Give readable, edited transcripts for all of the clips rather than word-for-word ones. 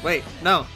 Wait, no.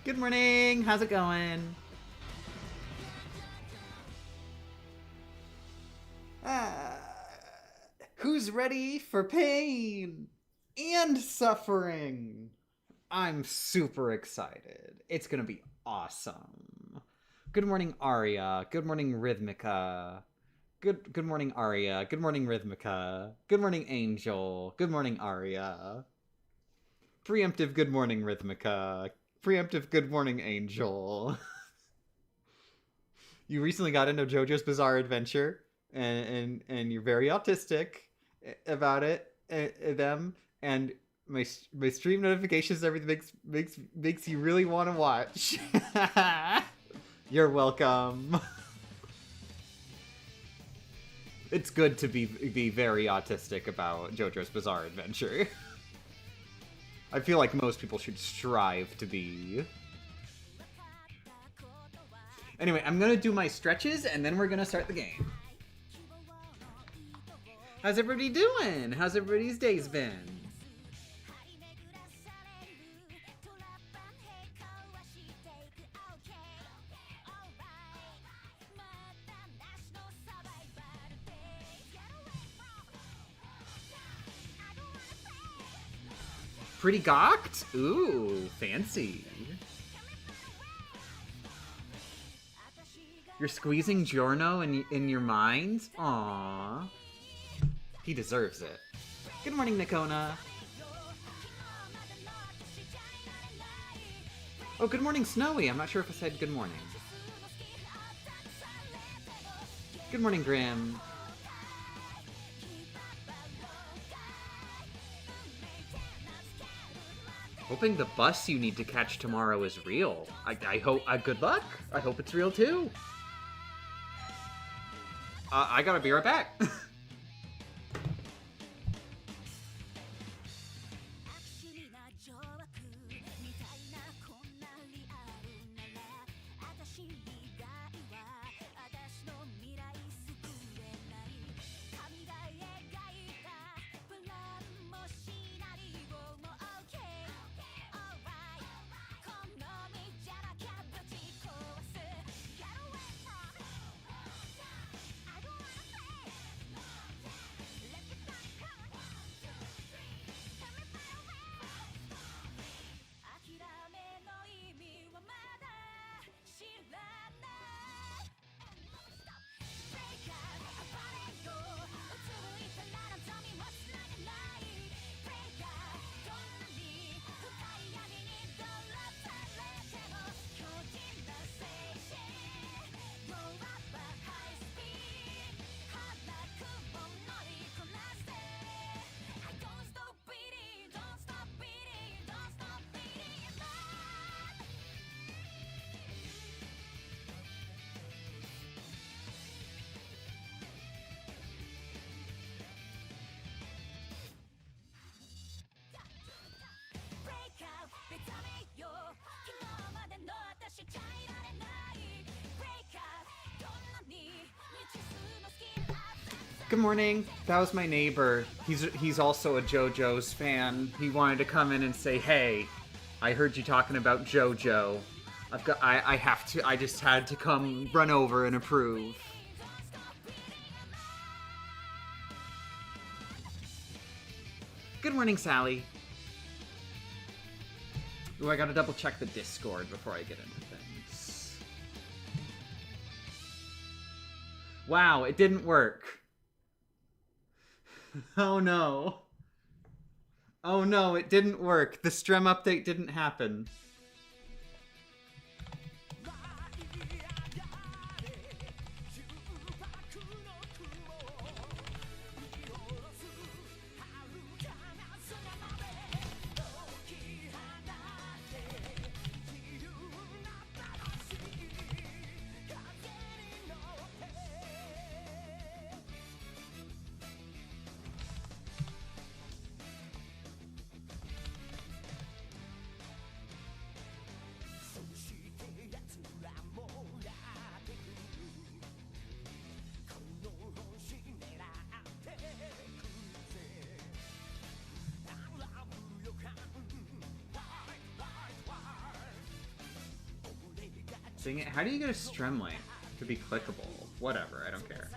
Good morning. How's it going? Who's ready for pain and suffering? I'm super excited. It's gonna be awesome. Good morning, Aria. Good morning, Rhythmica. Good morning, Aria. Good morning, Rhythmica. Good morning, Angel. Good morning, Aria. Preemptive good morning, Rhythmica. Preemptive good morning, Angel. You recently got into JoJo's Bizarre Adventure, and you're very autistic about it, them, and my stream notifications, everything makes you really want to watch. You're welcome. It's good to be very autistic about JoJo's Bizarre Adventure. I feel like most people should strive to be. Anyway, I'm gonna do my stretches, and then we're gonna start the game. How's everybody doing? How's everybody's days been? Pretty gawked? Ooh, fancy. You're squeezing Giorno in your mind? Aww. He deserves it. Good morning, Nikona. Oh, good morning, Snowy. I'm not sure if I said good morning. Good morning, Grim. Hoping the bus you need to catch tomorrow is real. I hope. Good luck. I hope it's real too. I gotta be right back. Good morning. That was my neighbor. He's also a JoJo's fan. He wanted to come in and say, "Hey, I heard you talking about JoJo. I just had to come run over and approve." Good morning, Sally. Ooh, I gotta double check the Discord before I get into things. Wow, it didn't work. Oh no. Oh no, it didn't work. The Strem update didn't happen. Dang it, how do you get a Strem link to be clickable? Whatever, I don't care.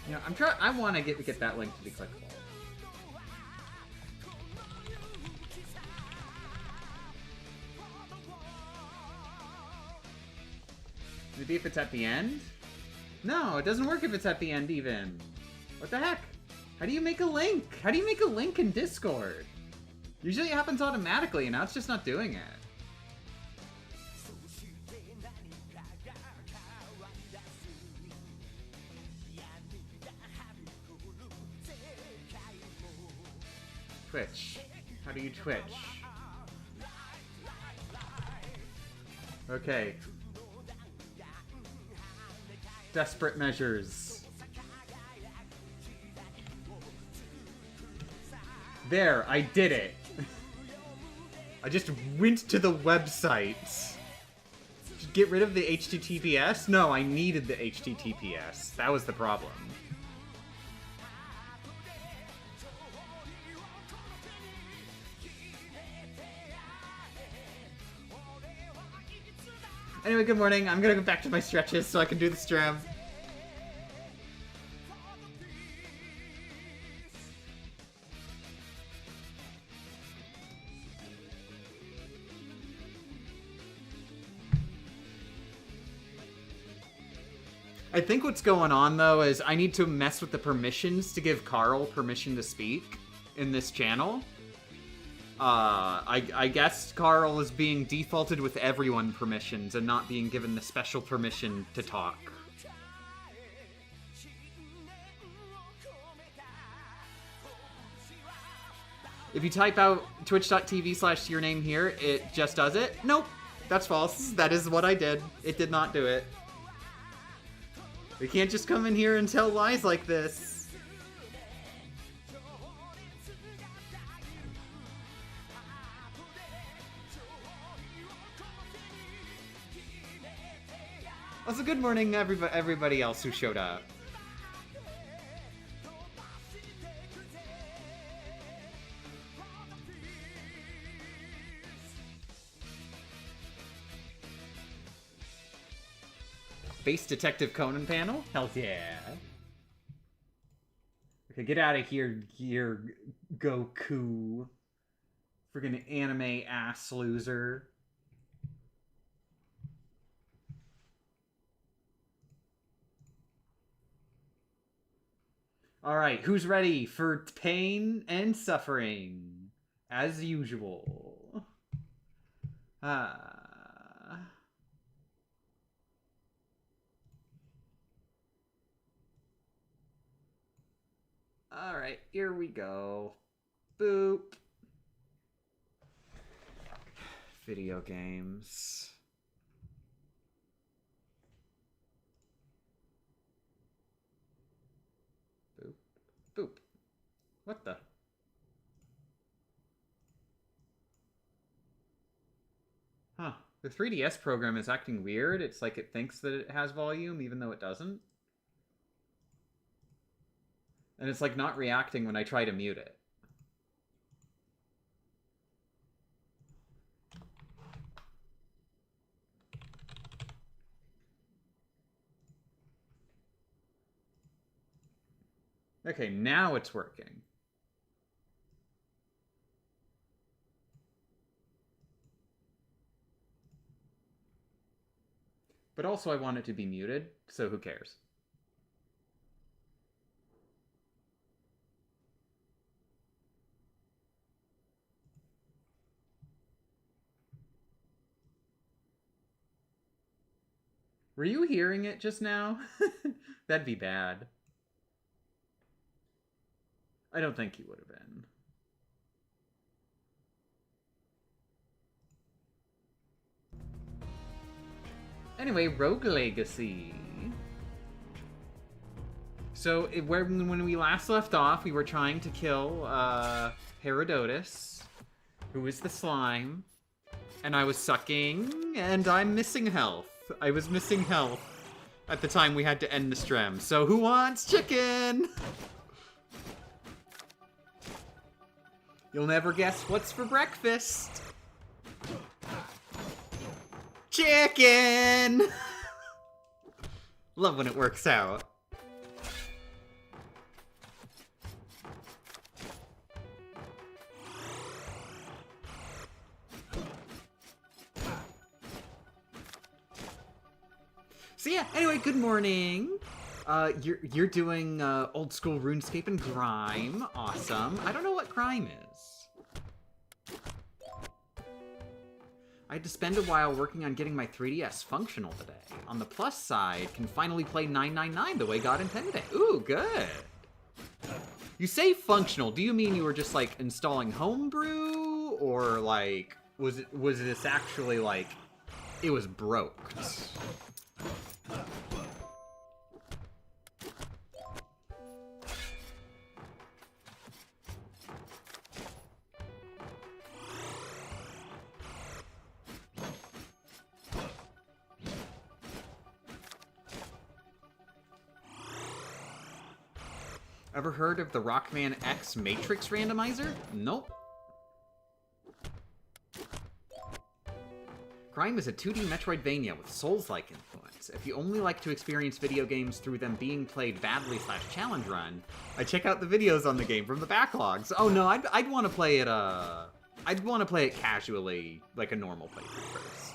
You know, I want to get that link to be clickable. Maybe if it's at the end? No, it doesn't work if it's at the end even. What the heck? How do you make a link? How do you make a link in Discord? Usually it happens automatically, and now it's just not doing it. Twitch. How do you Twitch? Okay. Desperate measures. There, I did it. I just went to the website. Get rid of the HTTPS? No, I needed the HTTPS. That was the problem. Anyway, good morning. I'm gonna go back to my stretches so I can do the Strem. I think what's going on, though, is I need to mess with the permissions to give Carl permission to speak in this channel. I guess Carl is being defaulted with everyone permissions and not being given the special permission to talk. If you type out twitch.tv/yourname here, it just does it. Nope, that's false. That is what I did. It did not do it. We can't just come in here and tell lies like this. Also, good morning, everybody else who showed up. Base Detective Conan panel? Hell yeah. Okay, get out of here, Goku. Friggin' anime ass loser. Alright, who's ready for pain and suffering? As usual. Alright, here we go. Boop. Video games. Boop. Boop. What the? Huh. The 3DS program is acting weird. It's like it thinks that it has volume even though it doesn't. And it's like not reacting when I try to mute it. Okay, now it's working. But also I want it to be muted, so who cares? Were you hearing it just now? That'd be bad. I don't think you would have been. Anyway, Rogue Legacy. So, when we last left off, we were trying to kill Herodotus, who is the slime, and I was sucking, and I'm missing health. I was missing health at the time we had to end the stream. So, who wants chicken? You'll never guess what's for breakfast. Chicken! Love when it works out. So yeah, anyway, good morning. You're doing old school RuneScape and Grime. Awesome. I don't know what Grime is. I had to spend a while working on getting my 3DS functional today. On the plus side, can finally play 999 the way God intended it. Ooh, good. You say functional, do you mean you were just like installing homebrew? Or like, was this actually like, it was broke? Ever heard of the Rockman X Matrix randomizer? Nope. Grime is a 2D Metroidvania with Souls-like influence. If you only like to experience video games through them being played badly / challenge run, I check out the videos on the game from the backlogs. Oh no, I'd want to play it, I'd want to play it casually, like a normal playthrough first.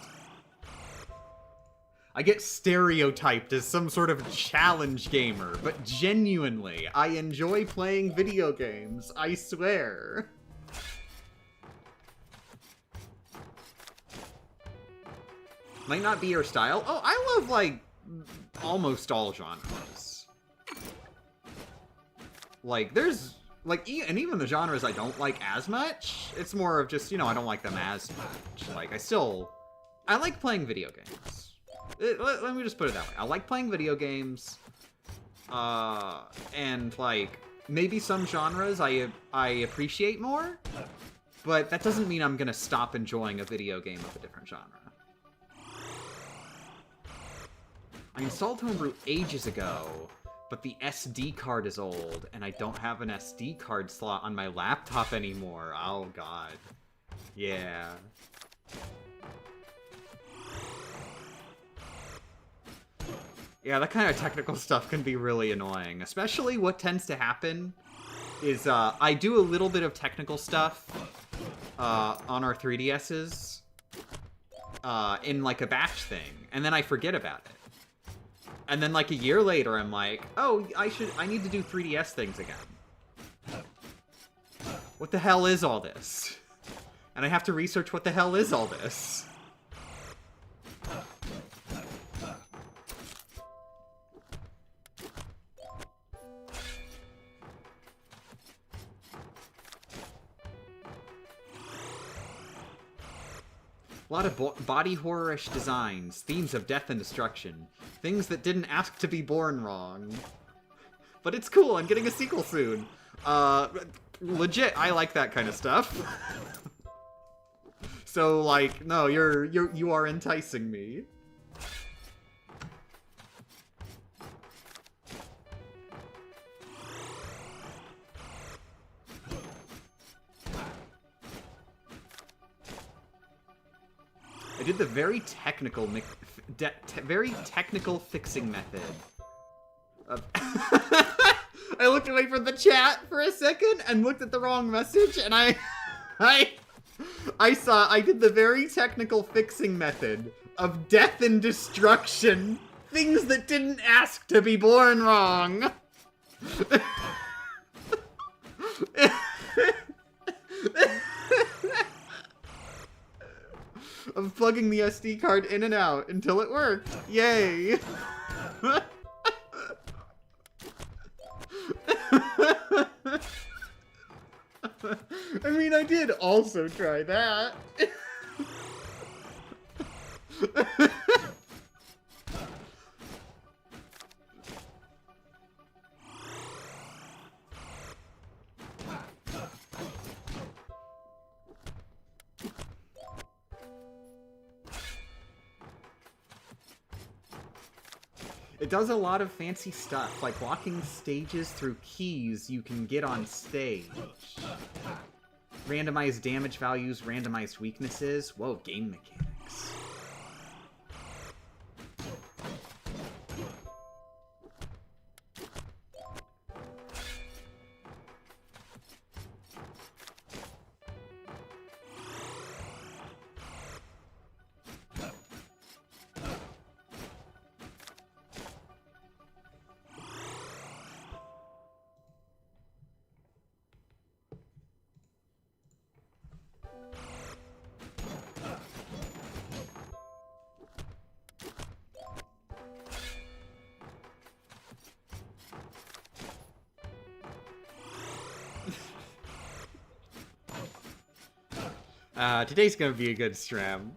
I get stereotyped as some sort of challenge gamer, but genuinely, I enjoy playing video games, I swear. Might not be your style? Oh, I love, like, almost all genres. Like, there's, like, and even the genres I don't like as much, it's more of just, you know, I don't like them as much. Like, I like playing video games. Let me just put it that way. I like playing video games, and, like, maybe some genres I appreciate more, but that doesn't mean I'm gonna stop enjoying a video game of a different genre. I installed Homebrew ages ago, but the SD card is old, and I don't have an SD card slot on my laptop anymore. Oh, God. Yeah. Yeah, that kind of technical stuff can be really annoying. Especially what tends to happen is I do a little bit of technical stuff on our 3DSs in like a batch thing, and then I forget about it. And then like a year later, I'm like, oh, I need to do 3DS things again. What the hell is all this? And I have to research what the hell is all this. A lot of body horror-ish designs, themes of death and destruction, things that didn't ask to be born wrong. But it's cool, I'm getting a sequel soon. Legit, I like that kind of stuff. So, like, no, you are enticing me. I did the very technical fixing method of I looked away from the chat for a second and looked at the wrong message, and I did the very technical fixing method of death and destruction, things that didn't ask to be born wrong. Of plugging the SD card in and out until it worked. Yay! I mean, I did also try that. It does a lot of fancy stuff, like locking stages through keys you can get on stage. Randomized damage values, randomized weaknesses. Whoa, game mechanics. Today's gonna be a good stream.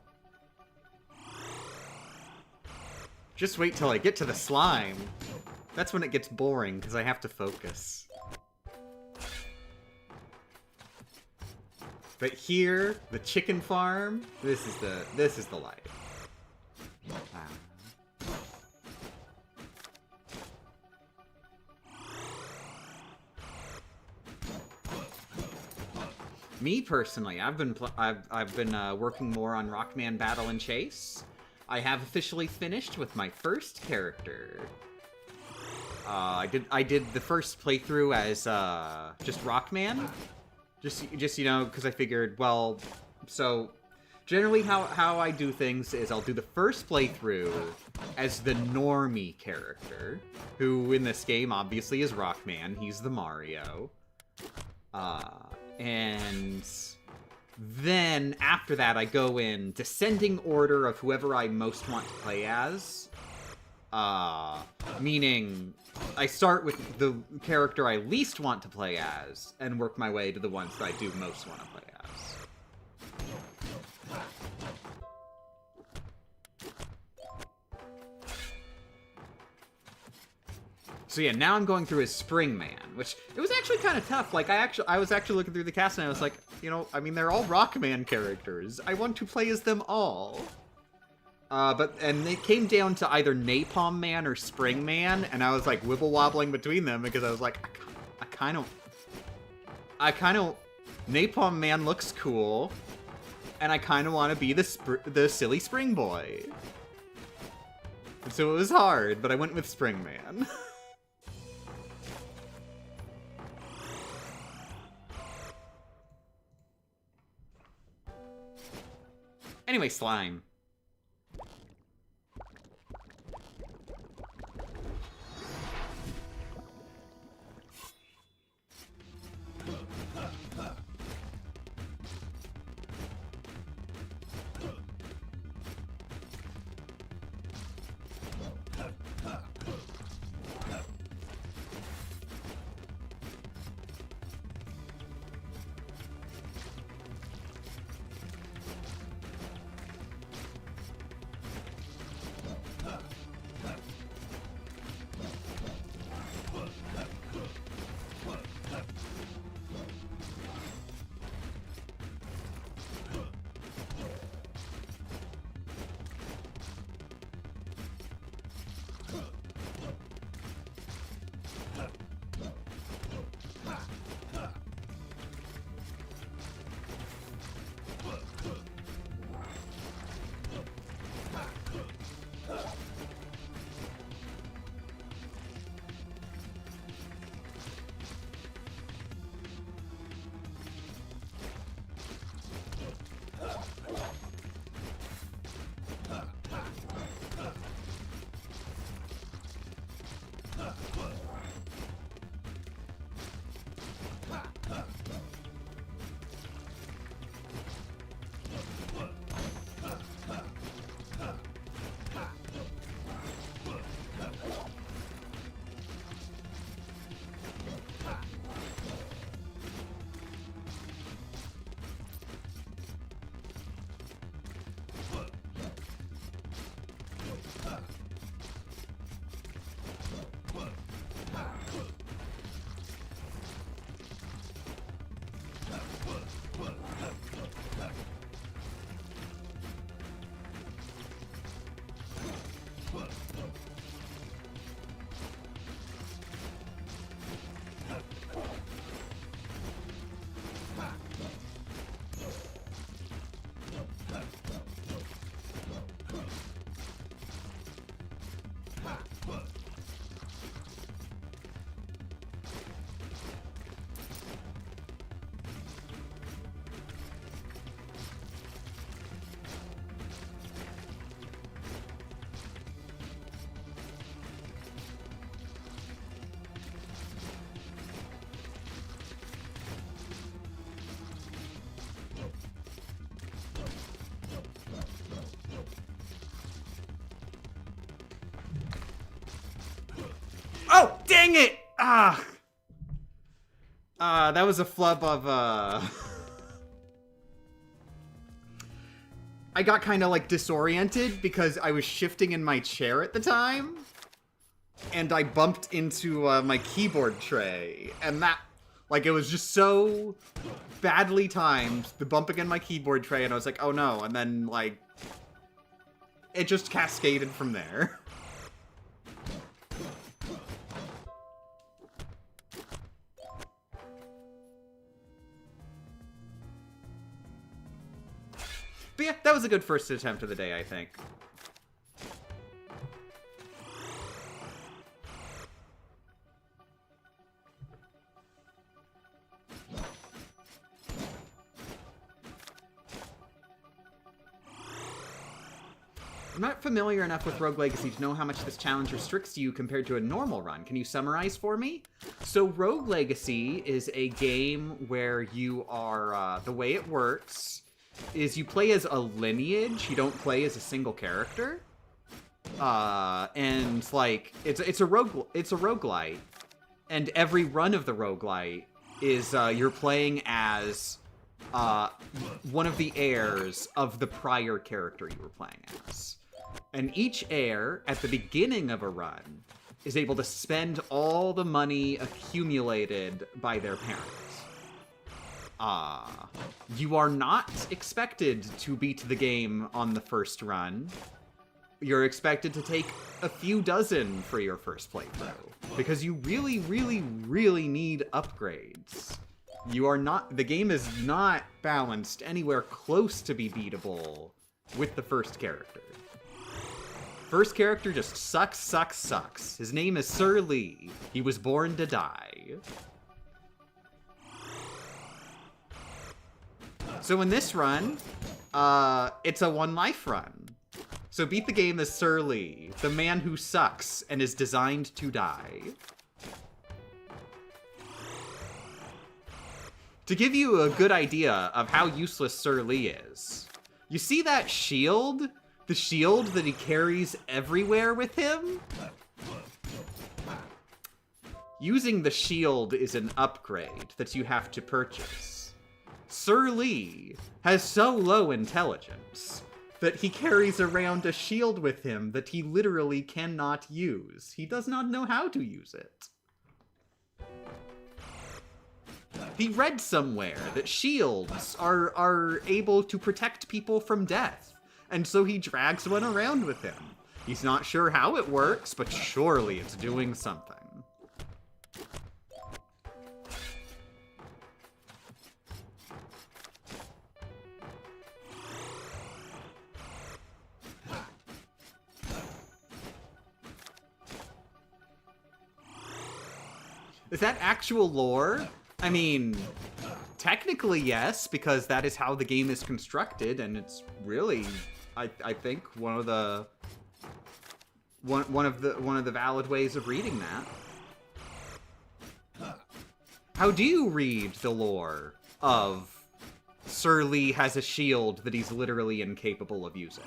Just wait till I get to the slime. That's when it gets boring, because I have to focus. But here, the chicken farm, this is the life. Me personally, I've been working more on Rockman Battle and Chase. I have officially finished with my first character. I did the first playthrough as just Rockman, just you know, because I figured, well, so generally how I do things is I'll do the first playthrough as the normie character, who in this game obviously is Rockman. He's the Mario. And then, after that, I go in descending order of whoever I most want to play as. Meaning, I start with the character I least want to play as, and work my way to the ones that I do most want to play as. So yeah, now I'm going through as Spring Man, which, it was actually kind of tough. Like, I was actually looking through the cast and I was like, you know, I mean, they're all Rockman characters. I want to play as them all. And it came down to either Napalm Man or Spring Man, and I was like wibble-wobbling between them because I was like, I kind of, Napalm Man looks cool, and I kind of want to be the silly Spring Boy. And so it was hard, but I went with Spring Man. Anyway, slime. Oh, dang it! That was a flub of, I got kind of, like, disoriented because I was shifting in my chair at the time. And I bumped into, my keyboard tray. And that, like, it was just so badly timed, the bumping in my keyboard tray, and I was like, oh no. And then, like, it just cascaded from there. But yeah, that was a good first attempt of the day, I think. I'm not familiar enough with Rogue Legacy to know how much this challenge restricts you compared to a normal run. Can you summarize for me? So Rogue Legacy is a game where you are, the way it works is you play as a lineage, you don't play as a single character. And like it's a roguelite. And every run of the roguelite is you're playing as one of the heirs of the prior character you were playing as. And each heir at the beginning of a run is able to spend all the money accumulated by their parents. You are not expected to beat the game on the first run. You're expected to take a few dozen for your first playthrough, because you really, really, really need upgrades. The game is not balanced anywhere close to be beatable with the first character. First character just sucks, sucks, sucks. His name is Sir Lee. He was born to die. So in this run, it's a one life run. So beat the game as Sir Lee, the man who sucks and is designed to die. To give you a good idea of how useless Sir Lee is, you see that shield? The shield that he carries everywhere with him? Using the shield is an upgrade that you have to purchase. Sir Lee has so low intelligence that he carries around a shield with him that he literally cannot use. He does not know how to use it. He read somewhere that shields are able to protect people from death, and so he drags one around with him. He's not sure how it works, but surely it's doing something. Is that actual lore? I mean, technically yes, because that is how the game is constructed, and it's really, I think, one of the valid ways of reading that. How do you read the lore of Sir Lee has a shield that he's literally incapable of using?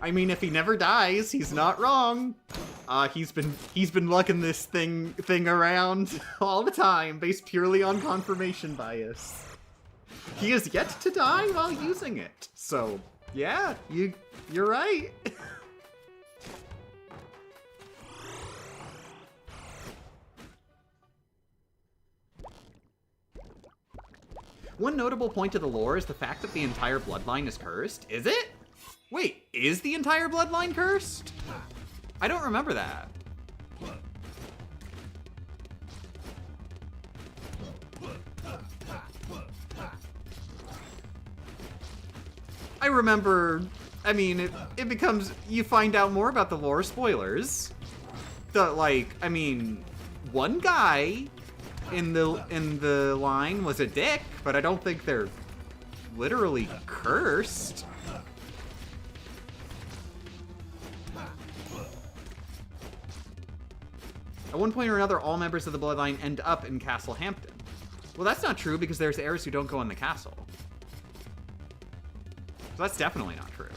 I mean, if he never dies, he's not wrong. He's been lucking this thing around all the time, based purely on confirmation bias. He is yet to die while using it. So, yeah, you're right. One notable point of the lore is the fact that the entire bloodline is cursed. Is it? Wait, is the entire bloodline cursed? I don't remember that. I remember, I mean, it becomes, you find out more about the lore, spoilers. I mean, one guy in the line was a dick, but I don't think they're literally cursed. At one point or another, all members of the bloodline end up in Castle Hampton. Well, that's not true because there's heirs who don't go in the castle. So that's definitely not true.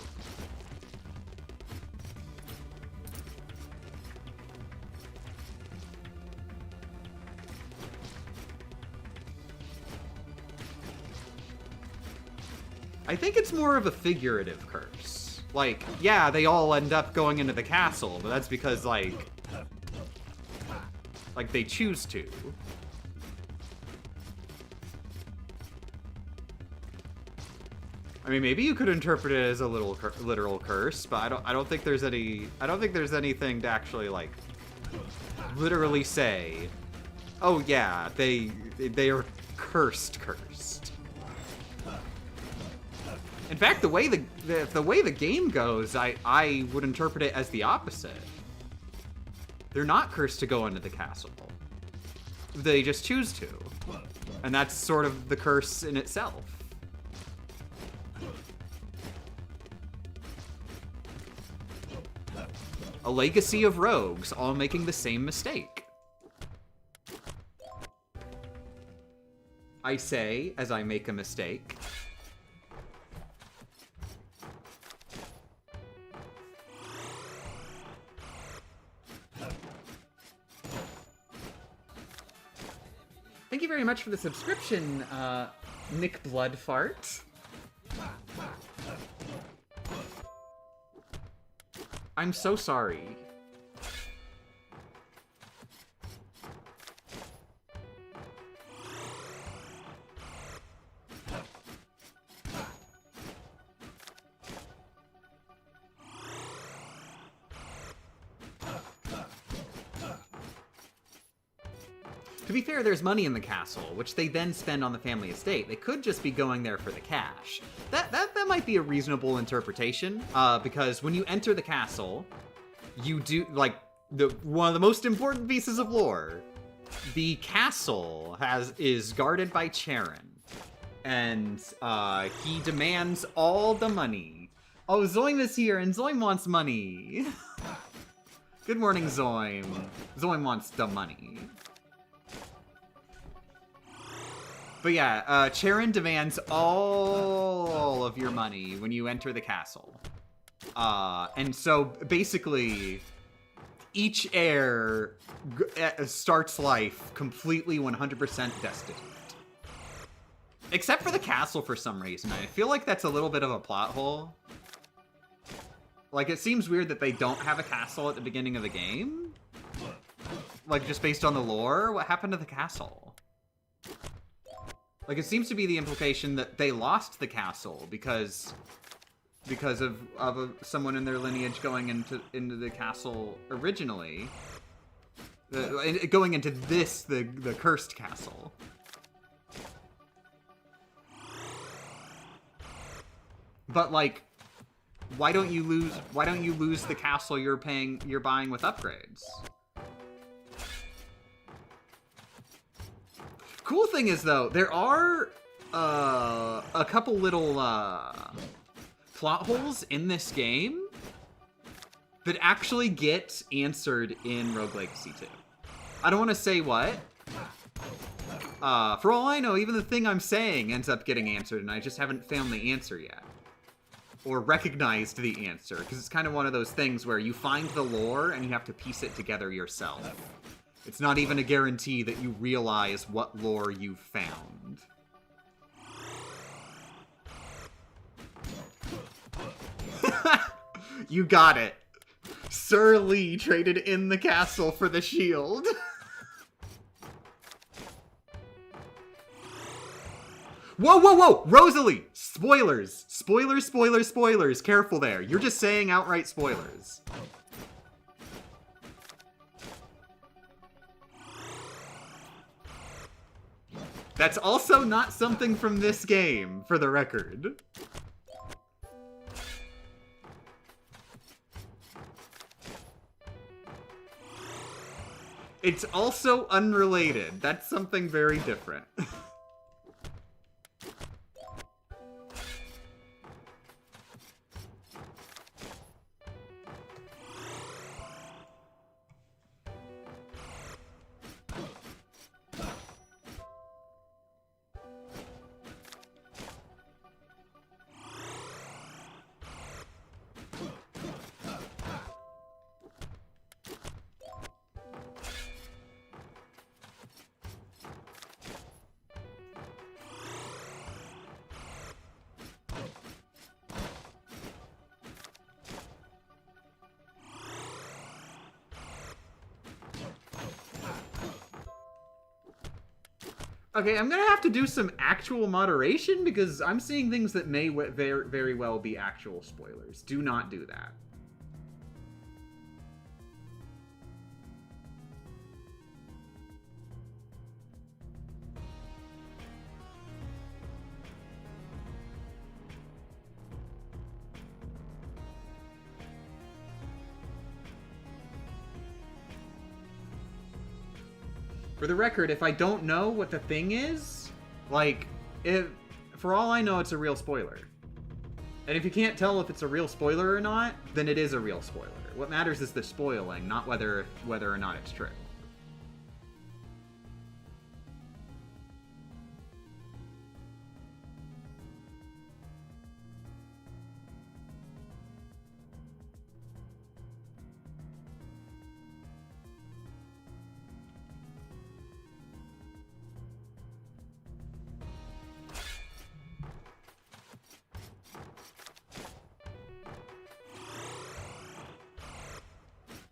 I think it's more of a figurative curse. Like, yeah, they all end up going into the castle, but that's because, like they choose to. I mean, maybe you could interpret it as a literal curse, but I don't think there's anything to actually, like, literally say, oh yeah, they are cursed. In fact, the way the game goes, I would interpret it as the opposite. They're not cursed to go into the castle. They just choose to. And that's sort of the curse in itself. A legacy of rogues, all making the same mistake. I say, as I make a mistake. Thank you very much for the subscription, Nick Bloodfart. I'm so sorry. To be fair, there's money in the castle, which they then spend on the family estate. They could just be going there for the cash. That might be a reasonable interpretation, because when you enter the castle, you do, like, one of the most important pieces of lore. The castle is guarded by Charon, and he demands all the money. Oh, Zoim is here, and Zoim wants money. Good morning, Zoim. Zoim wants the money. But yeah, Charon demands all of your money when you enter the castle. And so basically, each heir starts life completely 100% destitute. Except for the castle for some reason. I feel like that's a little bit of a plot hole. Like, it seems weird that they don't have a castle at the beginning of the game. Like, just based on the lore, what happened to the castle? Like, it seems to be the implication that they lost the castle because of someone in their lineage going into the castle originally. Going into the cursed castle. But, like, why don't you lose the castle you're buying with upgrades? Cool thing is, though, there are a couple little plot holes in this game that actually get answered in Rogue Legacy 2. I don't want to say what. For all I know, even the thing I'm saying ends up getting answered, and I just haven't found the answer yet. or recognized the answer, because it's kind of one of those things where you find the lore and you have to piece it together yourself. It's not even a guarantee that you realize what lore you've found. You got it. Sir Lee traded in the castle for the shield. Whoa, whoa, whoa! Rosalie! Spoilers! Spoilers, spoilers, spoilers. Careful there. You're just saying outright spoilers. That's also not something from this game, for the record. It's also unrelated. That's something very different. Okay, I'm gonna have to do some actual moderation because I'm seeing things that may very well be actual spoilers. Do not do that. For the record, if I don't know what the thing is, like, for all I know, it's a real spoiler. And if you can't tell if it's a real spoiler or not, then it is a real spoiler. What matters is the spoiling, not whether or not it's true.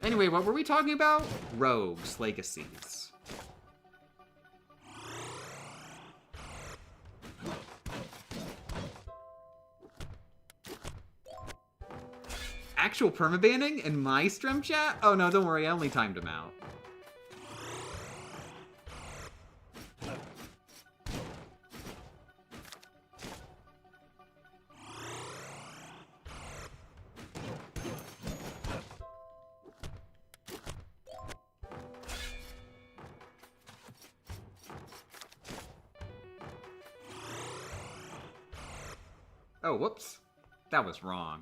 Anyway, what were we talking about? Rogues, legacies. Actual permabanning in my stream chat? Oh no, don't worry, I only timed him out. Oh, whoops. That was wrong.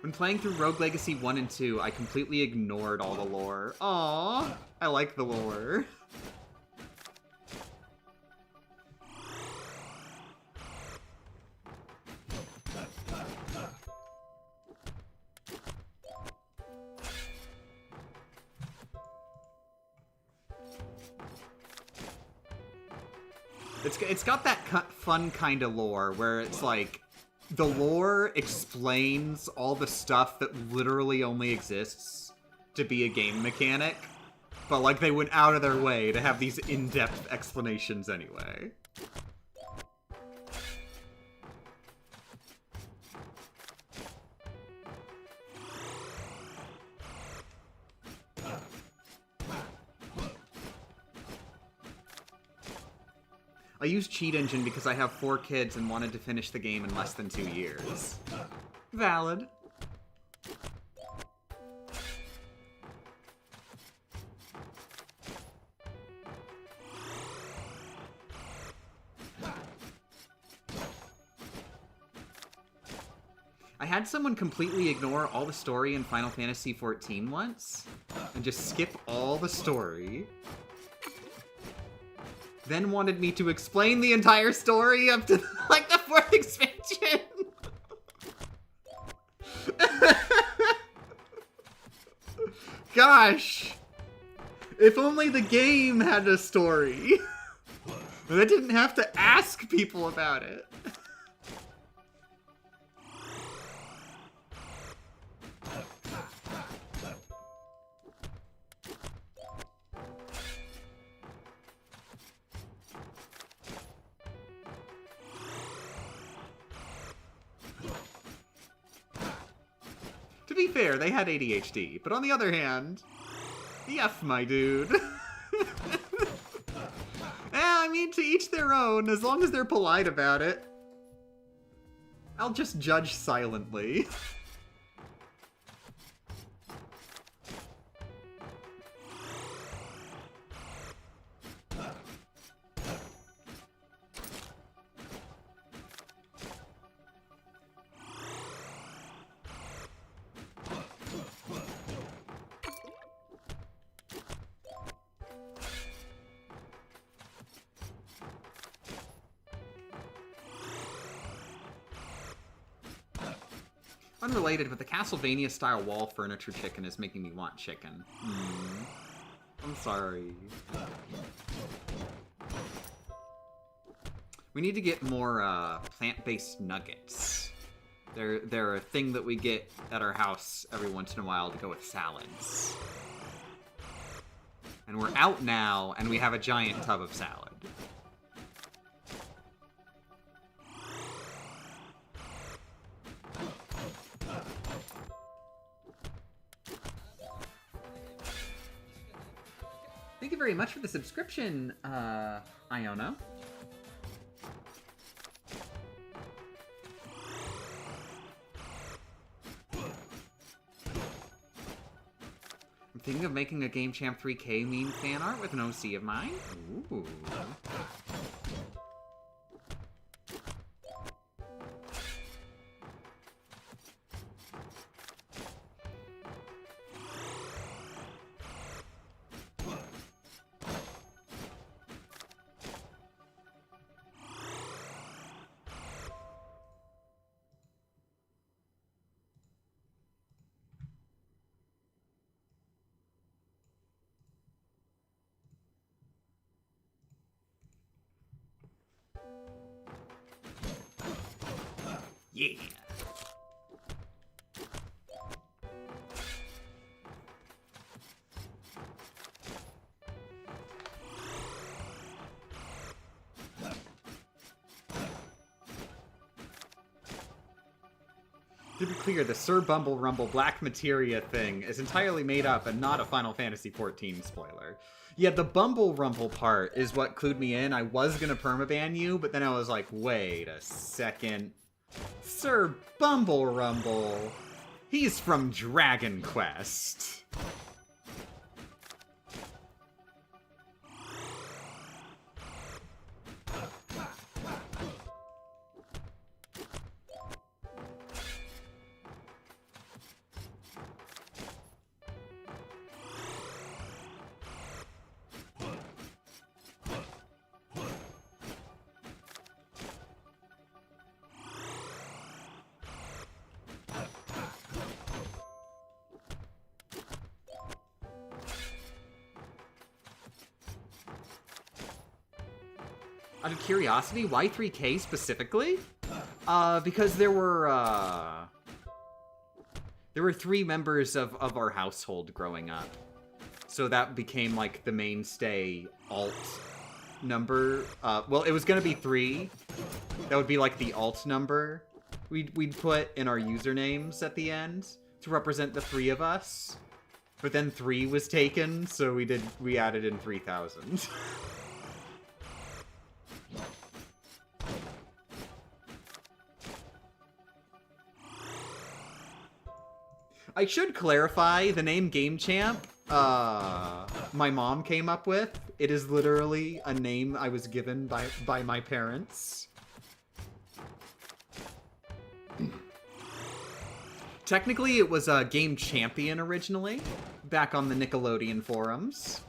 When playing through Rogue Legacy 1 and 2, I completely ignored all the lore. Aww, I like the lore. It's got that fun kind of lore where it's like, the lore explains all the stuff that literally only exists to be a game mechanic, but like they went out of their way to have these in-depth explanations anyway. I use Cheat Engine because I have 4 kids and wanted to finish the game in less than 2 years. Valid. I had someone completely ignore all the story in Final Fantasy XIV once, and just skip all the story. Then wanted me to explain the entire story up to, like, the 4th expansion. Gosh. If only the game had a story. I didn't have to ask people about it. To be fair, they had ADHD, but on the other hand, F, my dude. I mean, to each their own, as long as they're polite about it. I'll just judge silently. Unrelated, but the Castlevania-style wall furniture chicken is making me want chicken. I'm sorry. We need to get more plant-based nuggets. They're a thing that we get at our house every once in a while to go with salads. And we're out now, and we have a giant tub of salad. Thank you very much for the subscription, Iona. I'm thinking of making a Game Champ 3K meme fan art with an OC of mine. Ooh. Yeah. To be clear, the Sir Bumble Rumble Black Materia thing is entirely made up and not a Final Fantasy XIV spoiler. Yeah, the Bumble Rumble part is what clued me in. I was gonna permaban you, but then I was like, wait a second. Sir Bumble Rumble. He's from Dragon Quest. Out of curiosity, why 3K specifically? Because there were 3 members of our household growing up. So that became, like, the mainstay alt number. Well, it was gonna be 3. That would be, like, the alt number we'd put in our usernames at the end to represent the 3 of us. But then 3 was taken, so we added in 3,000. I should clarify, the name Game Champ, my mom came up with. It is literally a name I was given by my parents. Technically, it was a Game Champion originally, back on the Nickelodeon forums.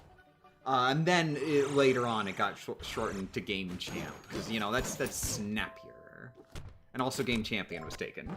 And then later on, it got shortened to Game Champ, because, you know, that's snappier. And also Game Champion was taken.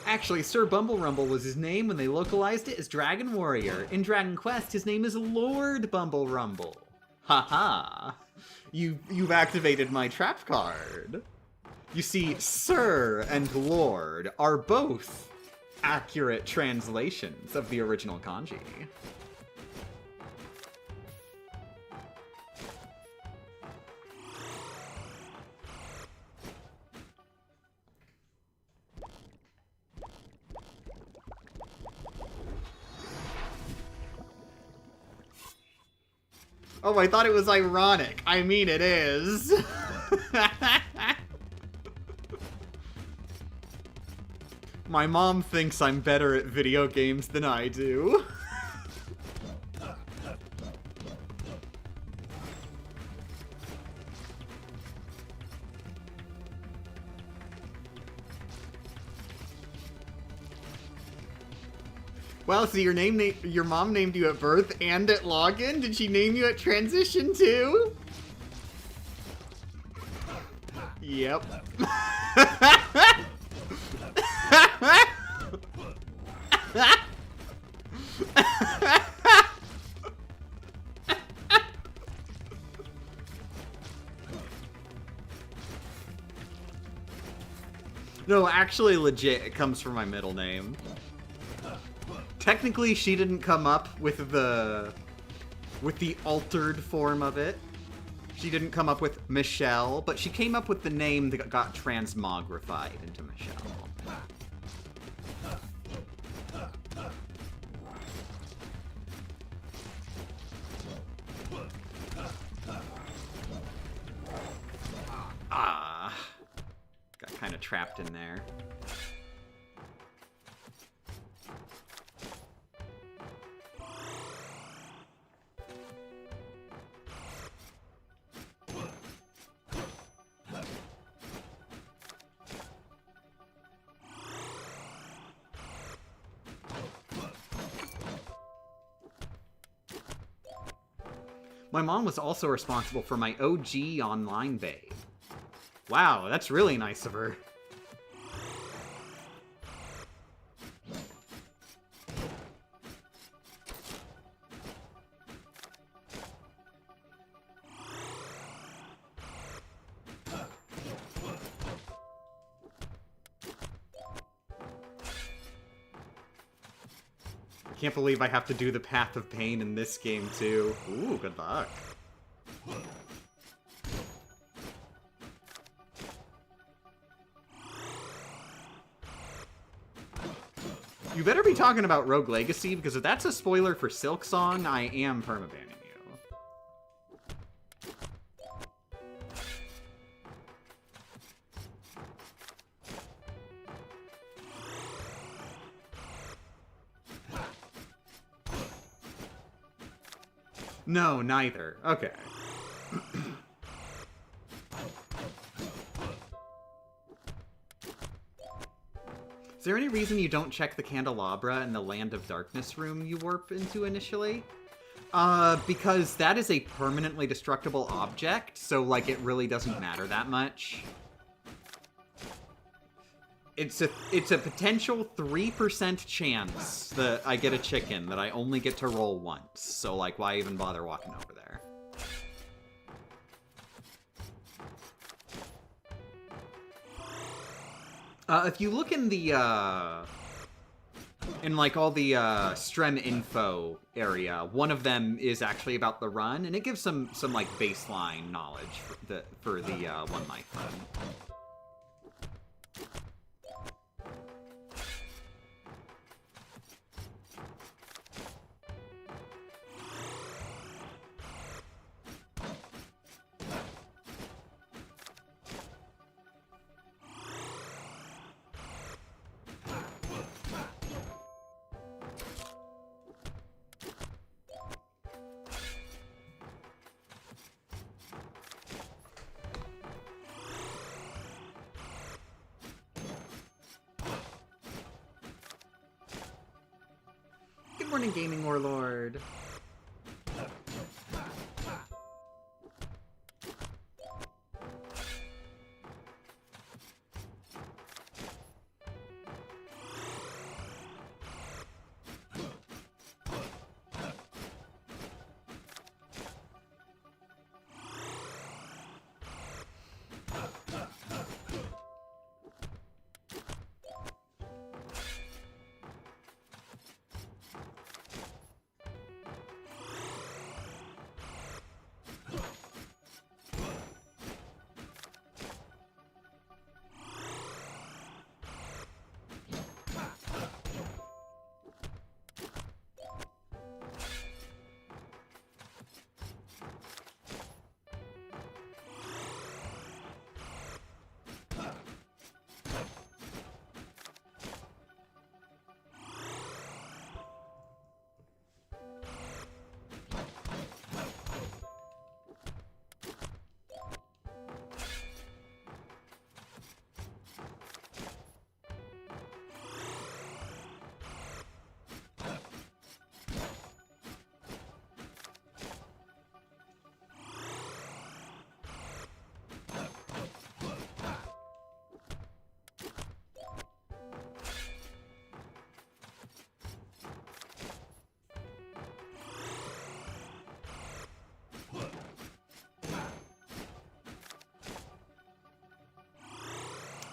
Actually, Sir Bumble Rumble was his name when they localized it as Dragon Warrior. In Dragon Quest, his name is Lord Bumble Rumble. Haha. You've activated my trap card. You see, Sir and Lord are both accurate translations of the original kanji. Oh, I thought it was ironic. I mean, it is. My mom thinks I'm better at video games than I do. Well, so your mom named you at birth and at login? Did she name you at transition too? Yep. No, actually legit, it comes from my middle name. Technically, she didn't come up with the altered form of it. She didn't come up with Michelle, but she came up with the name that got transmogrified into Michelle. Ah. Got kind of trapped in there. My mom was also responsible for my OG online babe. Wow, that's really nice of her. I can't believe I have to do the Path of Pain in this game, too. Ooh, good luck. You better be talking about Rogue Legacy, because if that's a spoiler for Silk Song, I am permabanning you. No, neither. Okay. Is there any reason you don't check the candelabra in the Land of Darkness room you warp into initially? Because that is a permanently destructible object, so, like, it really doesn't matter that much. It's a potential 3% chance that I get a chicken that I only get to roll once, so, like, why even bother walking over there? If you look in the, like, all the, Strem info area, one of them is actually about the run, and it gives some like, baseline knowledge for the One Life run. morning, Gaming Warlord.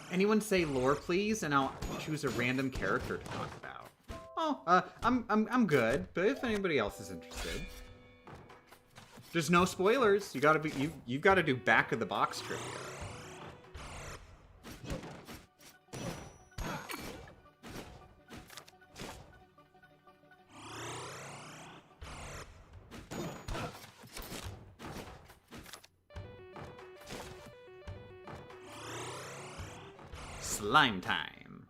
Anyone say lore, please, and I'll choose a random character to talk about. Oh, I'm good, but if anybody else is interested. There's no spoilers. You've got to do back of the box trivia. Slime time.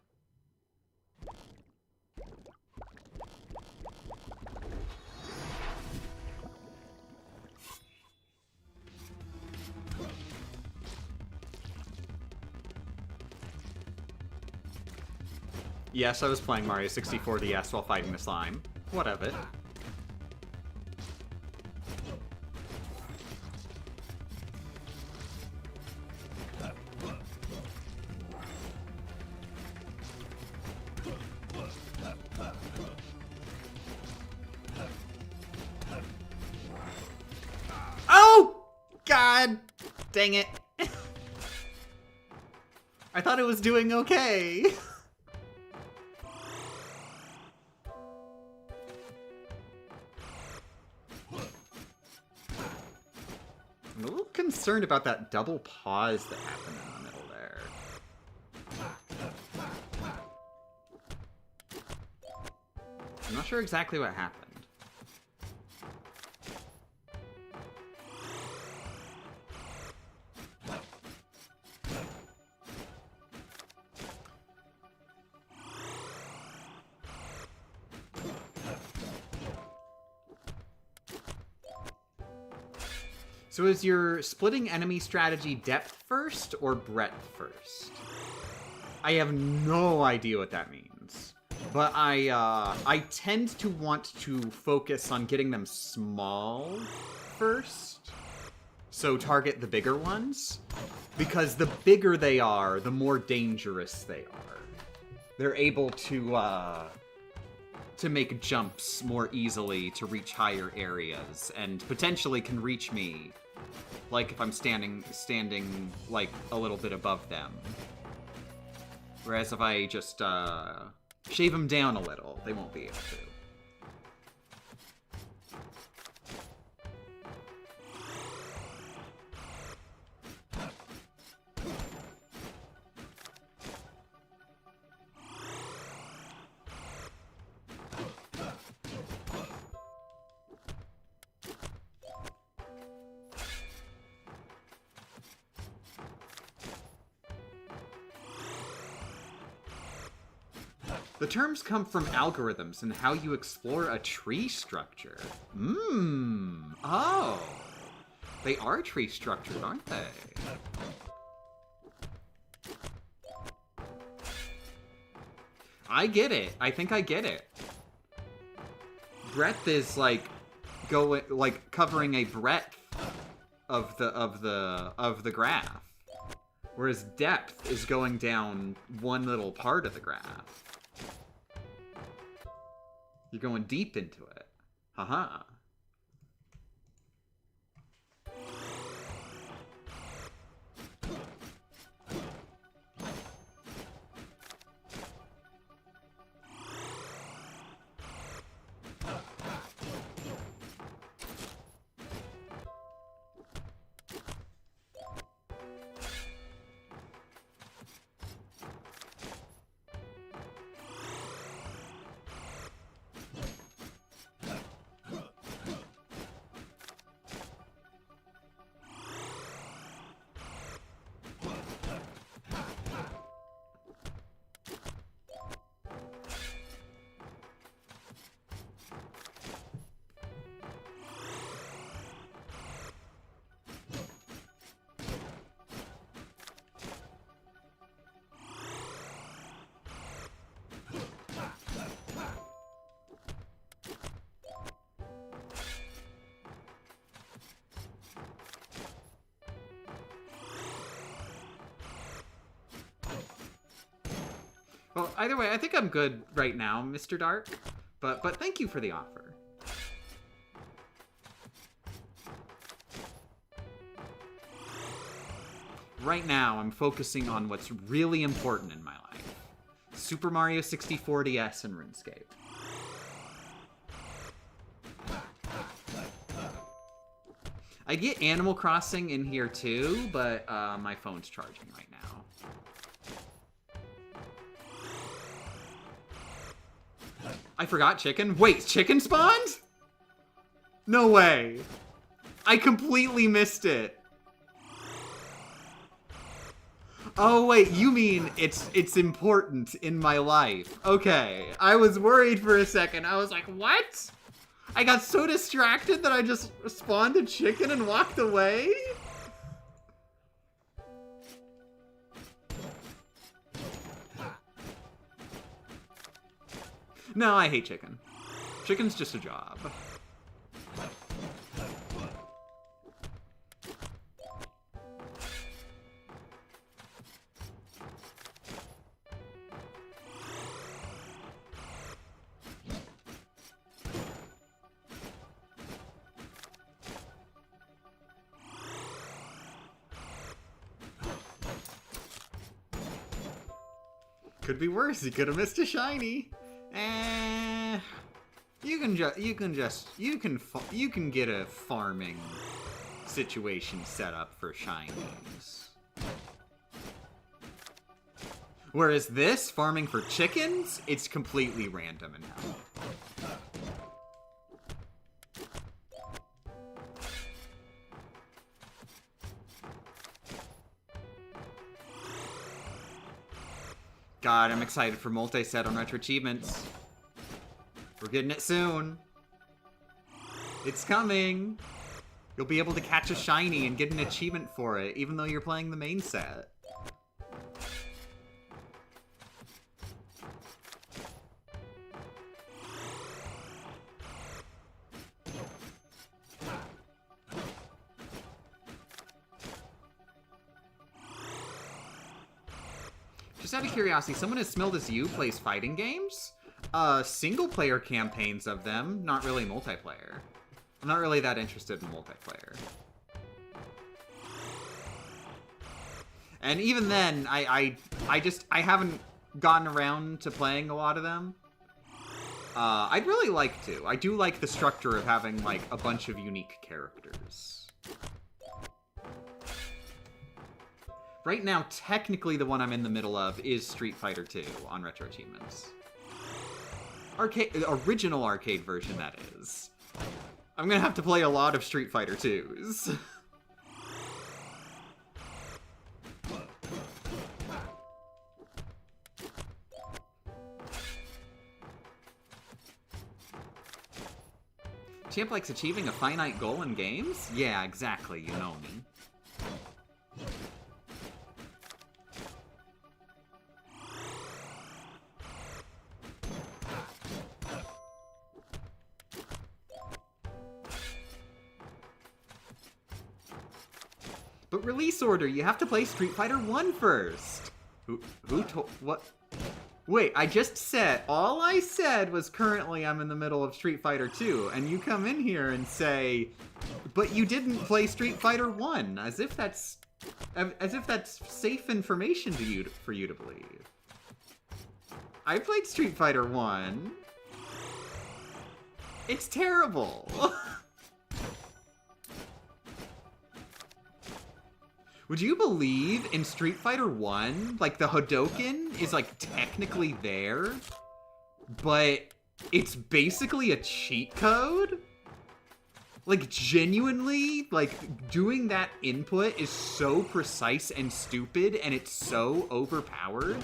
Yes, I was playing Mario 64 DS while fighting the slime. What of it? God dang it. I thought it was doing okay. I'm a little concerned about that double pause that happened in the middle there. I'm not sure exactly what happened. So is your splitting enemy strategy depth first or breadth first? I have no idea what that means. But I tend to want to focus on getting them small first. So target the bigger ones. Because the bigger they are, the more dangerous they are. They're able to make jumps more easily to reach higher areas, and potentially can reach me, like if I'm standing like a little bit above them. Whereas if I just shave them down a little, they won't be able to. The terms come from algorithms and how you explore a tree structure. Oh. They are tree structured, aren't they? I get it. I think I get it. breadth is like covering a breadth of the graph, whereas depth is going down one little part of the graph. You're going deep into it. Haha. Well, either way, I think I'm good right now, Mr. Dark. But thank you for the offer. Right now, I'm focusing on what's really important in my life. Super Mario 64 DS and RuneScape. I get Animal Crossing in here too, but my phone's charging right now. I forgot chicken. Wait, chicken spawned? No way. I completely missed it. Oh wait, you mean it's important in my life. Okay, I was worried for a second. I was like, what? I got so distracted that I just spawned a chicken and walked away? No, I hate chicken. Chicken's just a job. Could be worse. He could have missed a shiny. You can get a farming situation set up for shinies. Whereas this, farming for chickens, it's completely random and hell. God, I'm excited for multi-set on Retro Achievements. We're getting it soon. It's coming. You'll be able to catch a shiny and get an achievement for it, even though you're playing the main set. Just out of curiosity, someone as smilled as you plays fighting games? Single-player campaigns of them, not really multiplayer. I'm not really that interested in multiplayer. And even then, I haven't gotten around to playing a lot of them. I'd really like to. I do like the structure of having, like, a bunch of unique characters. Right now, technically the one I'm in the middle of is Street Fighter 2 on Retro Achievements. Original arcade version, that is. I'm gonna have to play a lot of Street Fighter 2s. Champ likes achieving a finite goal in games? Yeah, exactly, you know me. But release order, you have to play Street Fighter 1 first. Who told, what? Wait, I just said, all I said was currently I'm in the middle of Street Fighter 2, and you come in here and say, but you didn't play Street Fighter 1, as if that's safe information for you to believe. I played Street Fighter 1. It's terrible. Would you believe in Street Fighter 1, like, the Hadoken is, like, technically there, but it's basically a cheat code? Like, genuinely, like, doing that input is so precise and stupid, and it's so overpowered,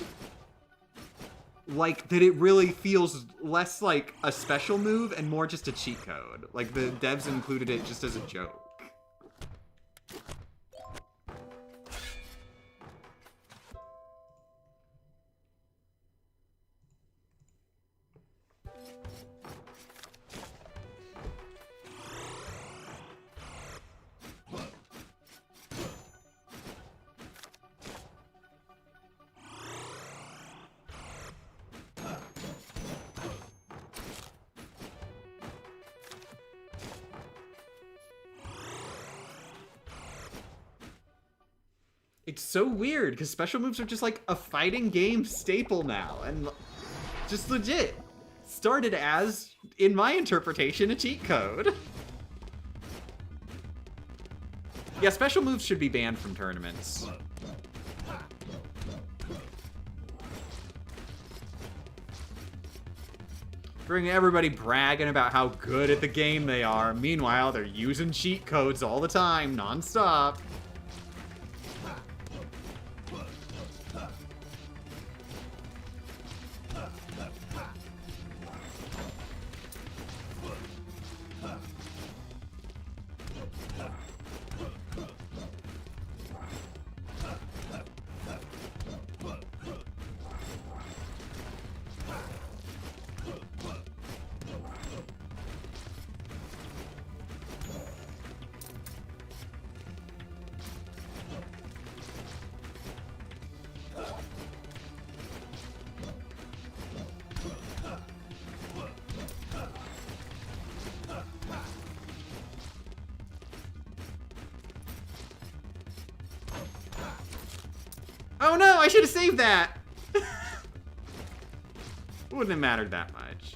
like, that it really feels less like a special move and more just a cheat code. Like, the devs included it just as a joke. It's so weird, because special moves are just like a fighting game staple now, and just legit started as, in my interpretation, a cheat code. Yeah, special moves should be banned from tournaments. Bring everybody bragging about how good at the game they are. Meanwhile, they're using cheat codes all the time, non-stop. Oh no, I should have saved that! Wouldn't have mattered that much.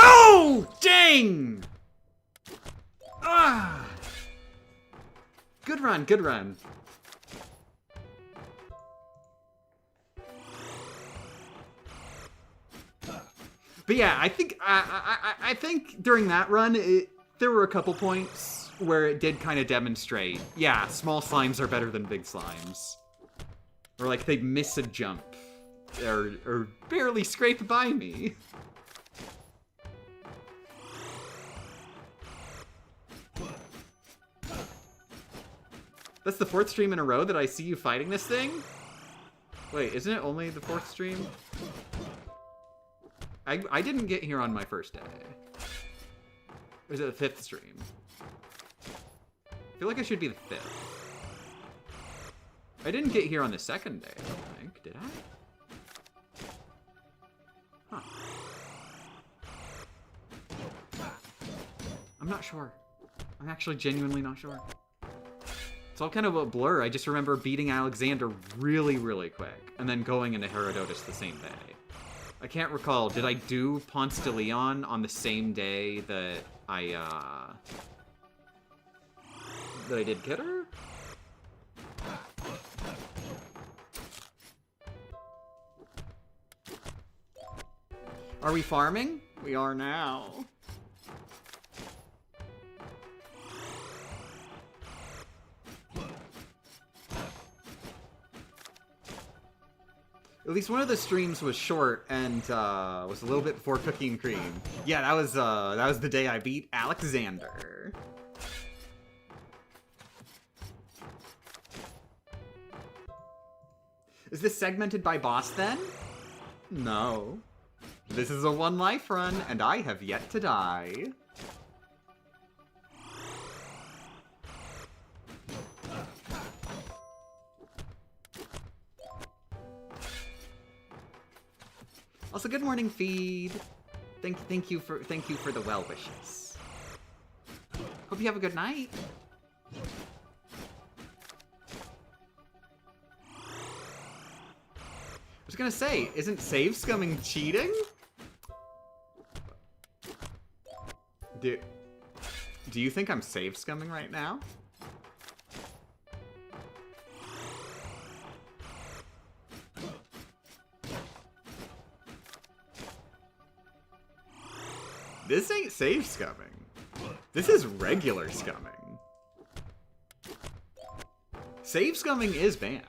Oh, dang! Ah! Good run, good run. But yeah, I think I think during that run, there were a couple points where it did kind of demonstrate, yeah, small slimes are better than big slimes. Or like they miss a jump, or barely scrape by me. That's the 4th stream in a row that I see you fighting this thing? Wait, isn't it only the 4th stream? I didn't get here on my first day. Or is it the 5th stream? I feel like I should be the 5th. I didn't get here on the 2nd day, I don't think. Did I? Huh. I'm not sure. I'm actually genuinely not sure. It's all kind of a blur. I just remember beating Alexander really, really quick, and then going into Herodotus the same day. I can't recall. Did I do Ponce de Leon on the same day that I did Kidder? Are we farming? We are now. At least one of the streams was short and was a little bit before Cookie and Cream. Yeah, that was the day I beat Alexander. Is this segmented by boss then? No. This is a 1 life run, and I have yet to die. Also, good morning, feed. Thank you for the well wishes. Hope you have a good night. I was gonna say, isn't save scumming cheating? Do you think I'm save scumming right now? This ain't save scumming. This is regular scumming. Save scumming is banned.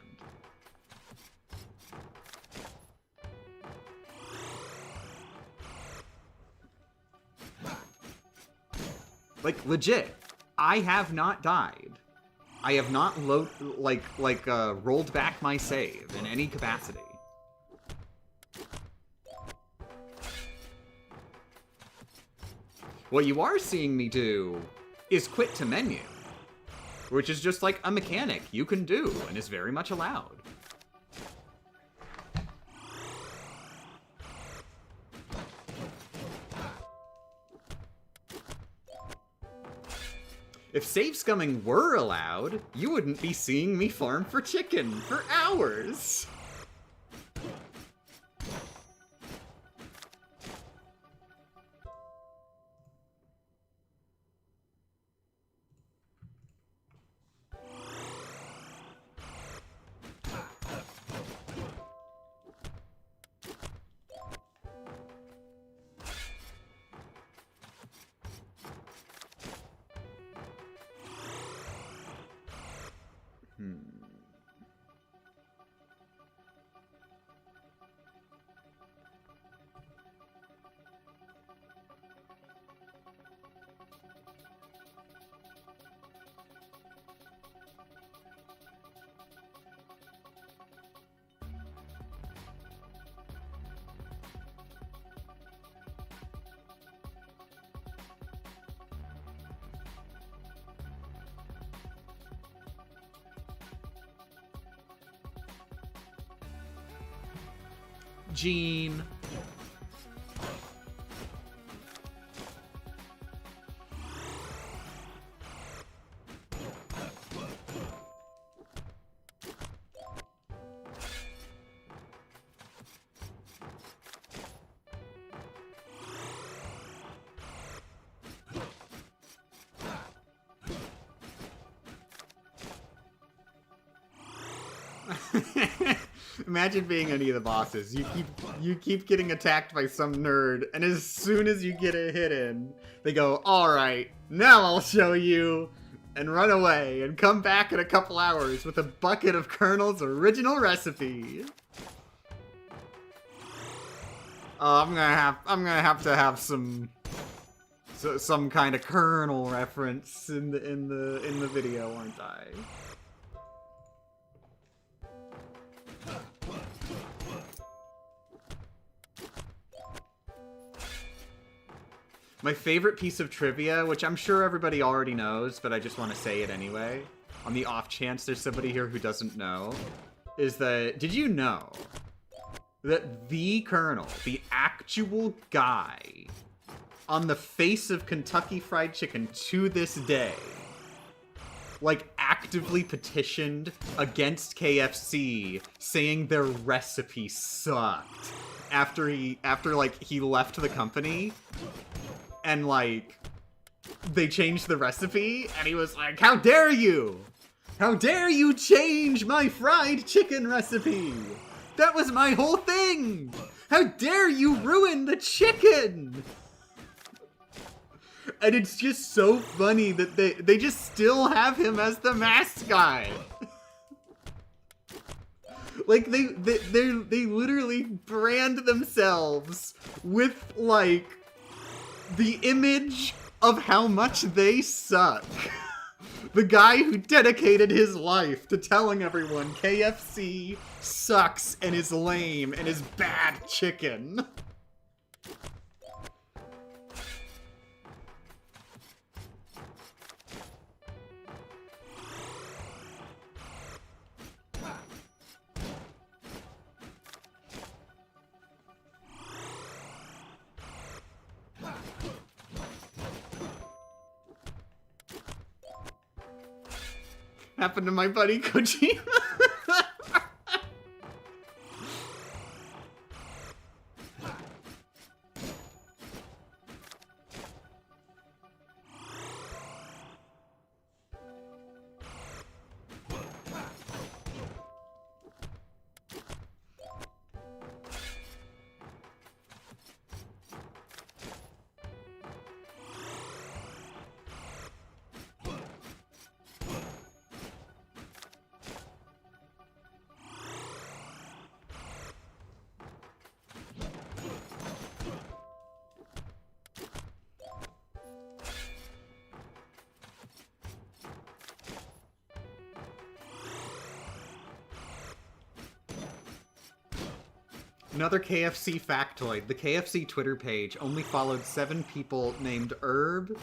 Like, legit, I have not died. I have not rolled back my save in any capacity. What you are seeing me do is quit to menu, which is just like a mechanic you can do and is very much allowed. If save scumming were allowed, you wouldn't be seeing me farm for chicken for hours. Gene. Imagine being any of the bosses. You keep getting attacked by some nerd, and as soon as you get a hit in, they go, "Alright, now I'll show you," and run away, and come back in a couple hours with a bucket of Colonel's original recipe. I'm gonna have to have some kind of Colonel reference in the video, aren't I? My favorite piece of trivia, which I'm sure everybody already knows, but I just want to say it anyway, on the off chance there's somebody here who doesn't know, is that, did you know that the Colonel, the actual guy on the face of Kentucky Fried Chicken to this day, like, actively petitioned against KFC, saying their recipe sucked after he left the company, and, like, they changed the recipe, and he was like, how dare you? How dare you change my fried chicken recipe? That was my whole thing! How dare you ruin the chicken? And it's just so funny that they just still have him as the mascot. Like, they literally brand themselves with, like, the image of how much they suck. The guy who dedicated his life to telling everyone KFC sucks and is lame and is bad chicken. Happened to my buddy Kojima. Another KFC factoid. The KFC Twitter page only followed 7 people named Herb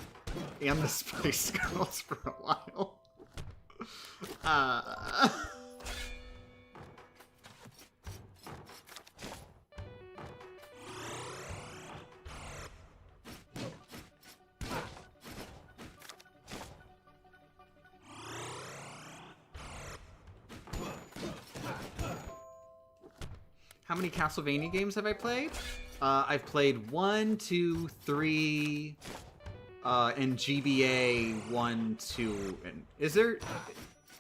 and the Spice Girls for a while. How many Castlevania games have I played? I've played 1, 2, 3, and GBA 1, 2, and... Is there...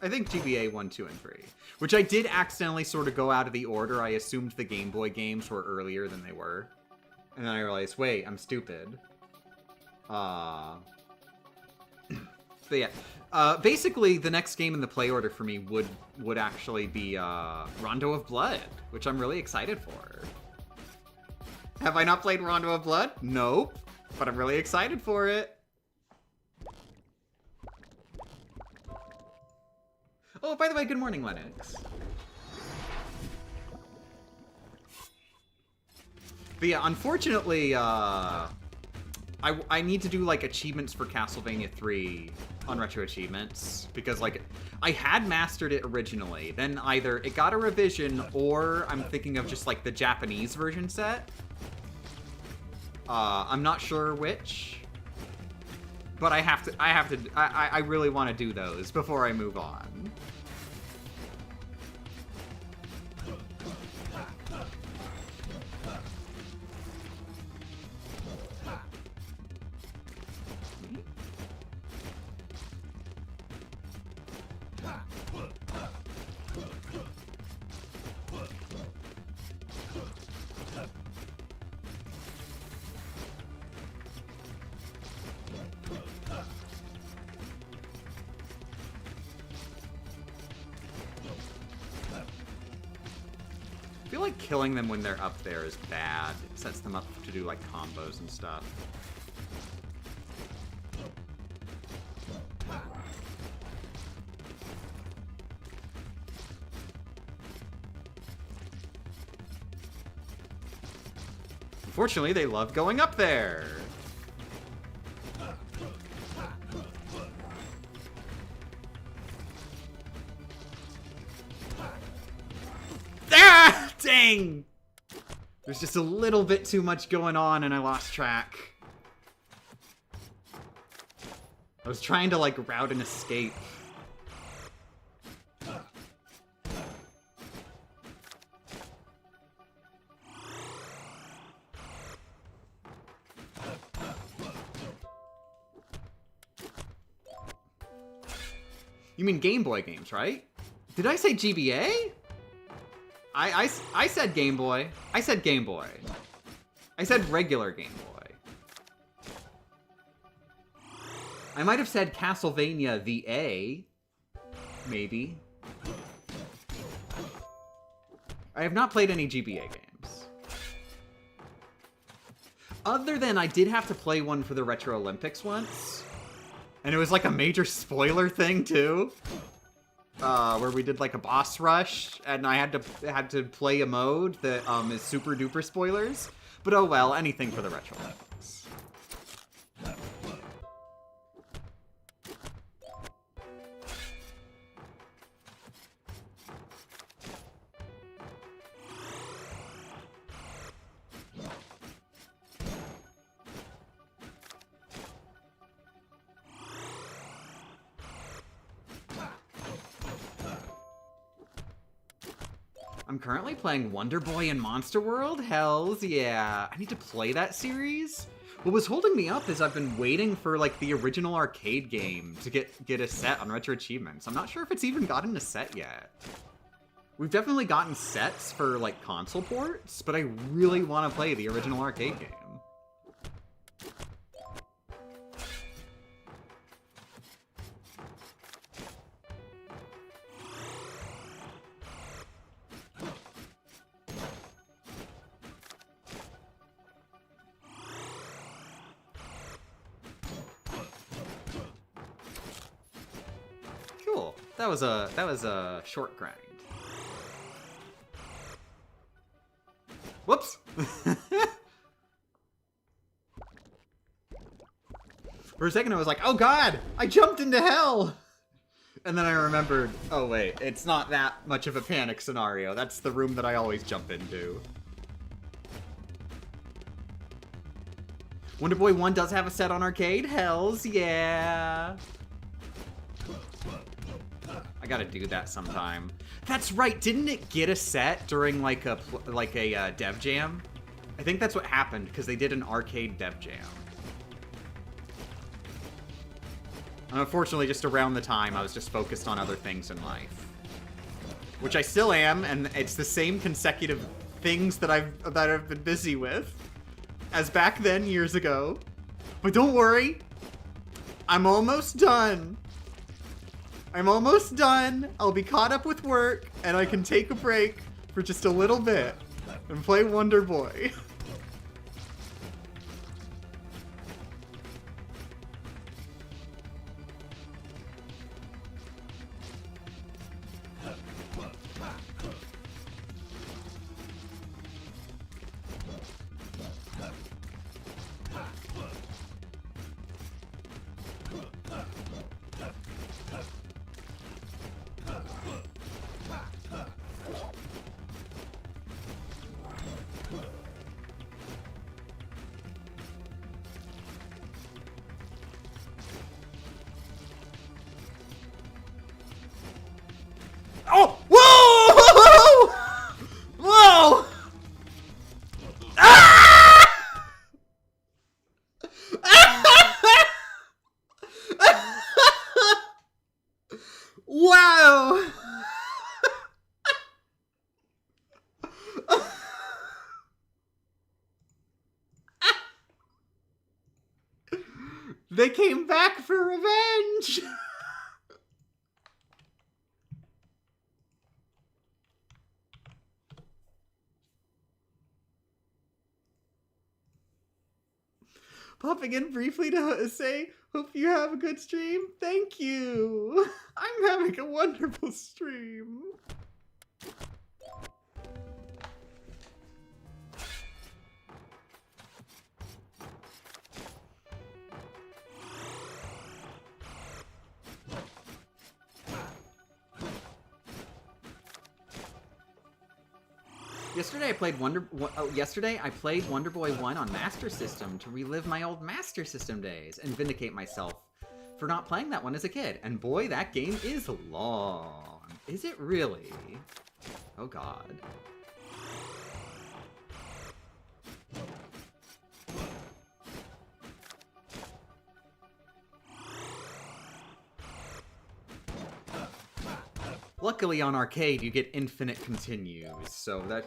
I think GBA 1, 2, and 3. Which I did accidentally sort of go out of the order. I assumed the Game Boy games were earlier than they were. And then I realized, wait, I'm stupid. But yeah. Basically, the next game in the play order for me would actually be Rondo of Blood, which I'm really excited for. Have I not played Rondo of Blood? Nope, but I'm really excited for it. Oh, by the way, good morning, Lennox. But yeah, unfortunately, I need to do, like, achievements for Castlevania 3 on Retro Achievements, because, like, I had mastered it originally, then either it got a revision, or I'm thinking of just, like, the Japanese version set. I'm not sure which, but I really want to do those before I move on. I feel like killing them when they're up there is bad. It sets them up to do, like, combos and stuff. Unfortunately, they love going up there. Dang! There's just a little bit too much going on and I lost track. I was trying to, like, route an escape. You mean Game Boy games, right? Did I say GBA? I said Game Boy. I said Game Boy. I said regular Game Boy. I might have said Castlevania the A. Maybe. I have not played any GBA games. Other than I did have to play one for the Retro Olympics once. And it was like a major spoiler thing too. Where we did like a boss rush, and I had to play a mode that is super duper spoilers. But oh well, anything for the Retro Olympics. I'm currently playing Wonder Boy in Monster World. Hells yeah. I need to play that series. What was holding me up is I've been waiting for like the original arcade game to get a set on Retro Achievements. I'm not sure if it's even gotten a set yet. We've definitely gotten sets for like console ports, but I really want to play the original arcade game. Cool. That was a short grind. Whoops. For a second I was like, oh god, I jumped into hell. And then I remembered, oh wait, it's not that much of a panic scenario. That's the room that I always jump into. Wonder Boy 1 does have a set on arcade. Hells yeah. I gotta do that sometime. That's right, didn't it get a set during like a dev jam? I think that's what happened, because they did an arcade dev jam. And unfortunately, just around the time, I was just focused on other things in life. Which I still am, and it's the same consecutive things that I've been busy with as back then, years ago. But don't worry, I'm almost done. I'm almost done. I'll be caught up with work, and I can take a break for just a little bit and play Wonder Boy. Oh! Whoa! Whoa! Ah! Wow! They came back for revenge! Popping in briefly to say, hope you have a good stream. Thank you. I'm having a wonderful stream. Yesterday I played Wonder Boy 1 on Master System to relive my old Master System days and vindicate myself for not playing that one as a kid. And boy, that game is long. Is it really? Oh god. Luckily on arcade you get infinite continues, so that...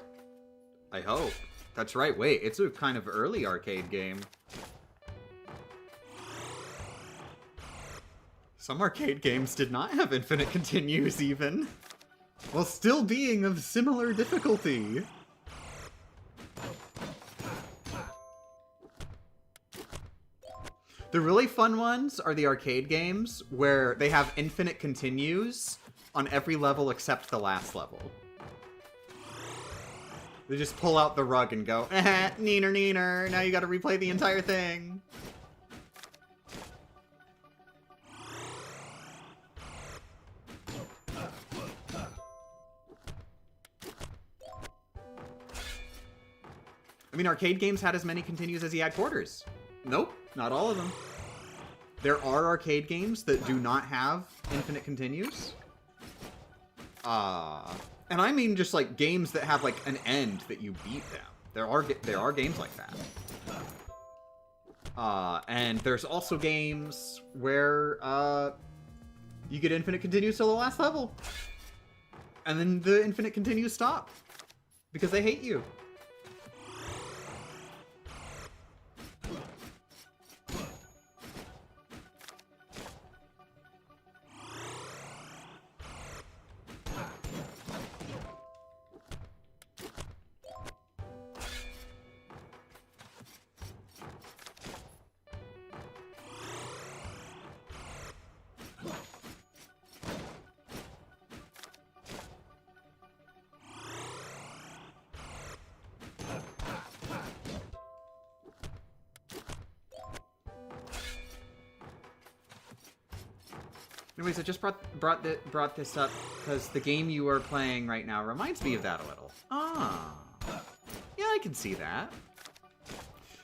I hope. That's right, wait, it's a kind of early arcade game. Some arcade games did not have infinite continues even, while still being of similar difficulty. The really fun ones are the arcade games where they have infinite continues on every level except the last level. They just pull out the rug and go, neener neener, now you gotta replay the entire thing. I mean, arcade games had as many continues as he had quarters. Nope, not all of them. There are arcade games that do not have infinite continues. And I mean just like games that have like an end that you beat them. There are games like that. And there's also games where you get infinite continues till the last level, and then the infinite continues stop because they hate you. Anyways, I just brought this up because the game you are playing right now reminds me of that a little. Ah, yeah, I can see that.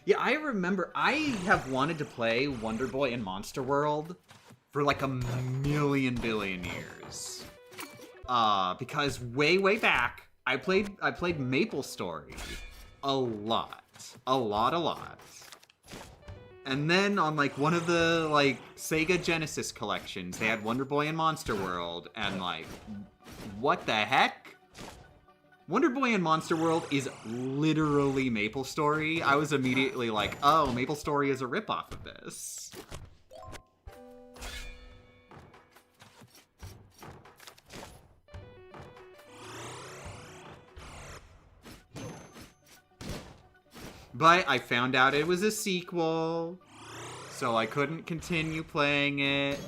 Yeah, I remember I have wanted to play Wonder Boy in Monster World for like a million billion years. Because way back, I played Maple Story a lot. And then on like one of the like Sega Genesis collections, they had Wonder Boy and Monster World, and like, what the heck? Wonder Boy and Monster World is literally Maple Story. I was immediately like, oh, Maple Story is a ripoff of this. But I found out it was a sequel, so I couldn't continue playing it,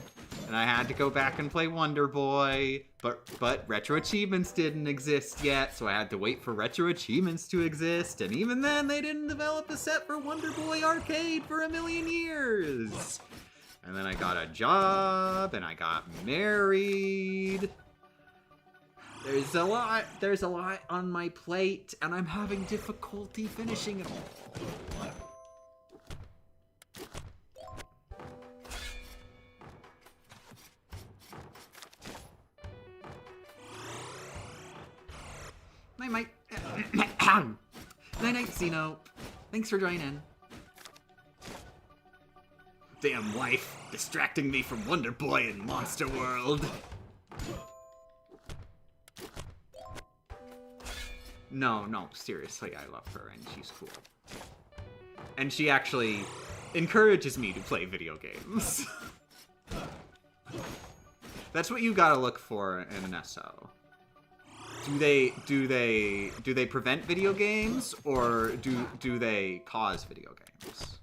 and I had to go back and play Wonder Boy, but Retro Achievements didn't exist yet, so I had to wait for Retro Achievements to exist, and even then they didn't develop a set for Wonder Boy Arcade for a million years. And then I got a job, and I got married. There's a lot on my plate, and I'm having difficulty finishing it all. Night, night, Xeno. Thanks for joining. Damn wife, distracting me from Wonder Boy and Monster World. No, seriously, I love her, and she's cool. And she actually encourages me to play video games. That's what you gotta look for in an SO. Do they prevent video games, or do they cause video games?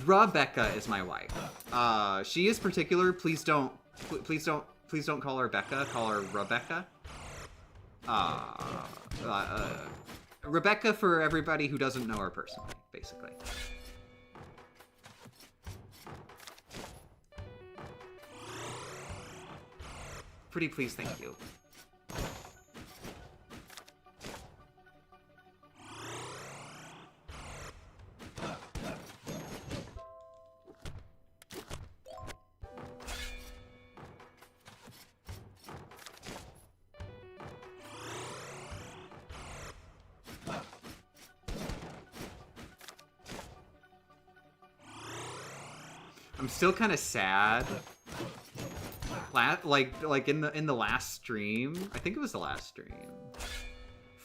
Rebecca is my wife. She is particular. Please don't call her Becca. Call her Rebecca. Rebecca for everybody who doesn't know her personally, basically. Pretty please, thank you. I'm still kind of sad. Like in the last stream, I think it was the last stream.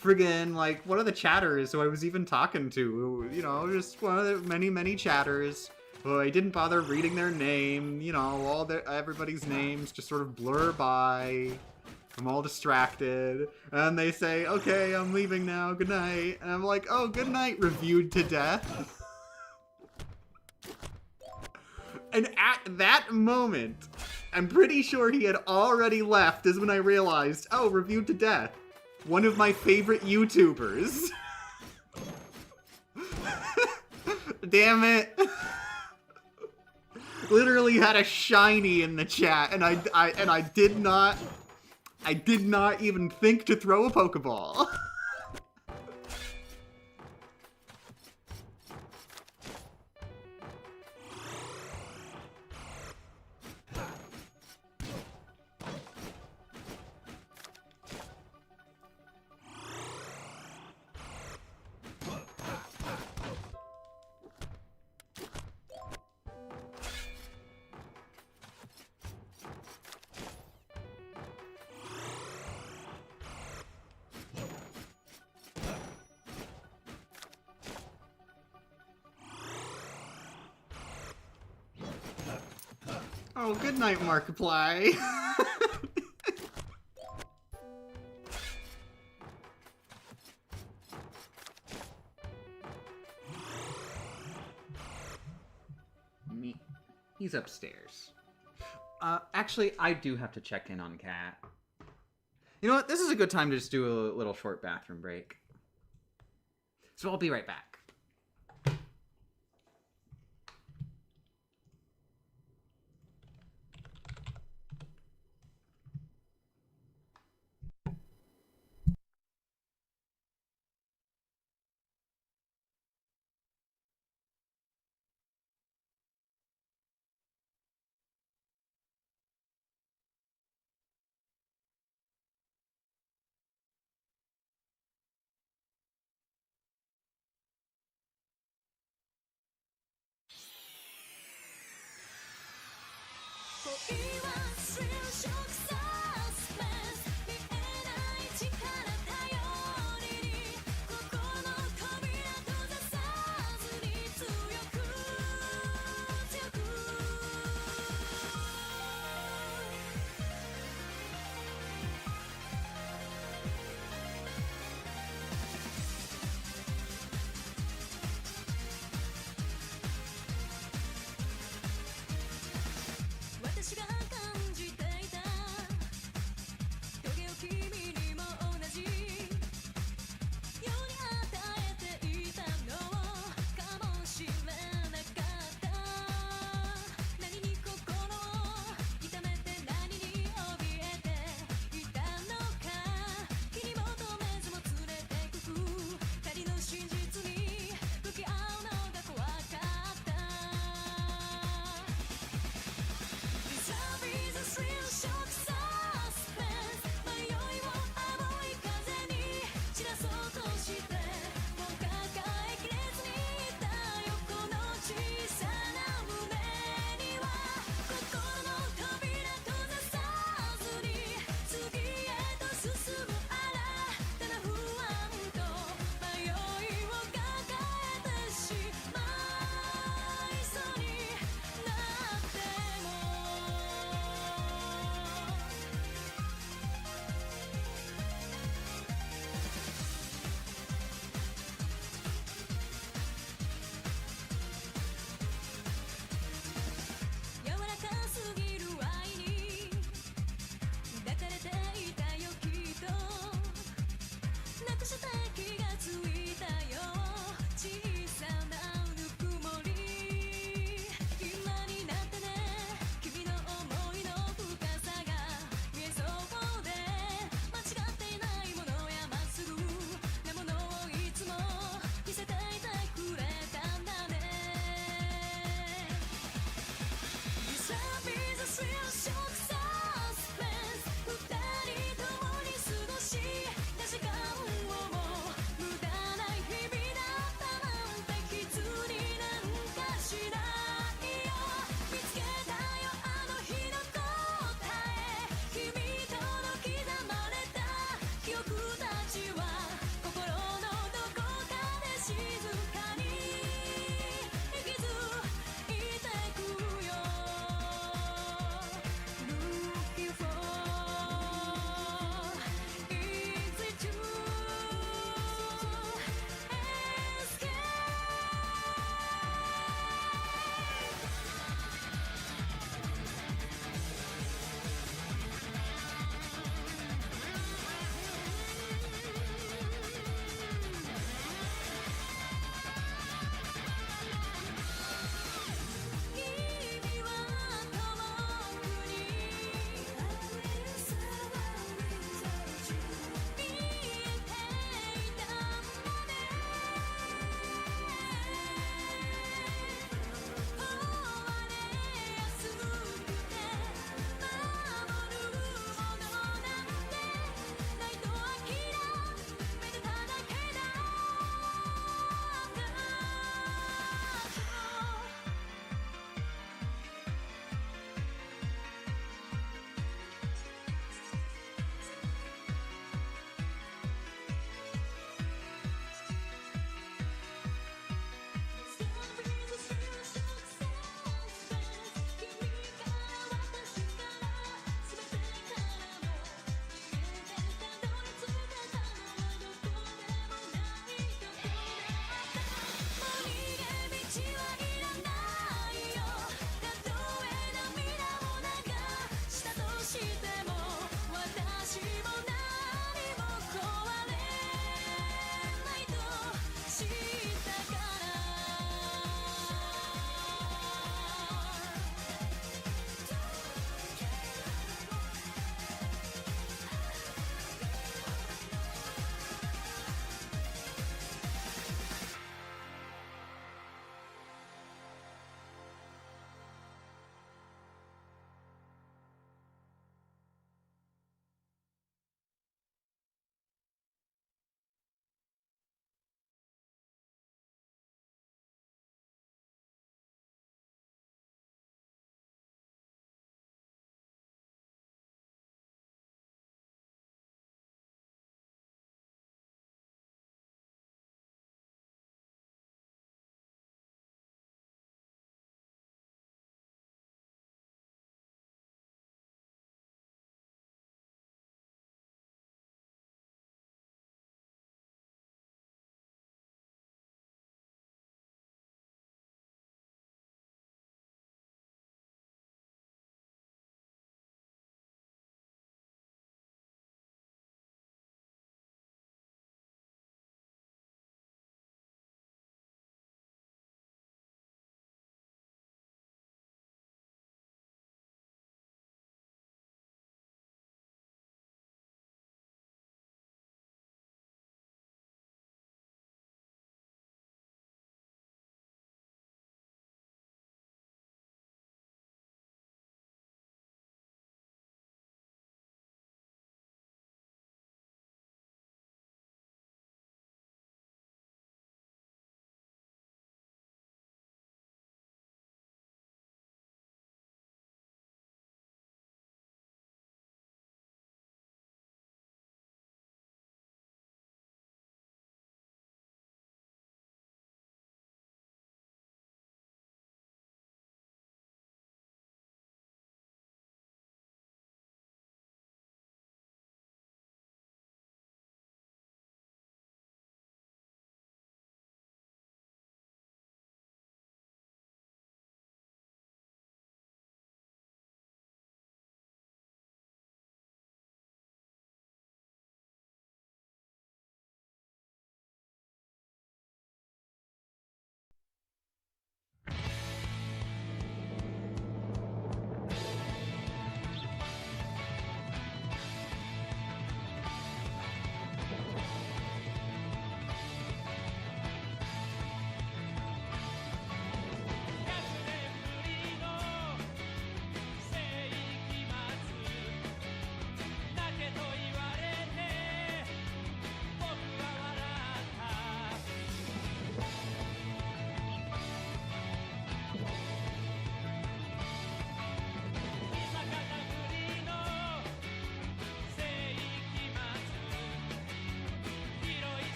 Friggin', like, one of the chatters who I was even talking to, you know, just one of the many chatters who I didn't bother reading their name, you know, everybody's names just sort of blur by. I'm all distracted, and they say, okay, I'm leaving now, good night, and I'm like, oh, good night, reviewed to death. And at that moment, I'm pretty sure he had already left is when I realized, oh, reviewed to death. One of my favorite YouTubers. Damn it. Literally had a shiny in the chat, and I did not even think to throw a Pokeball. Oh, good night, Markiplier. He's upstairs. Actually, I do have to check in on Cat. You know what? This is a good time to just do a little short bathroom break. So I'll be right back.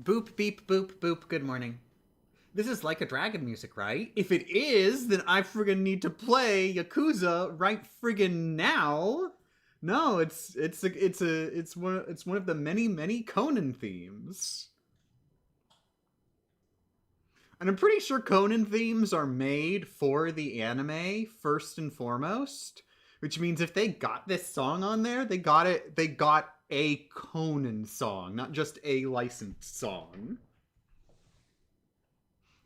Boop, beep, boop, boop, good morning. This is Like a Dragon music, right? If it is, then I friggin' need to play Yakuza right friggin' now. No, it's one of the many Conan themes. And I'm pretty sure Conan themes are made for the anime first and foremost, which means if they got this song on there, they got a Conan song, not just a licensed song.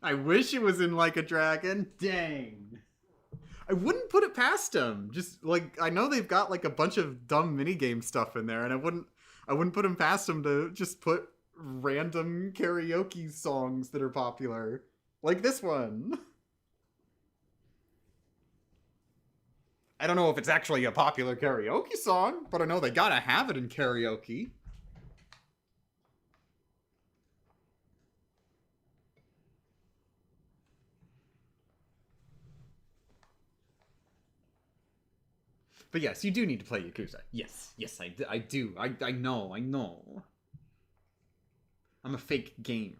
I wish it was in Like a Dragon. Dang. I wouldn't put it past them. Just like, I know they've got like a bunch of dumb minigame stuff in there, and I wouldn't put them past them to just put random karaoke songs that are popular. Like this one. I don't know if it's actually a popular karaoke song, but I know they gotta have it in karaoke. But yes, you do need to play Yakuza. Yes, I do. I know. I'm a fake gamer.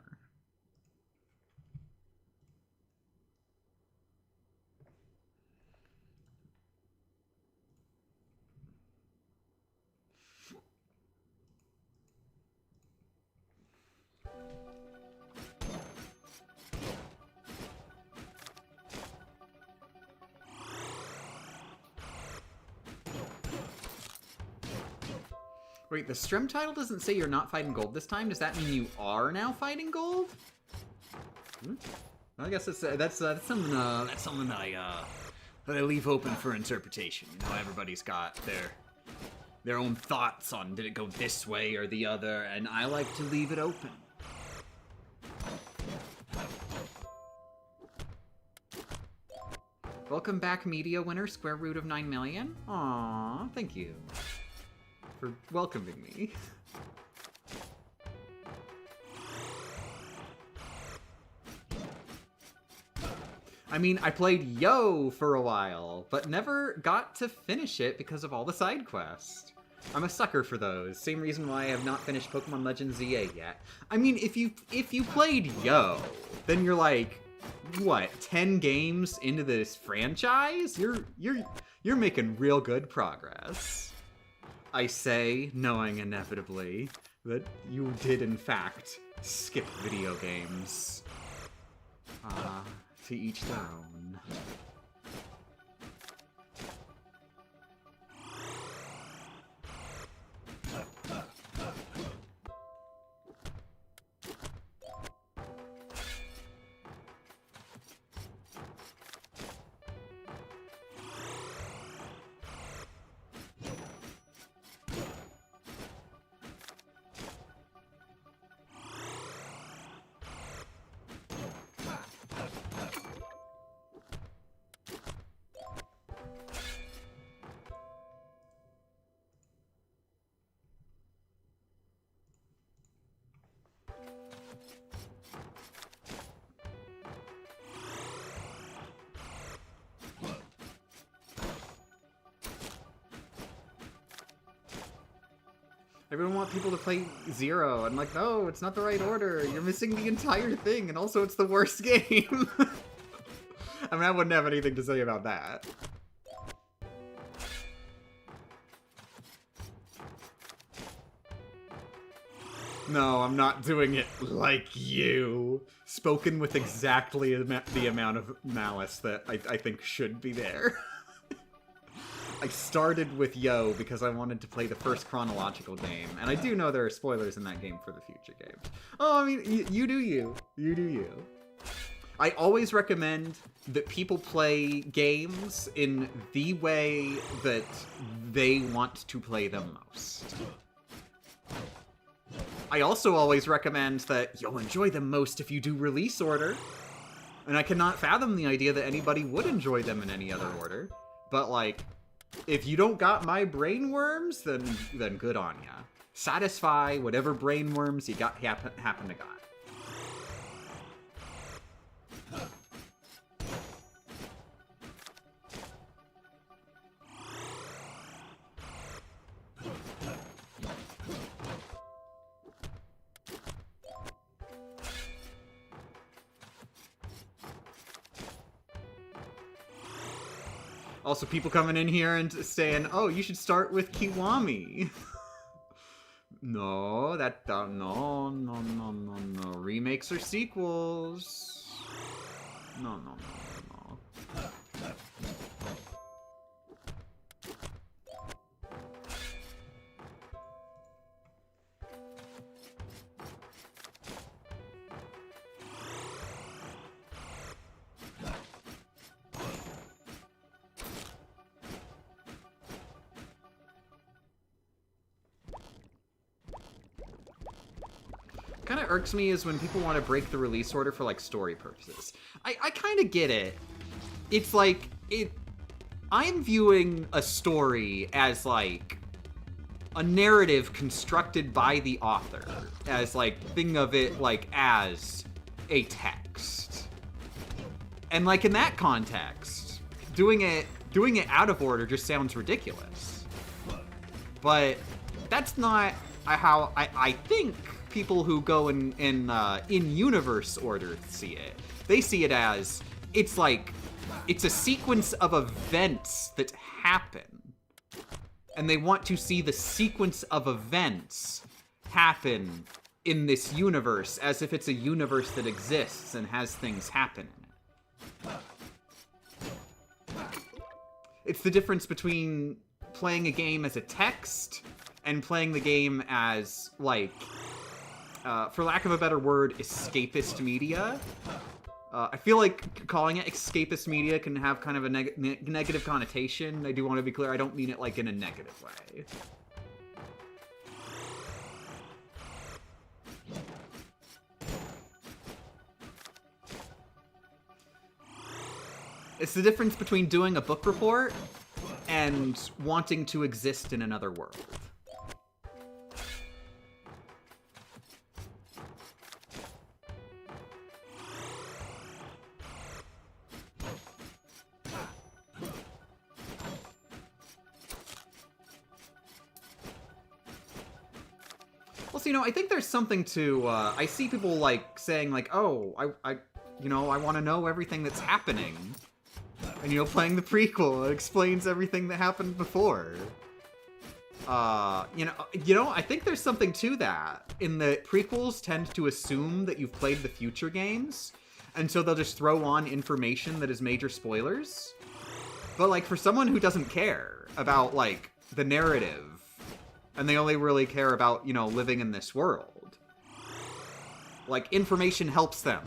Wait, the stream title doesn't say you're not fighting gold this time. Does that mean you are now fighting gold? I guess that's something that I leave open for interpretation. You know, everybody's got their own thoughts on did it go this way or the other, and I like to leave it open. Welcome back, media winner, square root of 9 million. Aww, thank you for welcoming me. I mean, I played Yo for a while, but never got to finish it because of all the side quests. I'm a sucker for those. Same reason why I have not finished Pokemon Legends ZA yet. I mean, if you played Yo, then you're like, what, 10 games into this franchise? You're making real good progress. I say, knowing inevitably that you did in fact skip video games. To each their own. Everyone wants people to play Zero. I'm like, no, it's not the right order. You're missing the entire thing, and also it's the worst game. I mean, I wouldn't have anything to say about that. No, I'm not doing it like you. Spoken with exactly the amount of malice that I think should be there. I started with Yo because I wanted to play the first chronological game, and I do know there are spoilers in that game for the future games. Oh, I mean, you do you. You do you. I always recommend that people play games in the way that they want to play them most. I also always recommend that you'll enjoy them most if you do release order. And I cannot fathom the idea that anybody would enjoy them in any other order. But, like, if you don't got my brain worms, then good on ya. Satisfy whatever brain worms you got happen to got. Also, people coming in here and saying, "Oh, you should start with Kiwami." No, no. Remakes or sequels. No. Kind of irks me is when people want to break the release order for like story purposes. I kind of get it. It's like I'm viewing a story as like a narrative constructed by the author, as like think of it like as a text. And like in that context, doing it out of order just sounds ridiculous. But that's not how I think people who go in universe order see it. They see it as it's a sequence of events that happen, and they want to see the sequence of events happen in this universe as if it's a universe that exists and has things happen in it. It's the difference between playing a game as a text and playing the game as like for lack of a better word, escapist media. I feel like calling it escapist media can have kind of a negative connotation. I do want to be clear, I don't mean it like in a negative way. It's the difference between doing a book report and wanting to exist in another world. Also, I think there's something to, I see people, like, saying, like, oh, I want to know everything that's happening. And, playing the prequel, it explains everything that happened before. I think there's something to that. In the prequels tend to assume that you've played the future games, and so they'll just throw on information that is major spoilers. But, like, for someone who doesn't care about, like, the narrative, and they only really care about, living in this world, like, information helps them.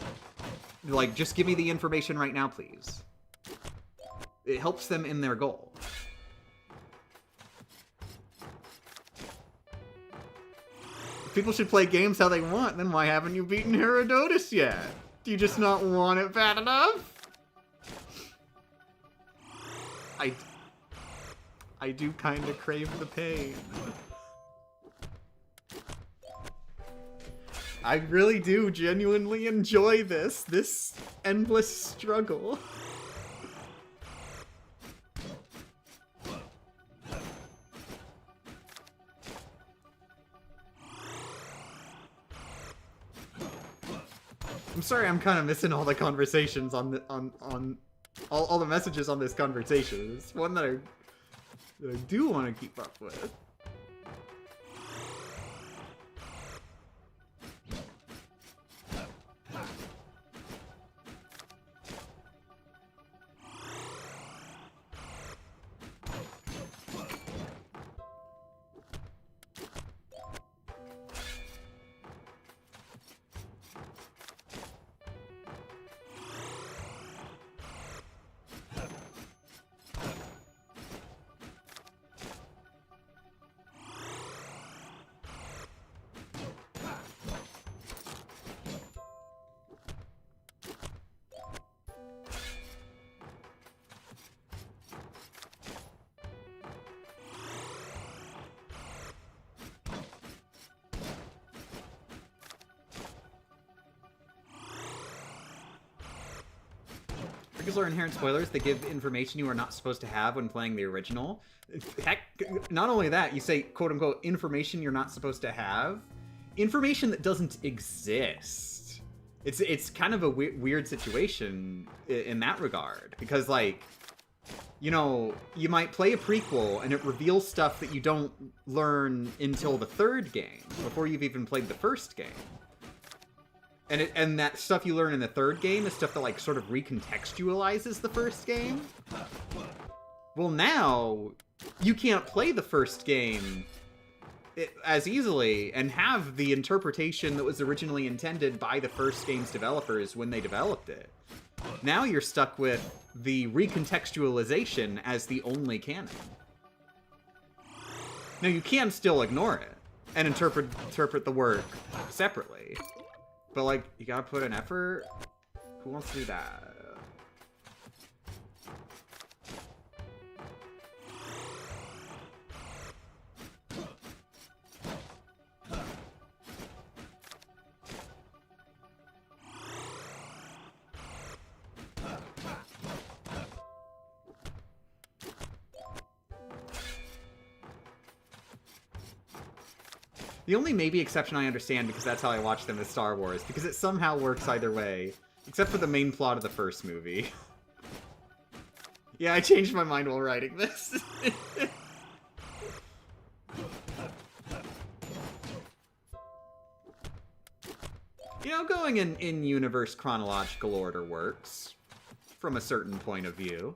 Like, just give me the information right now, please. It helps them in their goal. If people should play games how they want, then why haven't you beaten Herodotus yet? Do you just not want it bad enough? I do kind of crave the pain. I really do genuinely enjoy this endless struggle. I'm sorry, I'm kind of missing all the conversations on all the messages on this conversation. It's one that I do want to keep up with. Prequels are inherent spoilers. They give information you are not supposed to have when playing the original. Heck, not only that, you say, quote-unquote, information you're not supposed to have. Information that doesn't exist. It's kind of a weird situation in that regard. Because, like, you know, you might play a prequel and it reveals stuff that you don't learn until the third game, before you've even played the first game. And that stuff you learn in the third game is stuff that, like, sort of recontextualizes the first game. Well, now, you can't play the first game as easily and have the interpretation that was originally intended by the first game's developers when they developed it. Now you're stuck with the recontextualization as the only canon. Now, you can still ignore it and interpret the work separately. But, like, you gotta put an effort? Who wants to do that? The only maybe exception I understand, because that's how I watch them, is Star Wars, because it somehow works either way. Except for the main plot of the first movie. Yeah, I changed my mind while writing this. You know, going in in-universe chronological order works, from a certain point of view.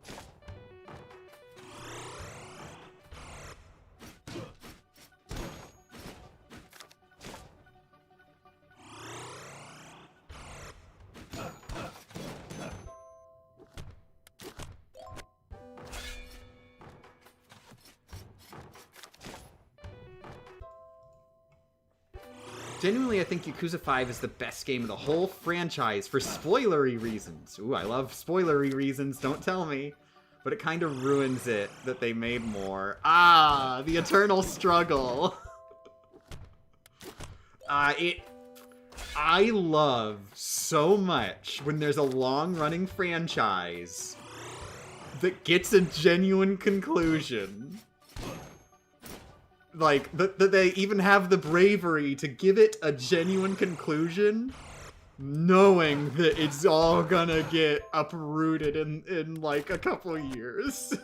Genuinely, I think Yakuza 5 is the best game of the whole franchise for spoilery reasons. Ooh, I love spoilery reasons, don't tell me. But it kind of ruins it that they made more. Ah, the eternal struggle. I love so much when there's a long-running franchise that gets a genuine conclusion. Like, that they even have the bravery to give it a genuine conclusion, knowing that it's all gonna get uprooted in like, a couple years.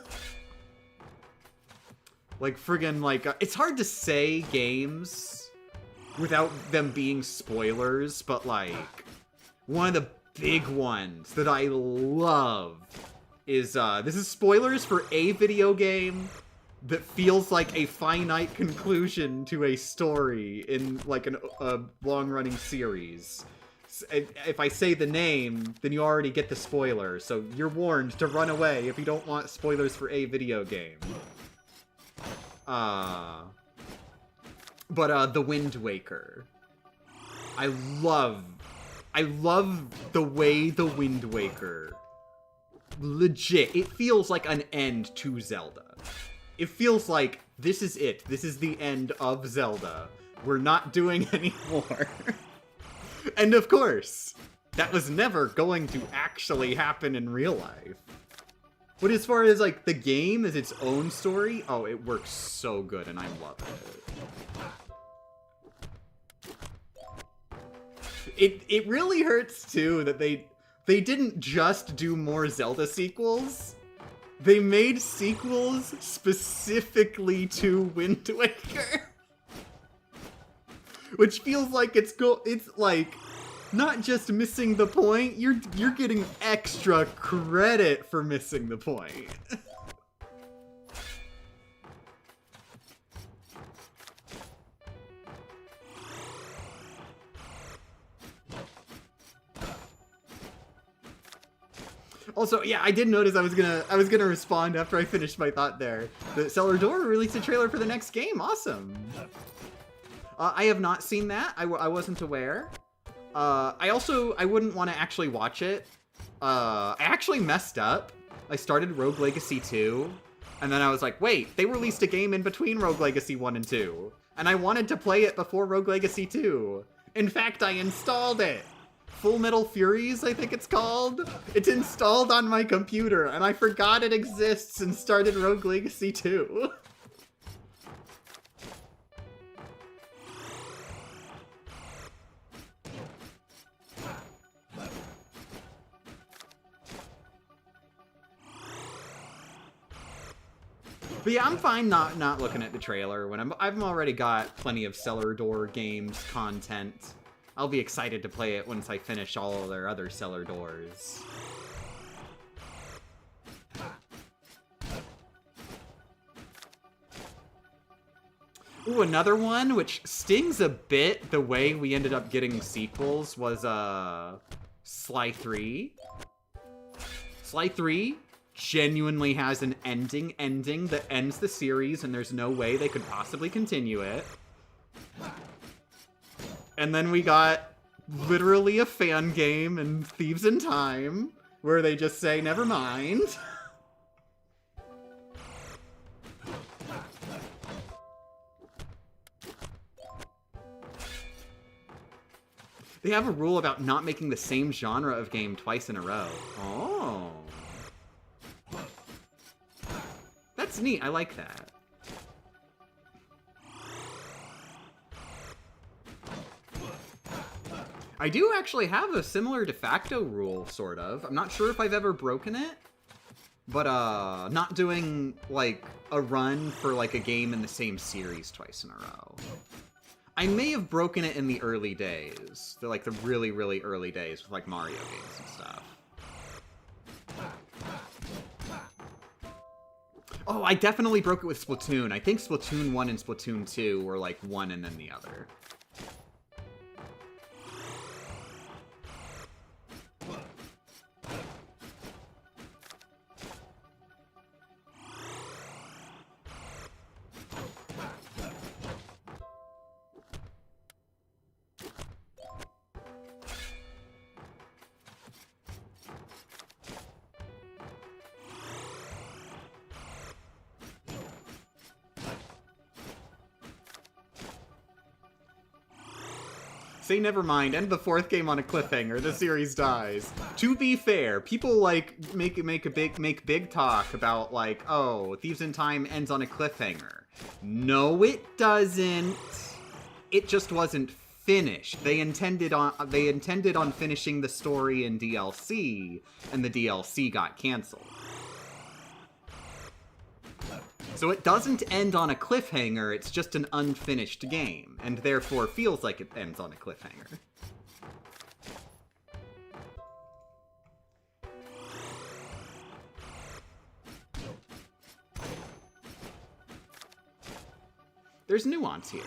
Like, friggin', like, it's hard to say games without them being spoilers, but, like, one of the big ones that I love is, this is spoilers for a video game that feels like a finite conclusion to a story in, like, a long-running series. If I say the name, then you already get the spoiler, so you're warned to run away if you don't want spoilers for a video game. But, The Wind Waker. I love the way The Wind Waker, legit, it feels like an end to Zelda. It feels like, this is it. This is the end of Zelda. We're not doing any more. And of course, that was never going to actually happen in real life. But as far as, like, the game as its own story, oh, it works so good, and I love it. It really hurts, too, that they didn't just do more Zelda sequels. They made sequels specifically to Wind Waker. Which feels like it's like, not just missing the point, you're getting extra credit for missing the point. Also, yeah, I did notice I was gonna respond after I finished my thought there. The Cellar Door released a trailer for the next game. Awesome. I have not seen that. I wasn't aware. I wouldn't want to actually watch it. I actually messed up. I started Rogue Legacy 2, and then I was like, wait, they released a game in between Rogue Legacy 1 and 2, and I wanted to play it before Rogue Legacy 2. In fact, I installed it. Full Metal Furies, I think it's called. It's installed on my computer, and I forgot it exists and started Rogue Legacy 2. But yeah, I'm fine not looking at the trailer when I've already got plenty of Cellar Door games content. I'll be excited to play it once I finish all of their other Cellar Doors. Ooh, another one which stings a bit the way we ended up getting sequels was Sly 3. Sly 3 genuinely has an ending that ends the series, and there's no way they could possibly continue it. And then we got literally a fan game in Thieves in Time, where they just say, never mind. They have a rule about not making the same genre of game twice in a row. Oh. That's neat. I like that. I do actually have a similar de facto rule, sort of. I'm not sure if I've ever broken it. But, not doing, like, a run for, like, a game in the same series twice in a row. I may have broken it in the early days. Like, the really, really early days with, like, Mario games and stuff. Oh, I definitely broke it with Splatoon. I think Splatoon 1 and Splatoon 2 were, like, one and then the other. Say never mind, end the fourth game on a cliffhanger, the series dies. To be fair, people like make big talk about like, oh, Thieves in Time ends on a cliffhanger. No, it doesn't. It just wasn't finished. They intended on finishing the story in DLC, and the DLC got canceled. So it doesn't end on a cliffhanger, it's just an unfinished game, and therefore feels like it ends on a cliffhanger. There's nuance here.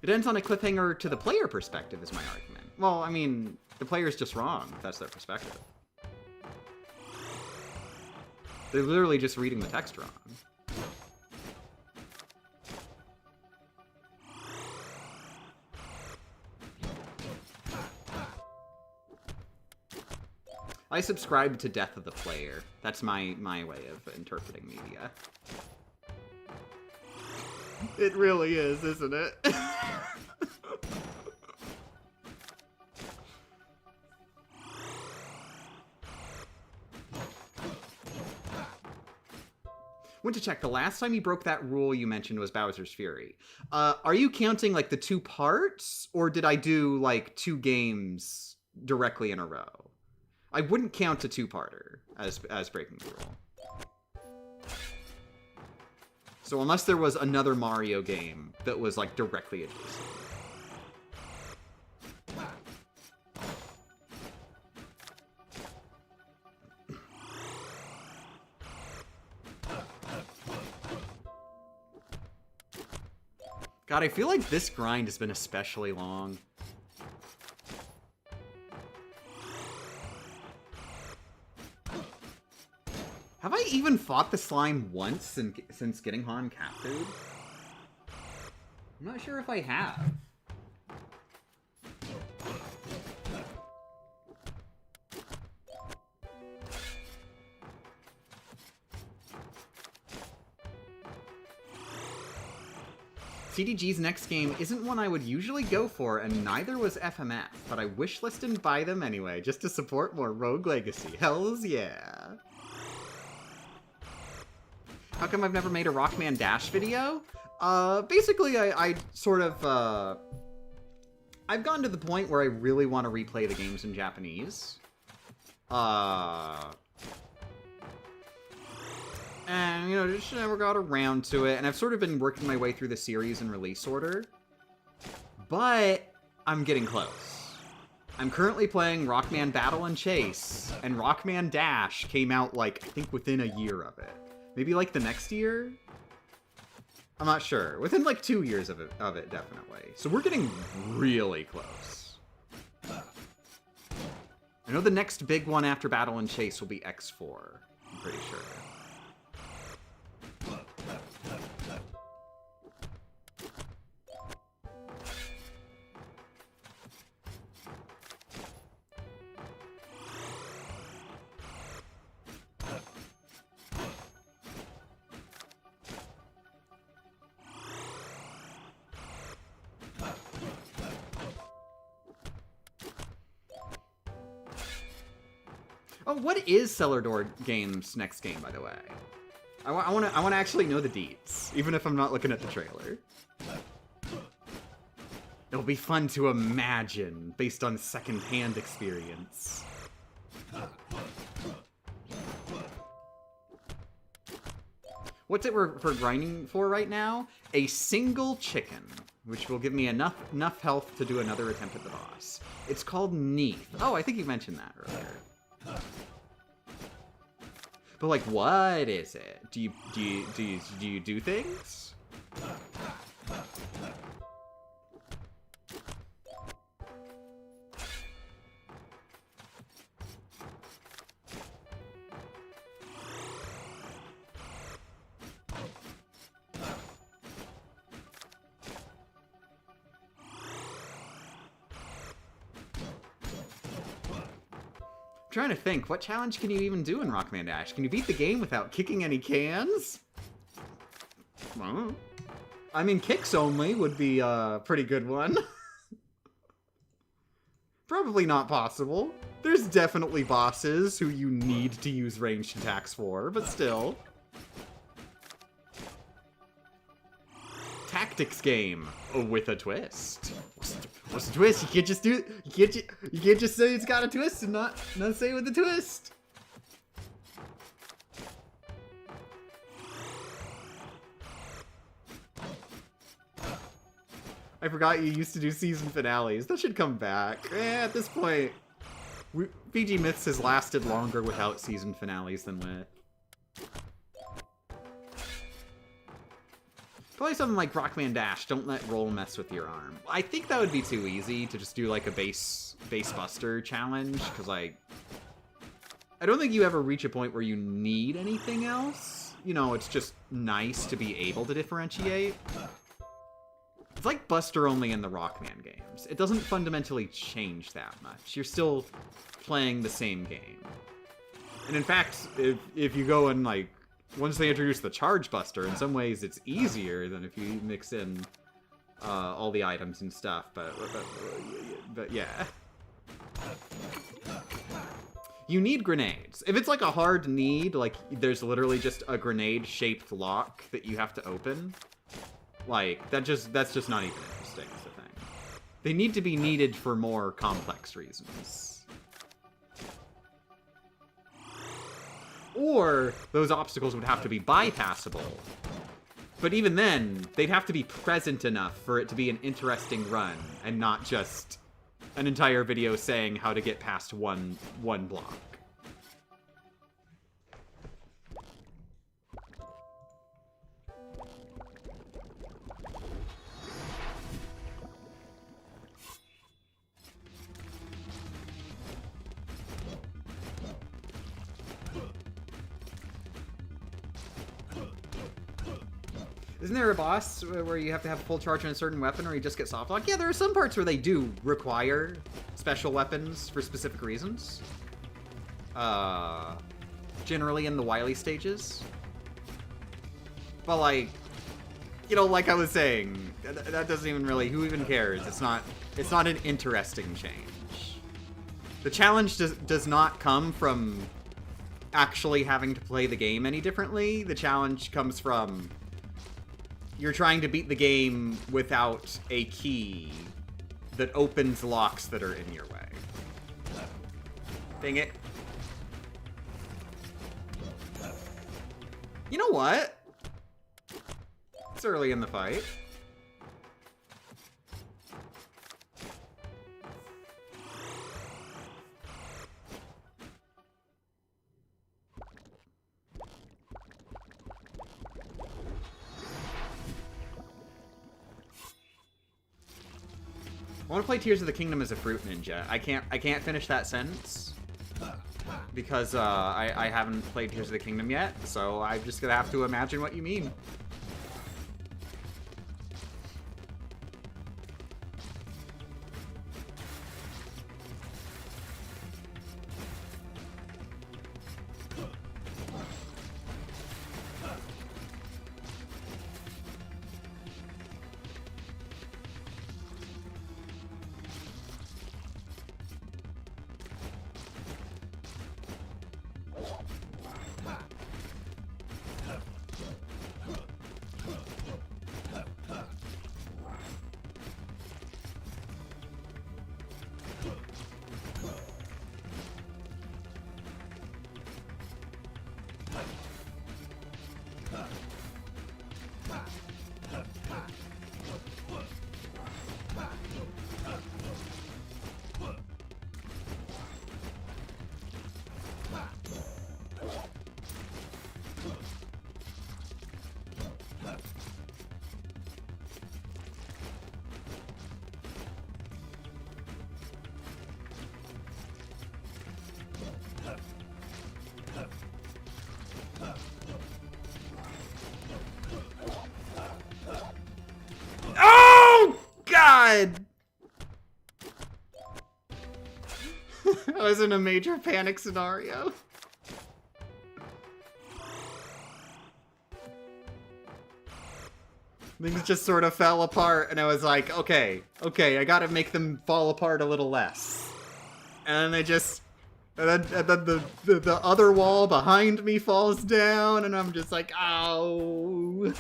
It ends on a cliffhanger to the player perspective, is my argument. Well, I mean, the player's just wrong, if that's their perspective. They're literally just reading the text wrong. I subscribe to death of the player. That's my way of interpreting media. It really is, isn't it? Went to check. The last time you broke that rule you mentioned was Bowser's Fury. Are you counting, like, the 2 parts? Or did I do, like, 2 games directly in a row? I wouldn't count a 2-parter as breaking the rule. So unless there was another Mario game that was, like, directly adjacent. God, I feel like this grind has been especially long. Have I even fought the slime once since getting Han cat food? I'm not sure if I have. CDG's next game isn't one I would usually go for, and neither was FMF, but I wishlist and buy them anyway, just to support more Rogue Legacy. Hells yeah. How come I've never made a Rockman Dash video? Basically, I sort of, I've gotten to the point where I really want to replay the games in Japanese. just never got around to it, and I've sort of been working my way through the series in release order. But I'm getting close. I'm currently playing Rockman Battle and Chase, and Rockman Dash came out, like, I think within a year of it. Maybe, like, the next year? I'm not sure. Within, like, 2 years of it, definitely. So we're getting really close. I know the next big one after Battle and Chase will be X4. I'm pretty sure. Oh, what is Cellar Door Games' next game, by the way? I want to actually know the deets, even if I'm not looking at the trailer. It'll be fun to imagine, based on second-hand experience. What's it we're grinding for right now? A single chicken, which will give me enough health to do another attempt at the boss. It's called Neath. Oh, I think you mentioned that earlier. But like, what is it? Do you do things? Trying to think, what challenge can you even do in Rockman Dash? Can you beat the game without kicking any cans? Well, I mean, kicks only would be a pretty good one. Probably not possible. There's definitely bosses who you need to use ranged attacks for, but still. Tactics game with a twist. What's the twist? You can't just do it. You can't just say it's got a twist and not say it with a twist. I forgot you used to do season finales. That should come back. At this point, VG Myths has lasted longer without season finales than with. Probably something like Rockman Dash, don't let roll mess with your arm. I think that would be too easy to just do like a base buster challenge, because I don't think you ever reach a point where you need anything else. You know, it's just nice to be able to differentiate. It's like Buster only in the Rockman games. It doesn't fundamentally change that much. You're still playing the same game. And in fact, if you go and like, once they introduce the Charge Buster, in some ways it's easier than if you mix in all the items and stuff, but yeah. You need grenades. If it's like a hard need, like there's literally just a grenade-shaped lock that you have to open, like that's just not even interesting as a thing. They need to be needed for more complex reasons. Or those obstacles would have to be bypassable. But even then, they'd have to be present enough for it to be an interesting run, and not just an entire video saying how to get past one block. Isn't there a boss where you have to have full charge on a certain weapon or you just get soft lock? Yeah, there are some parts where they do require special weapons for specific reasons. Generally in the Wily stages. But like, you know, like I was saying, that doesn't even really, who even cares? It's not an interesting change. The challenge does not come from actually having to play the game any differently. The challenge comes from you're trying to beat the game without a key that opens locks that are in your way. Dang it. You know what? It's early in the fight. I want to play Tears of the Kingdom as a fruit ninja. I can't finish that sentence because I haven't played Tears of the Kingdom yet, so I'm just gonna have to imagine what you mean. Oh, God! I was in a major panic scenario. Things just sort of fell apart, and I was like, okay, I gotta make them fall apart a little less. And then they just... And then the other wall behind me falls down, and I'm just like, ow.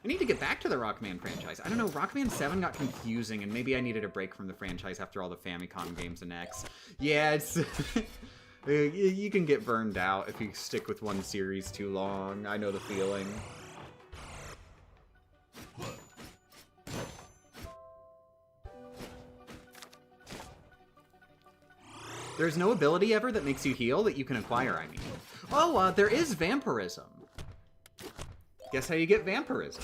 I need to get back to the Rockman franchise. I don't know, Rockman 7 got confusing, and maybe I needed a break from the franchise after all the Famicom games and X. Yeah, it's... You can get burned out if you stick with one series too long. I know the feeling. There's no ability ever that makes you heal that you can acquire, I mean. Oh, there is vampirism. Guess how you get vampirism?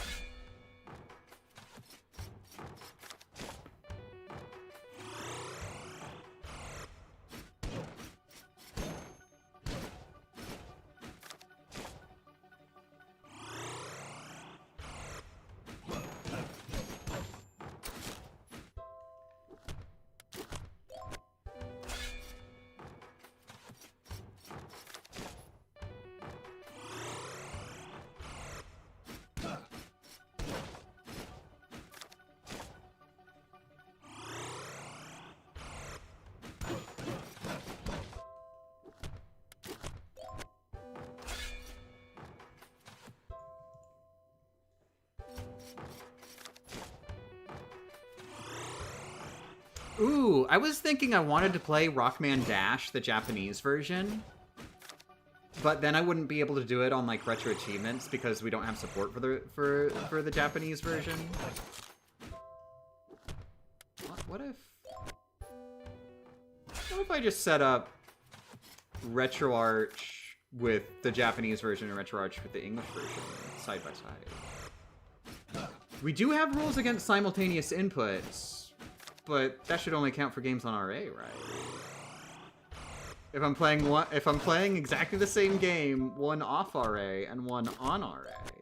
Ooh, I was thinking I wanted to play Rockman Dash, the Japanese version. But then I wouldn't be able to do it on like retro achievements because we don't have support for the Japanese version. What if I just set up RetroArch with the Japanese version and RetroArch with the English version side by side? We do have rules against simultaneous inputs. But that should only count for games on RA, right? If I'm playing exactly the same game, one off RA and one on RA,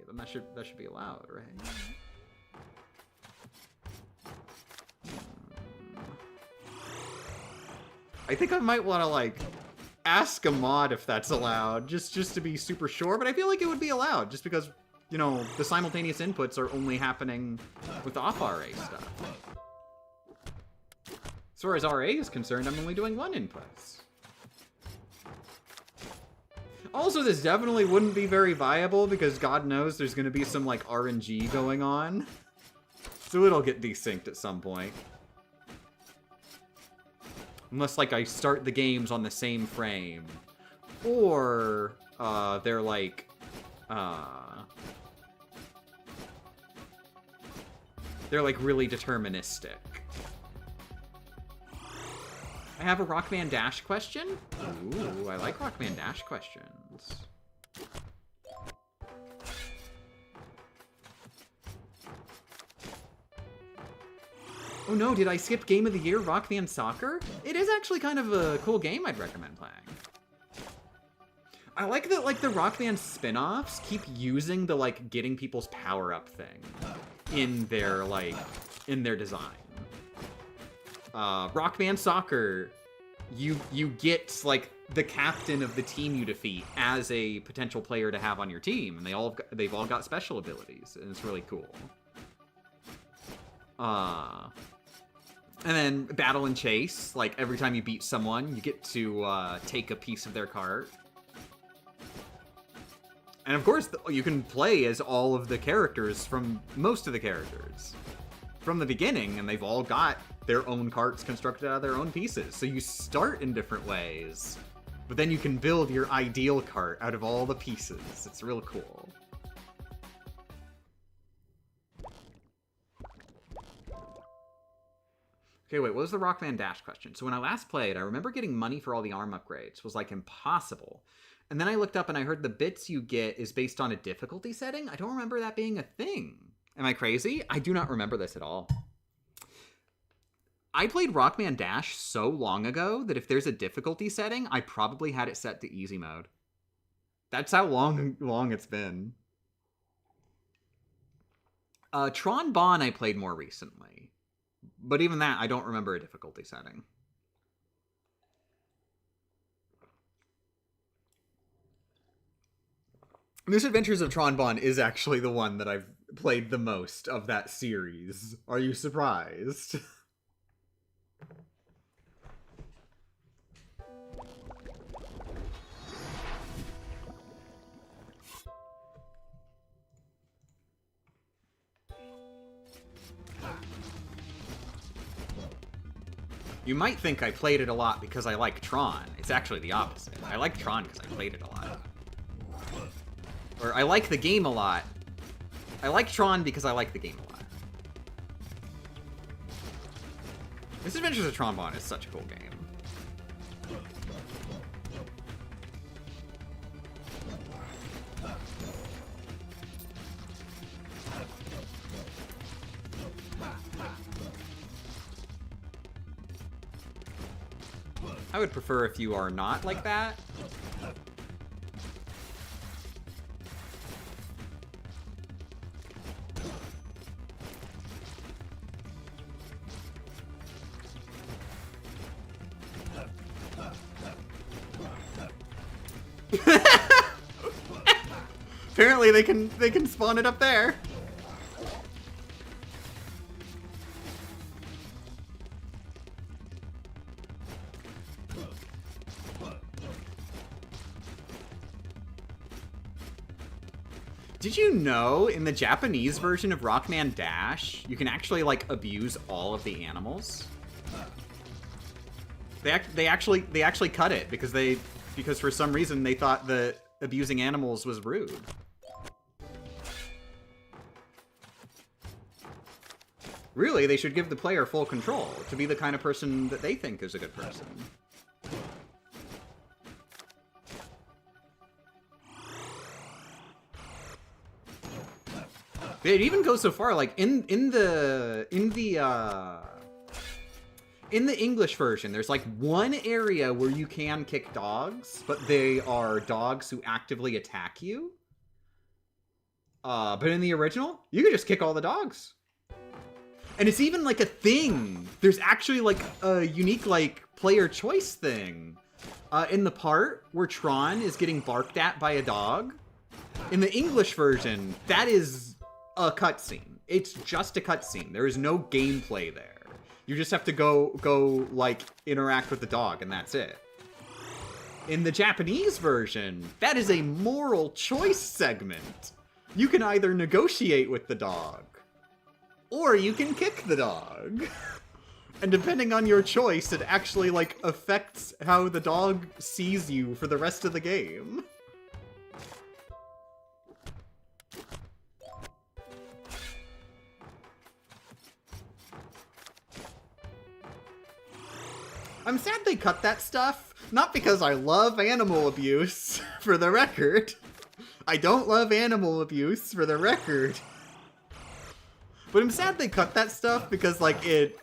then that should be allowed, right? I think I might want to like ask a mod if that's allowed, just to be super sure. But I feel like it would be allowed, just because you know the simultaneous inputs are only happening with off RA stuff. As far as RA is concerned, I'm only doing one input. Also, this definitely wouldn't be very viable because God knows there's going to be some, like, RNG going on. So it'll get desynced at some point. Unless, like, I start the games on the same frame. Or, they're, like, they're, like, really deterministic. I have a Rockman Dash question? Ooh, I like Rockman Dash questions. Oh no, did I skip Game of the Year, Rockman Soccer? It is actually kind of a cool game I'd recommend playing. I like that, like, the Rockman spin-offs keep using the, like, getting people's power-up thing in their, like, in their design. Rockman Soccer, you get, like, the captain of the team you defeat as a potential player to have on your team, and they've all got special abilities, and it's really cool. And then Battle and Chase, like, every time you beat someone, you get to take a piece of their cart. And of course, you can play as all of the characters from most of the characters from the beginning, and they've all got their own carts constructed out of their own pieces. So you start in different ways, but then you can build your ideal cart out of all the pieces. It's real cool. Okay, wait, what was the Rockman Dash question? So when I last played, I remember getting money for all the arm upgrades was, like, impossible. And then I looked up and I heard the bits you get is based on a difficulty setting. I don't remember that being a thing. Am I crazy? I do not remember this at all. I played Rockman Dash so long ago that if there's a difficulty setting, I probably had it set to easy mode. That's how long it's been. Tron Bonne I played more recently. But even that, I don't remember a difficulty setting. Misadventures of Tron Bonne is actually the one that I've played the most of that series. Are you surprised? You might think I played it a lot because I like Tron. It's actually the opposite. I like Tron because I played it a lot. Or I like the game a lot. I like Tron because I like the game a lot. Misadventures of Tron Bonne is such a cool game. I would prefer if you are not like that. Apparently they can spawn it up there. Did you know in the Japanese version of Rockman Dash, you can actually, like, abuse all of the animals? They actually cut it because for some reason they thought that abusing animals was rude. Really, they should give the player full control to be the kind of person that they think is a good person. It even goes so far, like, in the English version, there's, like, one area where you can kick dogs, but they are dogs who actively attack you. But in the original, you can just kick all the dogs. And it's even, like, a thing. There's actually, like, a unique, like, player choice thing. In the part where Tron is getting barked at by a dog, in the English version, that is a cutscene. It's just a cutscene. There is no gameplay there. You just have to go like, interact with the dog, and that's it. In the Japanese version, that is a moral choice segment. You can either negotiate with the dog, or you can kick the dog. And depending on your choice, it actually, like, affects how the dog sees you for the rest of the game. I'm sad they cut that stuff, not because I love animal abuse, for the record. I don't love animal abuse, for the record. But I'm sad they cut that stuff because, like, it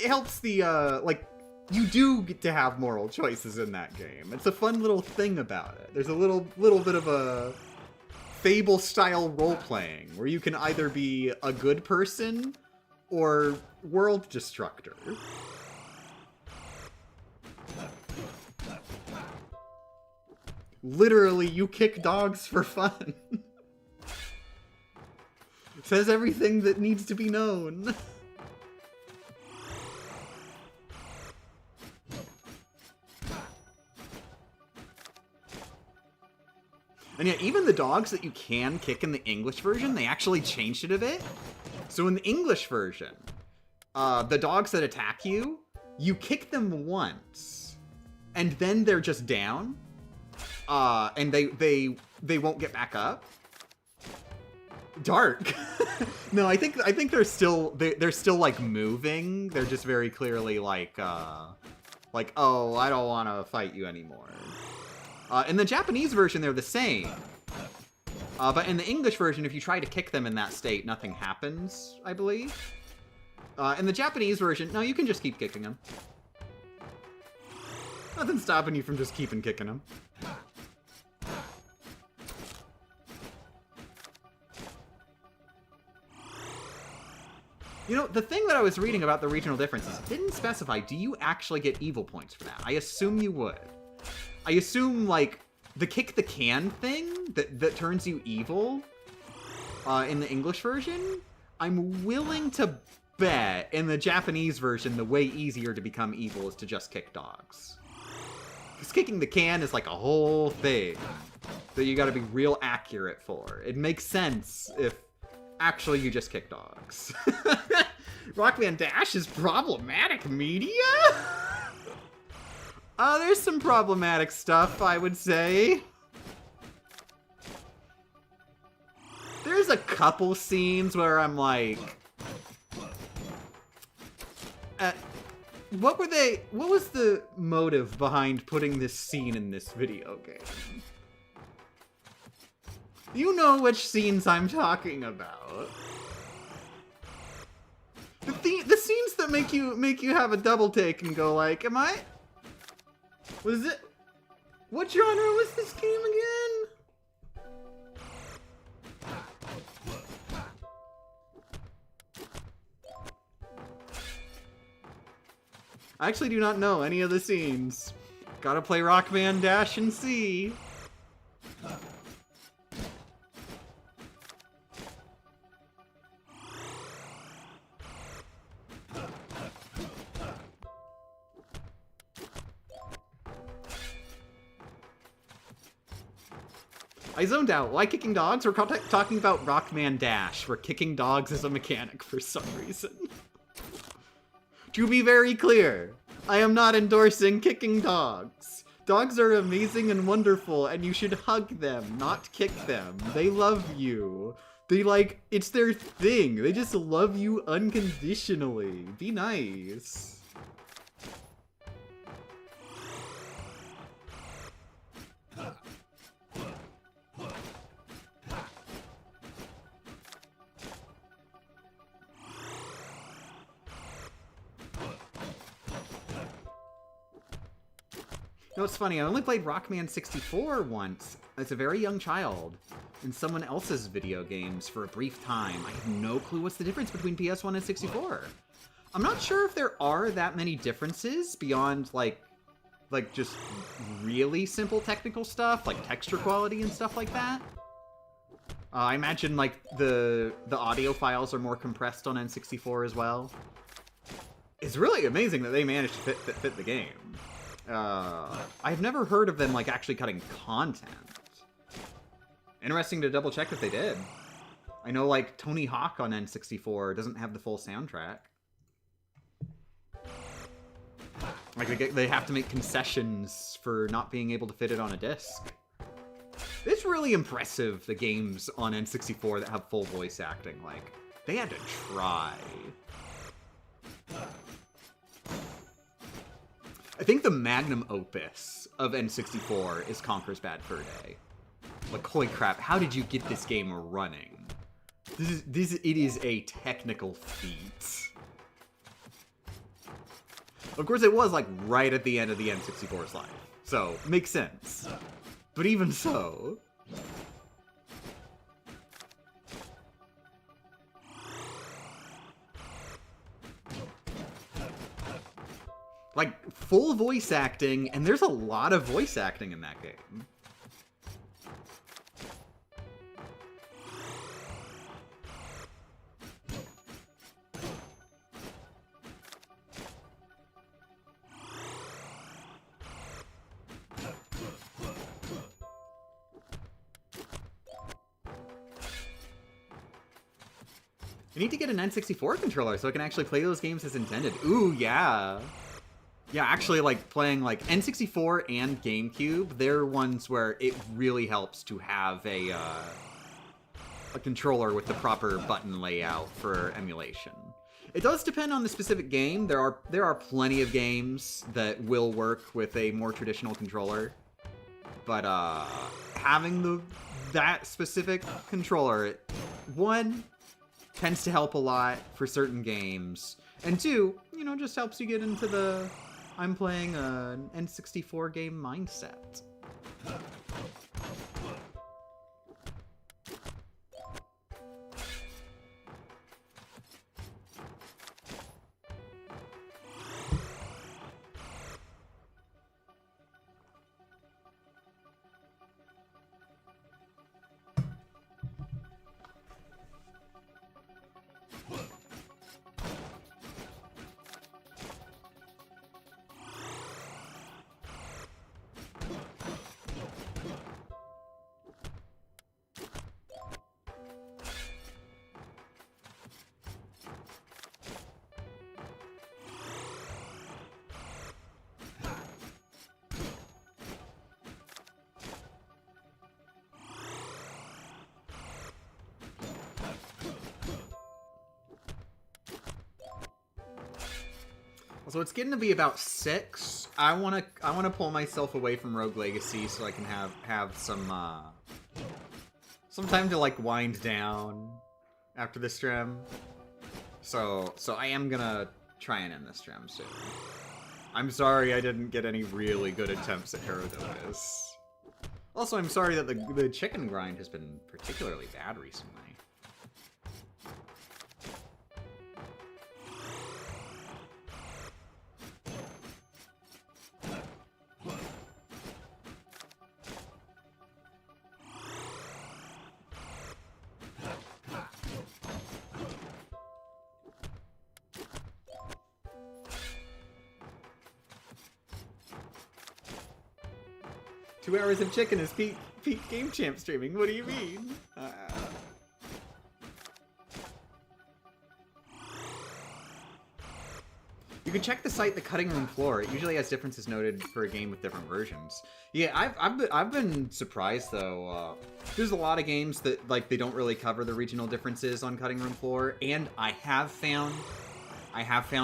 helps the, like, you do get to have moral choices in that game. It's a fun little thing about it. There's a little bit of a Fable-style role-playing, where you can either be a good person or world destructor. Literally, you kick dogs for fun. Says everything that needs to be known. And yeah, even the dogs that you can kick in the English version, they actually changed it a bit. So in the English version, the dogs that attack you, you kick them once, and then they're just down. And they won't get back up. Dark. No, I think they're still like moving. They're just very clearly like oh, I don't want to fight you anymore. In the Japanese version, they're the same. But in the English version, if you try to kick them in that state, nothing happens, I believe. In the Japanese version, no, you can just keep kicking them. Nothing's stopping you from just keeping kicking them. You know, the thing that I was reading about the regional differences didn't specify, do you actually get evil points for that? I assume you would. I assume, like, the kick the can thing that turns you evil in the English version, I'm willing to bet in the Japanese version the way easier to become evil is to just kick dogs. Because kicking the can is like a whole thing that you gotta be real accurate for. It makes sense if actually you just kick dogs. Rockman Dash is problematic media? There's some problematic stuff, I would say. There's a couple scenes where I'm like... what was the motive behind putting this scene in this video game? You know which scenes I'm talking about. The scenes that make you have a double take and go like, am I... Was it... What genre was this game again? I actually do not know any of the scenes. Gotta play Rockman Dash and see. I zoned out. Why kicking dogs? We're talking about Rockman Dash, where kicking dogs is a mechanic for some reason. To be very clear, I am not endorsing kicking dogs. Dogs are amazing and wonderful, and you should hug them, not kick them. They love you. It's their thing. They just love you unconditionally. Be nice. You know, it's funny, I only played Rockman 64 once as a very young child in someone else's video games for a brief time. I have no clue what's the difference between PS1 and 64. I'm not sure if there are that many differences beyond, like just really simple technical stuff, like texture quality and stuff like that. I imagine, like, the audio files are more compressed on N64 as well. It's really amazing that they managed to fit the game. I've never heard of them, like, actually cutting content. Interesting to double check if they did. I know, like, Tony Hawk on N64 doesn't have the full soundtrack. Like, they have to make concessions for not being able to fit it on a disc. It's really impressive, the games on N64 that have full voice acting. Like, they had to try. I think the magnum opus of N64 is Conker's Bad Fur Day. Like, holy crap, how did you get this game running? It is a technical feat. Of course, it was, like, right at the end of the N64's life. So, makes sense. But even so... Like, full voice acting, and there's a lot of voice acting in that game. I need to get an N64 controller so I can actually play those games as intended. Ooh, yeah. Yeah, actually, like, playing, like, N64 and GameCube, they're ones where it really helps to have a controller with the proper button layout for emulation. It does depend on the specific game. There are plenty of games that will work with a more traditional controller. But, having that specific controller, one, tends to help a lot for certain games, and two, you know, just helps you get into the I'm playing an N64 game mindset. So it's getting to be about 6. I wanna pull myself away from Rogue Legacy so I can have some time to, like, wind down after this stream. So I am gonna try and end this stream soon. I'm sorry I didn't get any really good attempts at Herodotus. Also, I'm sorry that the chicken grind has been particularly bad recently. 2 hours of chicken is peak Game Champ streaming. What do you mean? You can check the site, The Cutting Room Floor. It usually has differences noted for a game with different versions. Yeah, I've been surprised though. There's a lot of games that, like, they don't really cover the regional differences on Cutting Room Floor, and I have found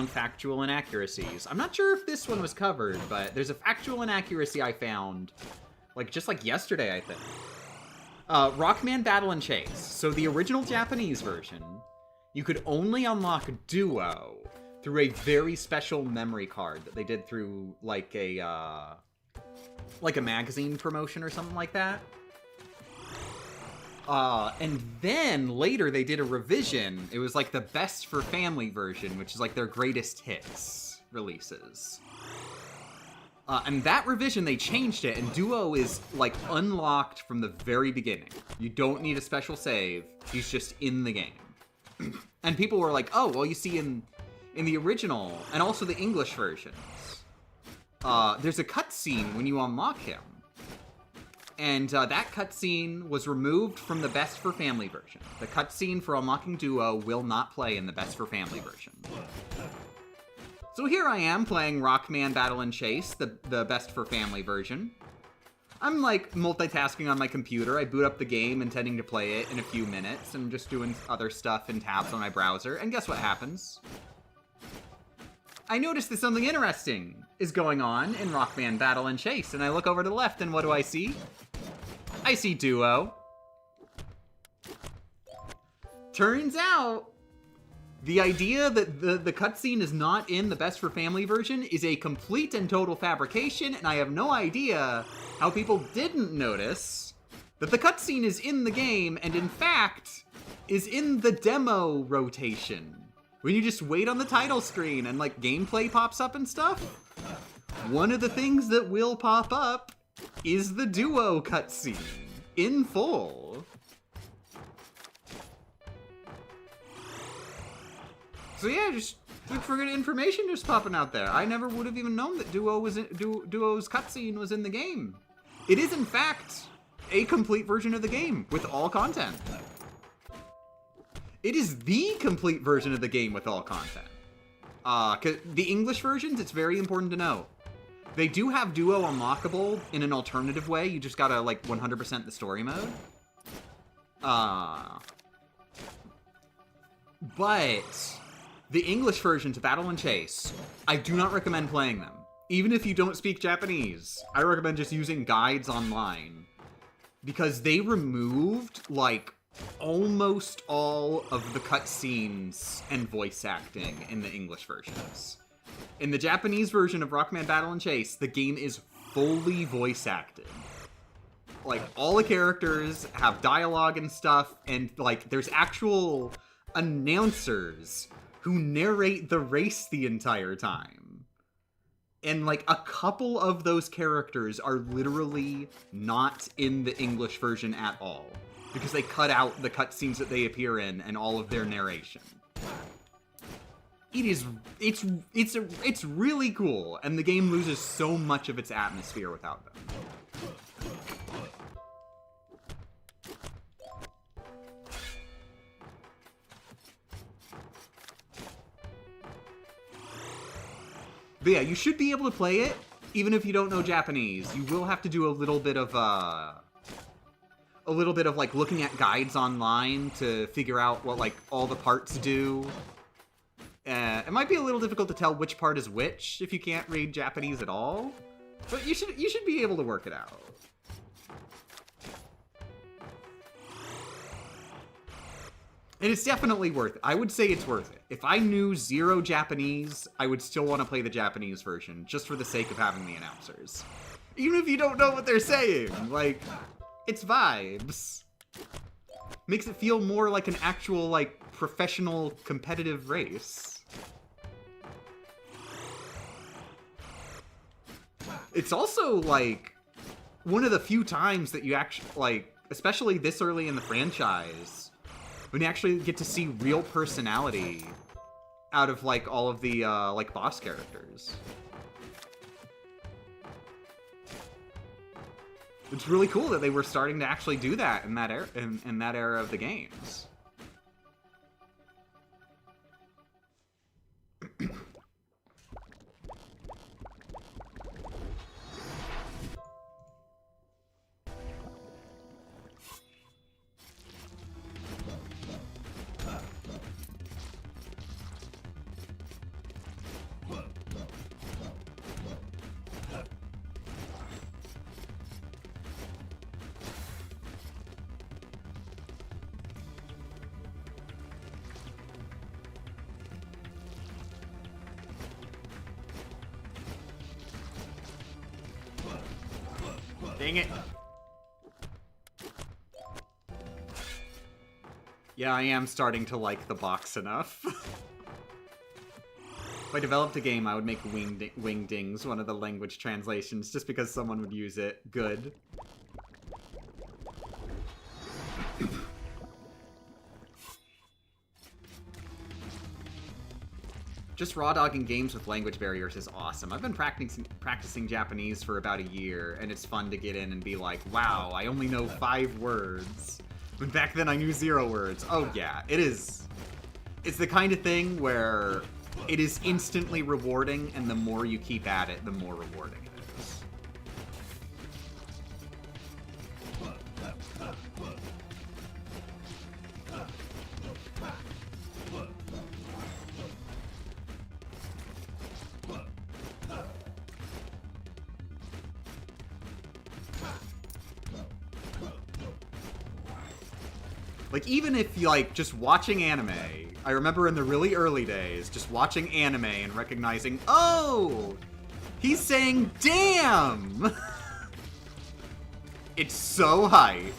factual inaccuracies. I'm not sure if this one was covered, but there's a factual inaccuracy I found, like, just like yesterday, I think. Rockman Battle and Chase. So the original Japanese version, you could only unlock Duo through a very special memory card that they did through, like a magazine promotion or something like that. And then later they did a revision. It was like the Best for Family version, which is like their greatest hits releases. And that revision, they changed it, and Duo is, like, unlocked from the very beginning. You don't need a special save. He's just in the game. And people were like, oh, well, you see in the original, and also the English versions, there's a cutscene when you unlock him. And that cutscene was removed from the Best for Family version. The cutscene for unlocking Duo will not play in the Best for Family version. So here I am playing Rockman Battle and Chase, the Best for Family version. I'm like multitasking on my computer. I boot up the game intending to play it in a few minutes and just doing other stuff in tabs on my browser. And guess what happens? I noticed that something interesting is going on in Rockman Battle and Chase, and I look over to the left, and what do I see? I see Duo. Turns out, the idea that the cutscene is not in the Best for Family version is a complete and total fabrication, and I have no idea how people didn't notice that the cutscene is in the game, and in fact, is in the demo rotation. When you just wait on the title screen and, like, gameplay pops up and stuff, one of the things that will pop up is the Duo cutscene in full. So yeah, just look for good information just popping out there. I never would have even known that Duo's cutscene was in the game. It is, in fact, a complete version of the game with all content. It is the complete version of the game with all content. 'Cause the English versions, it's very important to know. They do have Duo unlockable in an alternative way. You just gotta, like, 100% the story mode. But the English versions of Battle and Chase, I do not recommend playing them. Even if you don't speak Japanese, I recommend just using guides online. Because they removed, like, almost all of the cutscenes and voice acting in the English versions. In the Japanese version of Rockman Battle and Chase, the game is fully voice acted. Like, all the characters have dialogue and stuff, and, like, there's actual announcers who narrate the race the entire time. And, like, a couple of those characters are literally not in the English version at all, because they cut out the cutscenes that they appear in and all of their narration. It's really cool, and the game loses so much of its atmosphere without them. But yeah, you should be able to play it, even if you don't know Japanese. You will have to do a little bit of like looking at guides online to figure out what like all the parts do. It might be a little difficult to tell which part is which if you can't read Japanese at all, but you should be able to work it out. And it's definitely worth it. I would say it's worth it. If I knew zero Japanese, I would still want to play the Japanese version, just for the sake of having the announcers. Even if you don't know what they're saying, like, it's vibes. Makes it feel more like an actual, like, professional competitive race. It's also, like, one of the few times that you actually, like, especially this early in the franchise, when you actually get to see real personality out of, like, all of the, like, boss characters. It's really cool that they were starting to actually do that in that era of the games. Dang it. Yeah, I am starting to like the box enough. If I developed a game, I would make Wingdings one of the language translations, just because someone would use it. Good. Just raw dogging games with language barriers is awesome. I've been practicing Japanese for about a year, and it's fun to get in and be like, wow, I only know 5 words. When back then I knew 0 words. Oh yeah, it is. It's the kind of thing where it is instantly rewarding, and the more you keep at it, the more rewarding it is. Like, even if you, like, just watching anime, I remember in the really early days, just watching anime and recognizing, oh, he's saying damn! It's so hype.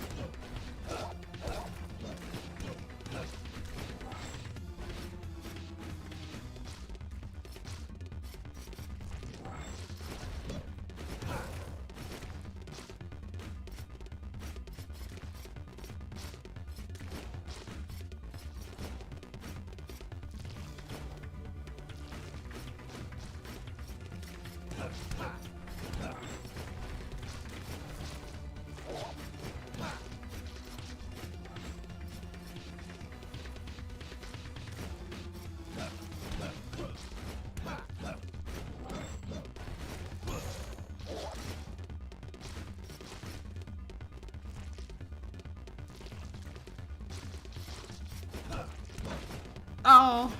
Oh,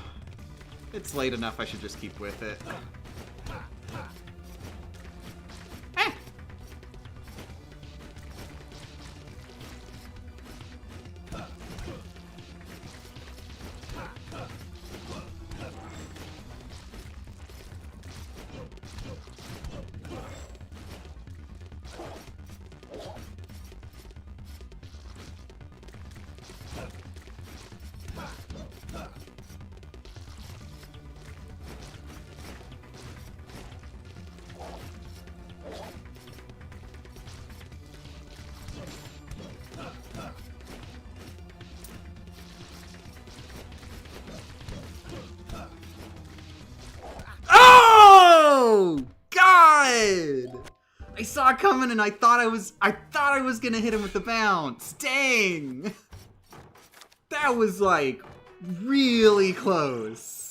it's late enough, I should just keep with it. Eh. Oh God! I saw it coming, and I thought I was gonna hit him with the bounce. Dang! That was like really close.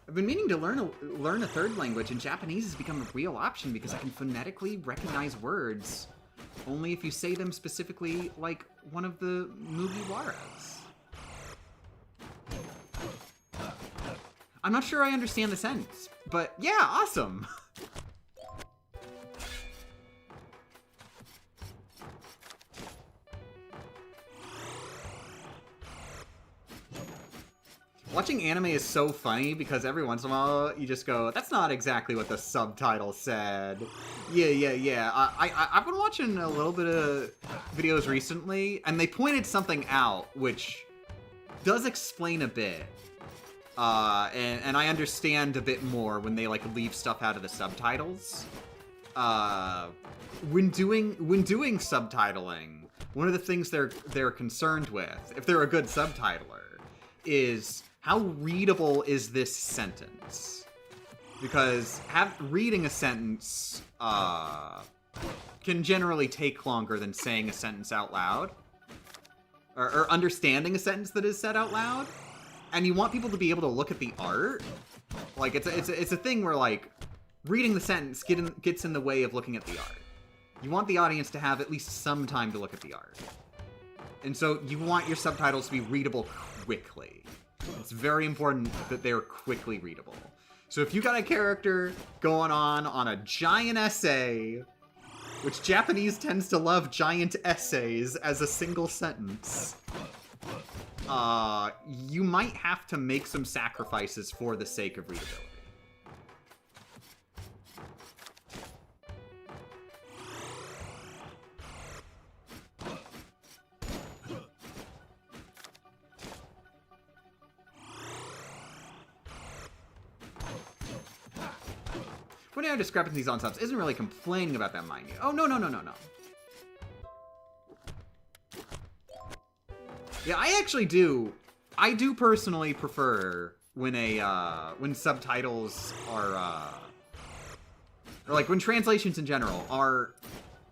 I've been meaning to learn a third language, and Japanese has become a real option because I can phonetically recognize words only if you say them specifically like one of the Mugiwaras. I'm not sure I understand the sentence, but yeah, awesome! Watching anime is so funny because every once in a while you just go, that's not exactly what the subtitle said. Yeah. I've been watching a little bit of videos recently, and they pointed something out which does explain a bit. And I understand a bit more when they like leave stuff out of the subtitles. When doing subtitling, one of the things they're concerned with, if they're a good subtitler, is how readable is this sentence? Because reading a sentence can generally take longer than saying a sentence out loud, or understanding a sentence that is said out loud. And you want people to be able to look at the art. Like it's a thing where like reading the sentence gets in the way of looking at the art. You want the audience to have at least some time to look at the art. And so you want your subtitles to be readable quickly. It's very important that they're quickly readable. So if you got a character going on a giant essay, which Japanese tends to love giant essays as a single sentence, you might have to make some sacrifices for the sake of readability. Pointing out discrepancies on subs isn't really complaining about them, mind you. Oh, no. Yeah, I actually do. I do personally prefer when subtitles are, or like when translations in general are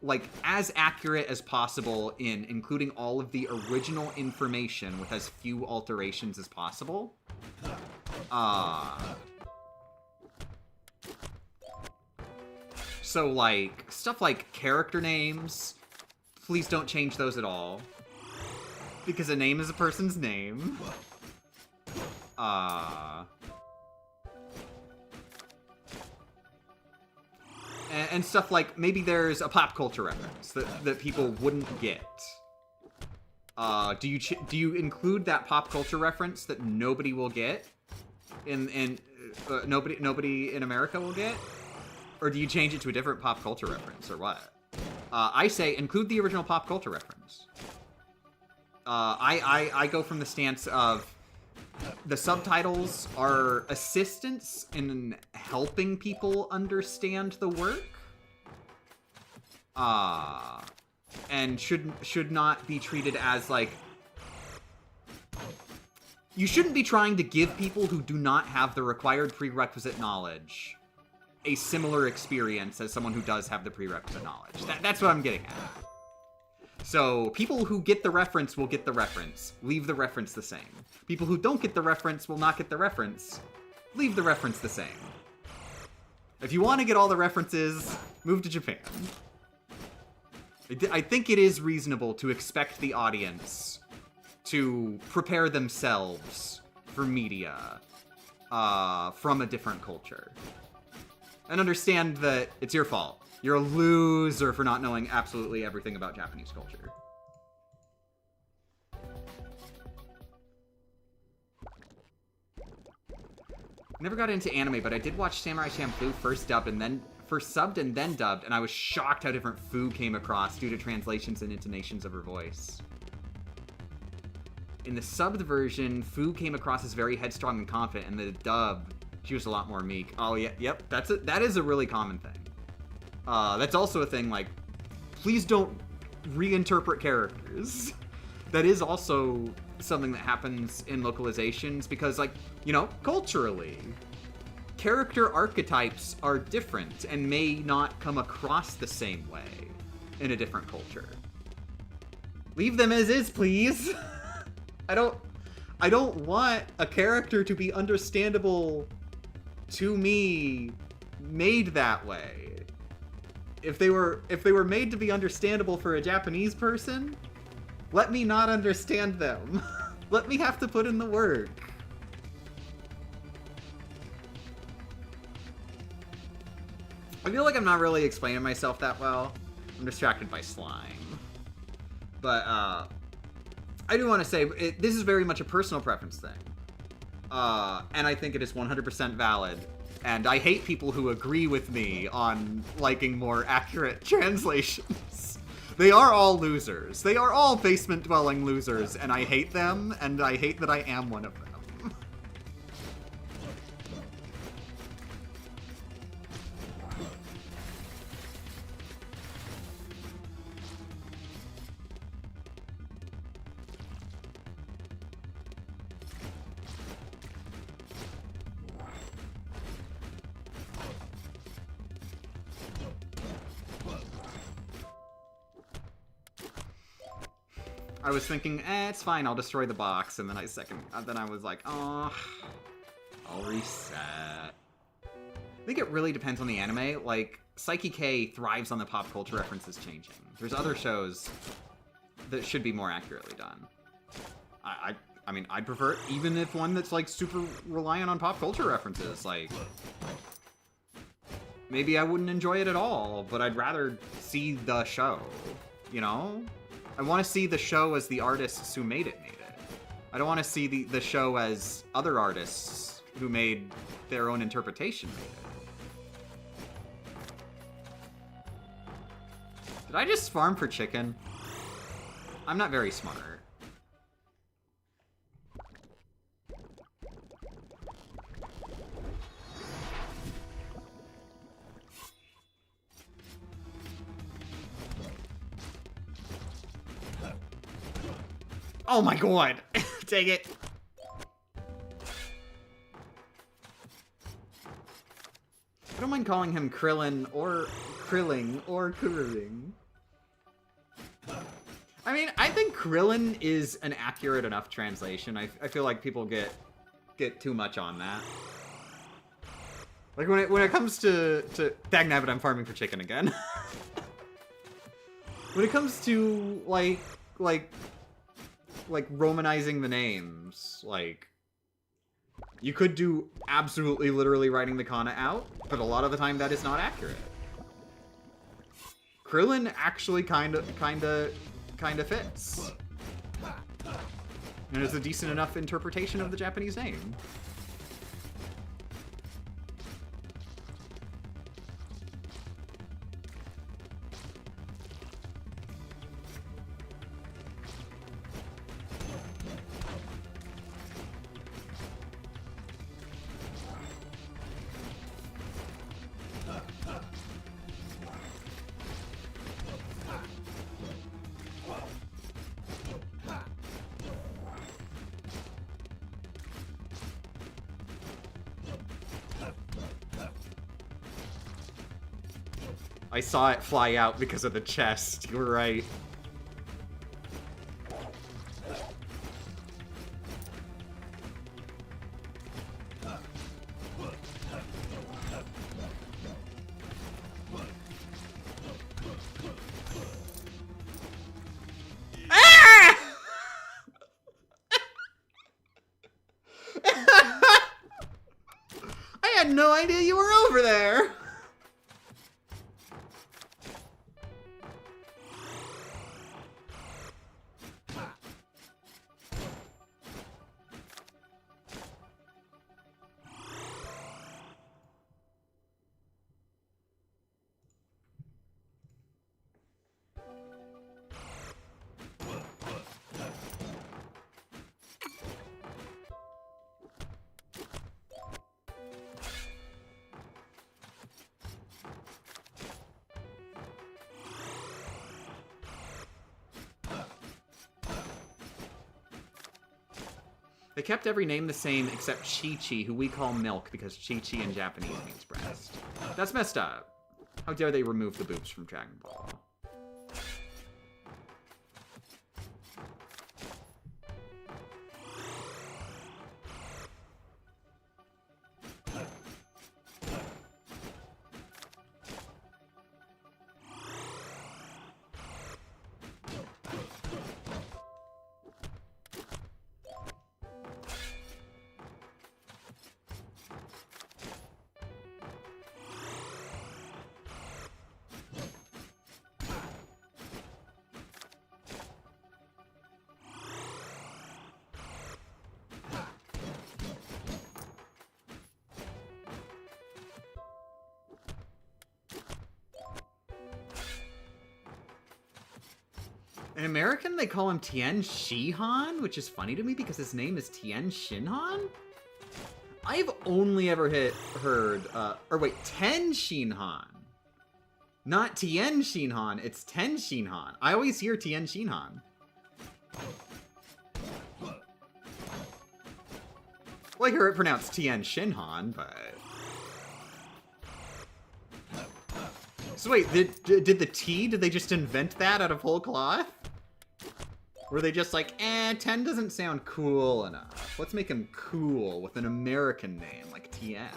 like as accurate as possible in including all of the original information with as few alterations as possible. So like stuff like character names, please don't change those at all. Because a name is a person's name. And stuff like, maybe there's a pop culture reference that people wouldn't get. Do you include that pop culture reference that nobody will get? Nobody in America will get? Or do you change it to a different pop culture reference, or what? I say include the original pop culture reference. I go from the stance of the subtitles are assistance in helping people understand the work. And should not be treated as like... You shouldn't be trying to give people who do not have the required prerequisite knowledge a similar experience as someone who does have the prerequisite knowledge. That's what I'm getting at. So, people who get the reference will get the reference. Leave the reference the same. People who don't get the reference will not get the reference. Leave the reference the same. If you want to get all the references, move to Japan. I think it is reasonable to expect the audience to prepare themselves for media from a different culture. And understand that it's your fault. You're a loser for not knowing absolutely everything about Japanese culture. Never got into anime, but I did watch Samurai Champloo first subbed and then dubbed, and I was shocked how different Fu came across due to translations and intonations of her voice. In the subbed version, Fu came across as very headstrong and confident, and the dub, she was a lot more meek. Oh, yeah, yep, that is a really common thing. That's also a thing, like, please don't reinterpret characters. That is also something that happens in localizations because, like, you know, culturally, character archetypes are different and may not come across the same way in a different culture. Leave them as is, please. I don't want a character to be understandable to me made that way. If they were made to be understandable for a Japanese person, let me not understand them. Let me have to put in the work. I feel like I'm not really explaining myself that well. I'm distracted by slime. But, I do want to say, this is very much a personal preference thing. And I think it is 100% valid. And I hate people who agree with me on liking more accurate translations. They are all losers. They are all basement-dwelling losers, and I hate them, and I hate that I am one of them. I was thinking, it's fine, I'll destroy the box, and then I was like, oh, I'll reset. I think it really depends on the anime. Like, Psyche K thrives on the pop culture references changing. There's other shows that should be more accurately done. I mean, I'd prefer, even if one that's, like, super reliant on pop culture references, like, maybe I wouldn't enjoy it at all, but I'd rather see the show, you know? I want to see the show as the artists who made it. I don't want to see the show as other artists who made their own interpretation made it. Did I just farm for chicken? I'm not very smart. Oh my god! Take it! I don't mind calling him Krillin or Krilling or Kuriling. I mean, I think Krillin is an accurate enough translation. I feel like people get too much on that. Like when it comes to Dagnabbit, I'm farming for chicken again. When it comes to like romanizing the names, like you could do absolutely literally writing the kana out, but a lot of the time that is not accurate. Krillin actually kinda fits. And it's a decent enough interpretation of the Japanese name. I saw it fly out because of the chest. You were right. Ah! I had no idea you were over there. They kept every name the same except Chi-Chi, who we call Milk because Chi-Chi in Japanese means breast. That's messed up. How dare they remove the boobs from Dragon Ball? In American, they call him Tien Shihan, which is funny to me because his name is Tien Shinhan? I've only ever heard, Ten Shinhan. Not Tien Shinhan, it's Ten Shinhan. I always hear Tien Shinhan. Well, I hear it pronounced Tien Shinhan, but... So wait, did the T, did they just invent that out of whole cloth? Were they just like, 10 doesn't sound cool enough. Let's make him cool with an American name, like Tien.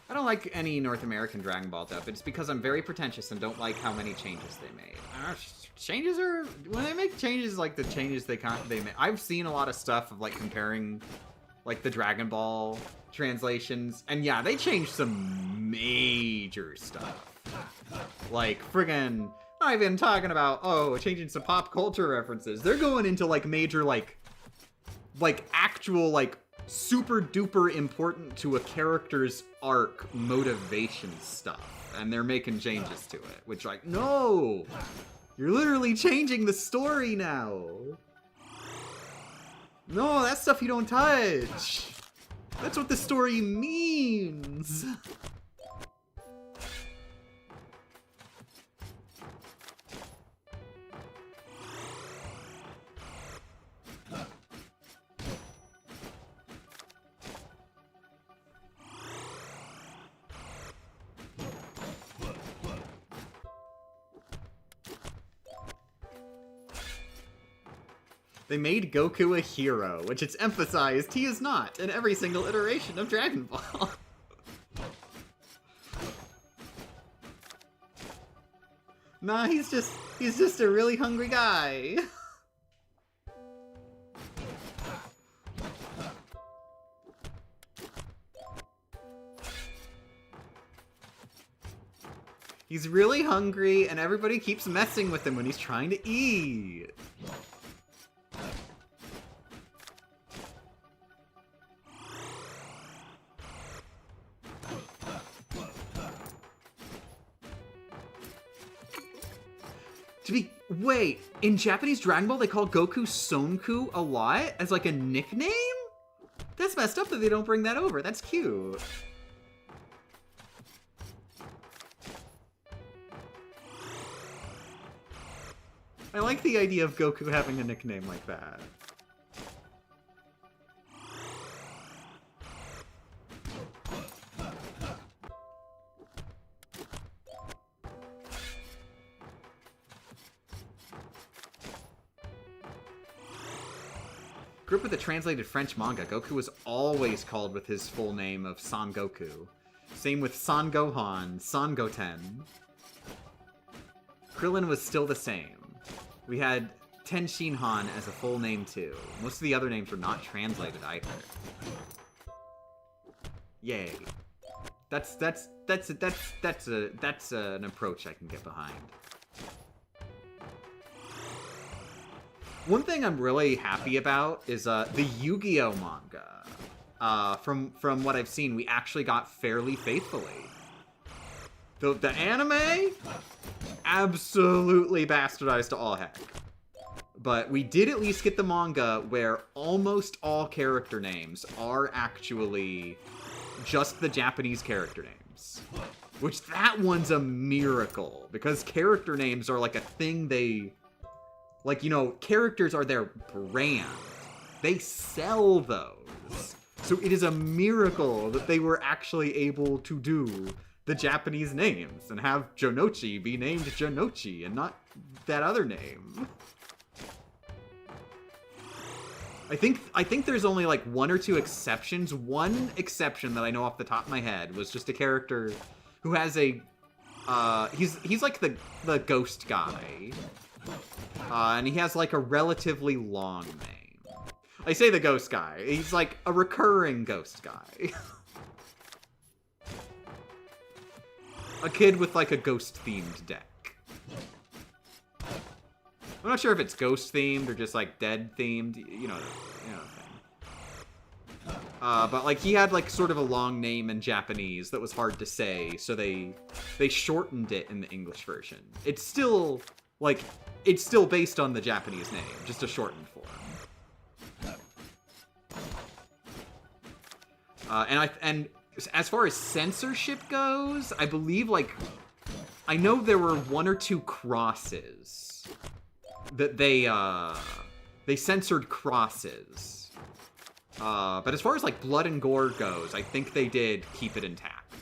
I don't like any North American Dragon Ball dub. It's because I'm very pretentious and don't like how many changes they made. I don't know, changes are... When they make changes, like the changes they make... I've seen a lot of stuff of, like, comparing, like, the Dragon Ball translations. And yeah, they changed some major stuff. Like, friggin'... Not even talking about, changing some pop culture references. They're going into, like, major, like actual, like, super duper important to a character's arc motivation stuff. and they're making changes to it, which, like, no! You're literally changing the story now! No, that's stuff you don't touch! That's what the story means! They made Goku a hero, which it's emphasized he is not in every single iteration of Dragon Ball. Nah, he's just a really hungry guy. He's really hungry, and everybody keeps messing with him when he's trying to eat. Wait, in Japanese Dragon Ball they call Goku Sonku a lot as like a nickname? That's messed up that they don't bring that over. That's cute. I like the idea of Goku having a nickname like that. Grew up with a translated French manga. Goku was always called with his full name of Son Goku. Same with Son Gohan, Son Goten. Krillin was still the same. We had Ten Shinhan as a full name too. Most of the other names were not translated either. Yay. That's an approach I can get behind. One thing I'm really happy about is the Yu-Gi-Oh manga. From what I've seen, we actually got fairly faithfully. The anime, absolutely bastardized to all heck. But we did at least get the manga where almost all character names are actually just the Japanese character names. Which, that one's a miracle, because character names are like a thing they... Like, you know, characters are their brand. They sell those. So it is a miracle that they were actually able to do the Japanese names and have Jonochi be named Jonochi and not that other name. I think there's only like one or two exceptions. One exception that I know off the top of my head was just a character who has a he's like the ghost guy. And he has like a relatively long name. I say the ghost guy. He's like a recurring ghost guy. A kid with like a ghost-themed deck. I'm not sure if it's ghost-themed or just like dead-themed. You know the thing. But like he had like sort of a long name in Japanese that was hard to say, so they shortened it in the English version. It's still like... It's still based on the Japanese name, just a shortened form. And as far as censorship goes, I believe, like, I know there were one or two crosses that they censored crosses. But as far as, like, blood and gore goes, I think they did keep it intact.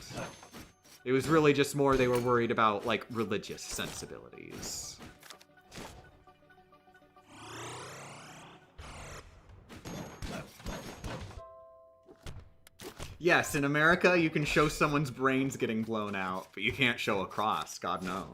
It was really just more they were worried about, like, religious sensibilities. Yes, in America, you can show someone's brains getting blown out, but you can't show a cross, God no.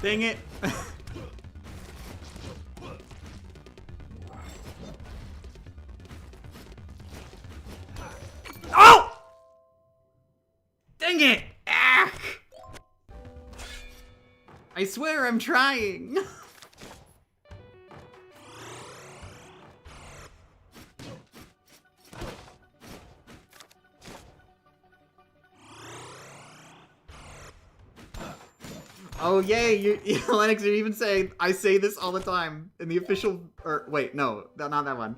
Dang it. Oh! Dang it! Ah! I swear I'm trying. Oh yay, Lennox, you're even saying, I say this all the time in the official, or wait, no, not that one.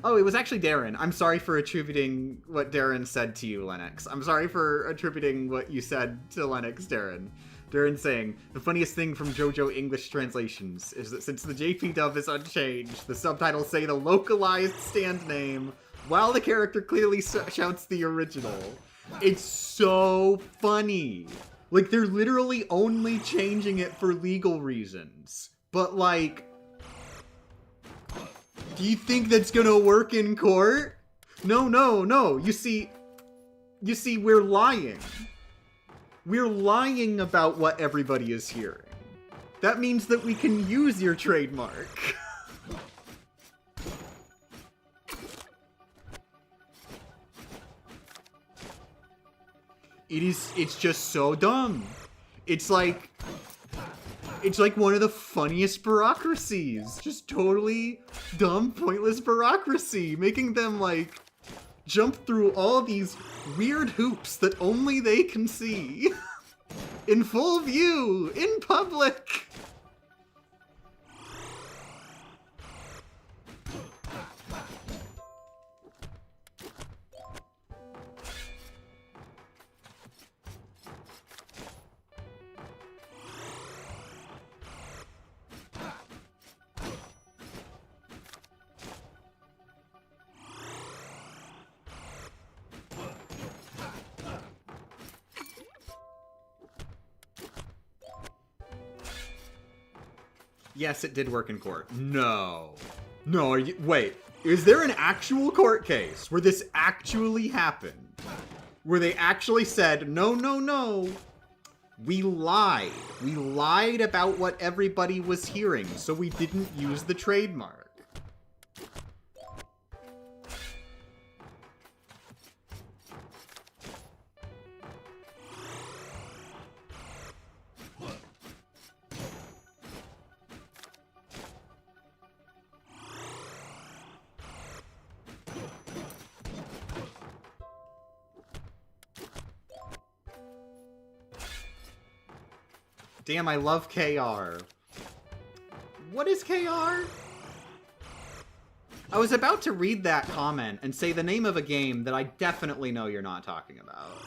Oh, it was actually Darren. I'm sorry for attributing what Darren said to you, Lennox. I'm sorry for attributing what you said to Lennox, Darren. Darren saying, the funniest thing from JoJo English translations is that since the JP dub is unchanged, the subtitles say the localized stand name, while the character clearly shouts the original. It's so funny. Like, they're literally only changing it for legal reasons. But, like, do you think that's gonna work in court? No, no, no. You see, we're lying. We're lying about what everybody is hearing. That means that we can use your trademark. It's just so dumb. It's like one of the funniest bureaucracies. Just totally dumb, pointless bureaucracy. Making them, like, jump through all these weird hoops that only they can see. In full view, in public. Yes, it did work in court. No. No, are you... Wait. Is there an actual court case where this actually happened? Where they actually said, no, no, no. We lied. We lied about what everybody was hearing, so we didn't use the trademark. Damn, I love KR. What is KR? I was about to read that comment and say the name of a game that I definitely know you're not talking about.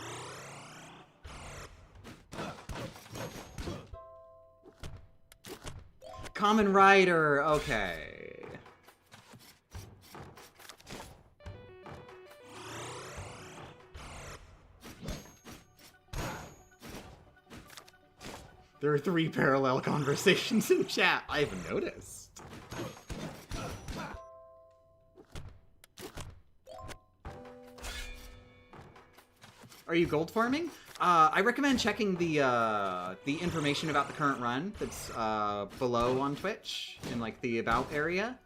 Kamen Rider, okay. There are 3 parallel conversations in chat. I haven't noticed. Are you gold farming? I recommend checking the information about the current run that's below on Twitch in like the about area.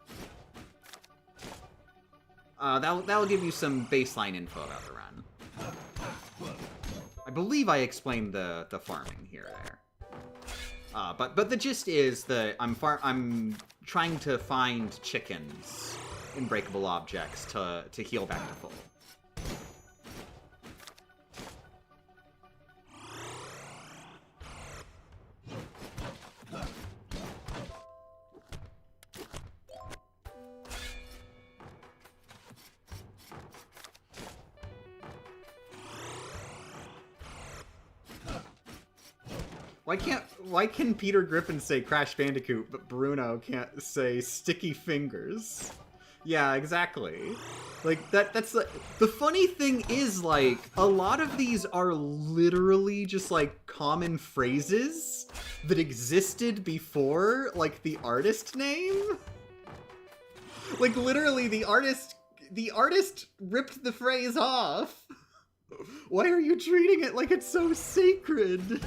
That'll give you some baseline info about the run. I believe I explained the farming here or there. But the gist is that I'm trying to find chickens in breakable objects to heal back to full. Why can Peter Griffin say Crash Bandicoot, but Bruno can't say Sticky Fingers? Yeah, exactly. Like, that's the funny thing is, like, a lot of these are literally just, like, common phrases that existed before, like, the artist name. Like, literally, the artist ripped the phrase off. Why are you treating it like it's so sacred?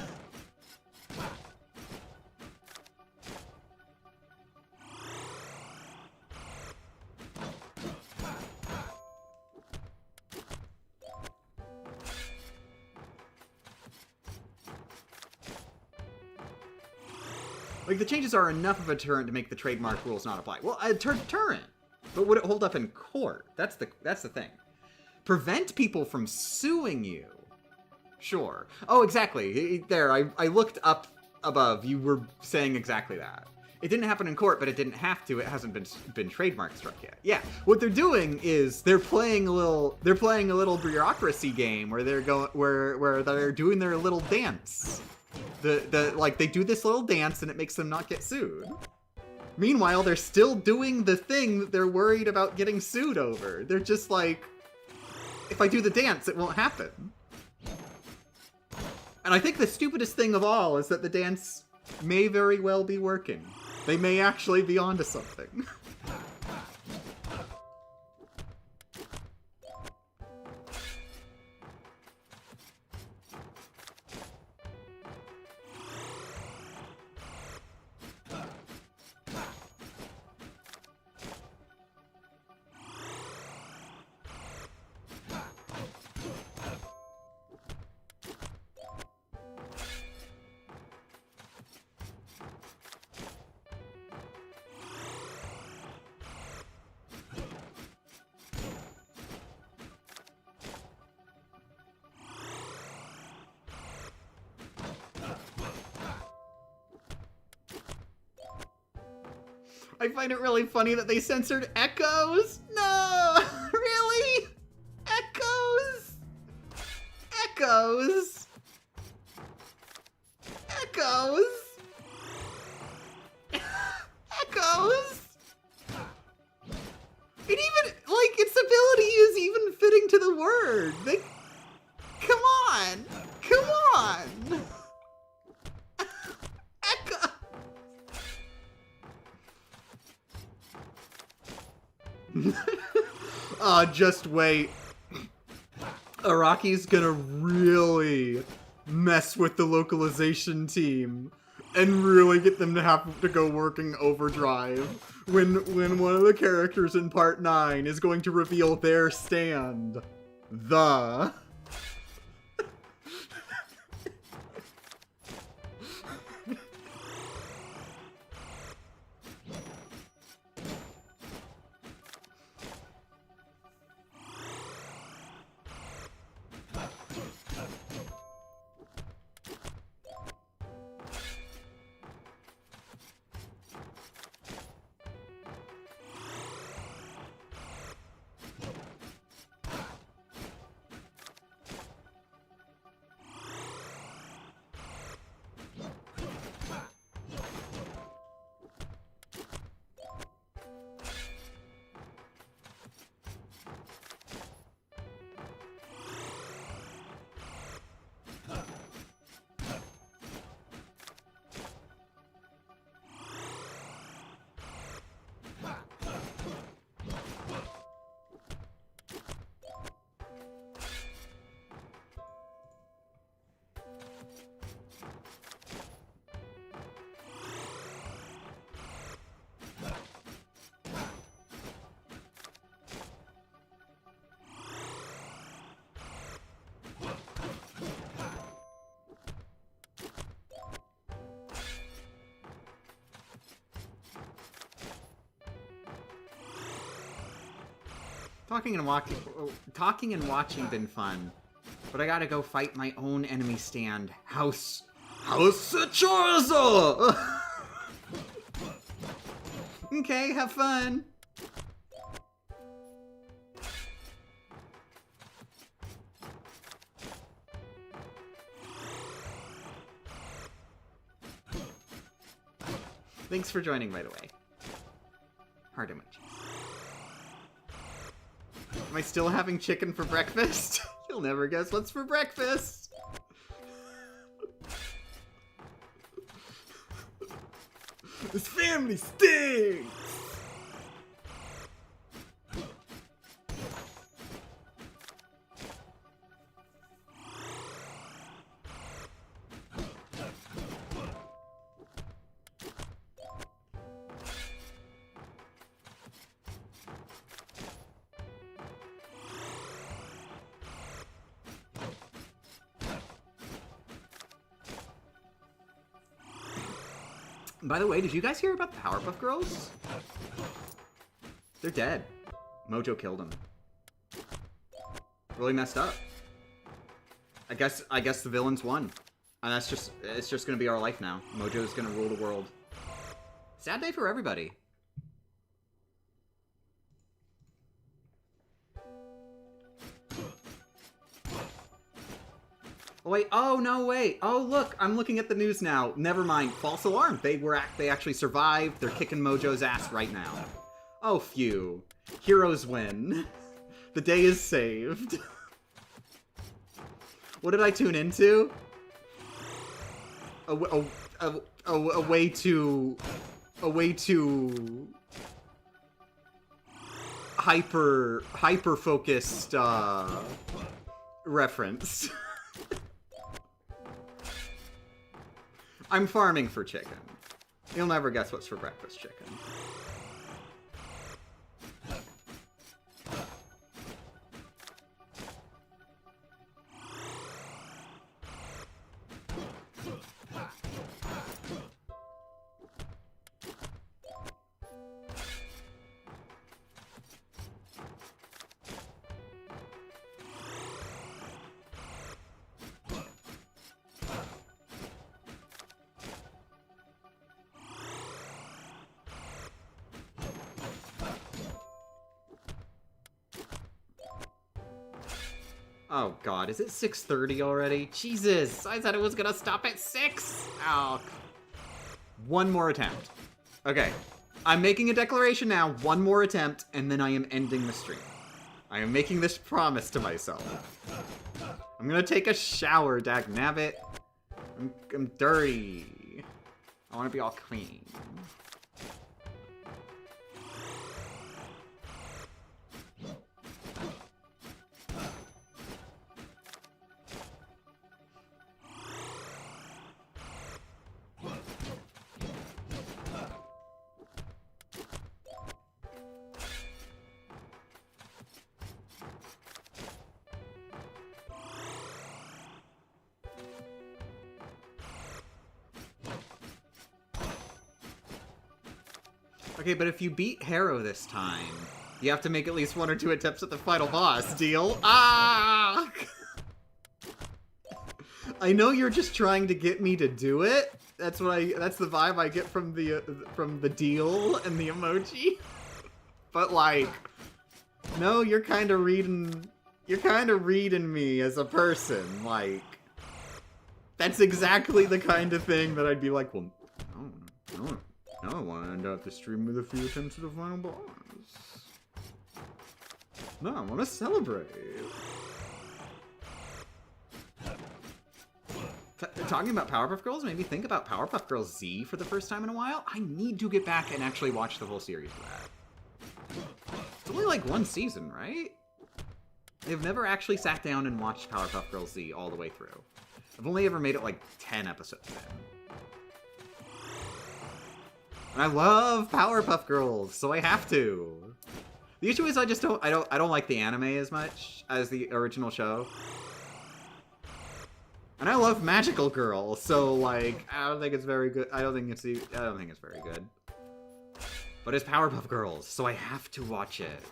Like, the changes are enough of a deterrent to make the trademark rules not apply. Well, a deterrent. But would it hold up in court? That's the thing. Prevent people from suing you. Sure. Oh, exactly. There, I looked up above. You were saying exactly that. It didn't happen in court, but it didn't have to. It hasn't been trademark struck yet. Yeah. What they're doing is they're playing a little bureaucracy game where they're where they're doing their little dance. Like, they do this little dance and it makes them not get sued. Meanwhile, they're still doing the thing that they're worried about getting sued over. They're just like, if I do the dance, it won't happen. And I think the stupidest thing of all is that the dance may very well be working. They may actually be onto something. I find it really funny that they censored echoes. No! Really? Echoes? Echoes? Echoes? Echoes? It even, like, its ability is even fitting to the word. They... Come on! Come on! Echo... Just wait. Araki's gonna really mess with the localization team and really get them to have to go working overdrive when one of the characters in part 9 is going to reveal their stand. The... Talking and watching been fun, but I gotta go fight my own enemy stand, House Chorizo! Okay, have fun. Thanks for joining, by the way. Hard to much. Am I still having chicken for breakfast? You'll never guess what's for breakfast. This family stinks! By the way, did you guys hear about the Powerpuff Girls? They're dead. Mojo killed them. Really messed up. I guess the villains won. And it's just gonna be our life now. Mojo's gonna rule the world. Sad day for everybody. Oh wait, oh no, wait. Oh look, I'm looking at the news now. Never mind, false alarm. They actually survived. They're kicking Mojo's ass right now. Oh phew. Heroes win. The day is saved. What did I tune into? A way to hyper focused reference. I'm farming for chicken. You'll never guess what's for breakfast chicken. Oh god, is it 6:30 already? Jesus, I said it was gonna stop at 6! Oh. One more attempt. Okay, I'm making a declaration now, one more attempt, and then I am ending the stream. I am making this promise to myself. I'm gonna take a shower, dagnabbit. I'm dirty. I wanna be all clean. Okay, but if you beat Harrow this time, you have to make at least 1 or 2 attempts at the final boss. Deal? Ah! I know you're just trying to get me to do it. That's the vibe I get from the deal and the emoji. But like, no, you're kind of reading me as a person. Like, that's exactly the kind of thing that I'd be like, well, no. Now I want to end out the stream with a few attempts at the final boss. No, I want to celebrate. Talking about Powerpuff Girls made me think about Powerpuff Girls Z for the first time in a while. I need to get back and actually watch the whole series for that. It's only like 1 season, right? I've never actually sat down and watched Powerpuff Girls Z all the way through. I've only ever made it like 10 episodes in. And I love Powerpuff Girls, so I have to. The issue is I don't like the anime as much as the original show. And I love Magical Girl, so like I don't think it's very good. I don't think it's very good. But it's Powerpuff Girls, so I have to watch it.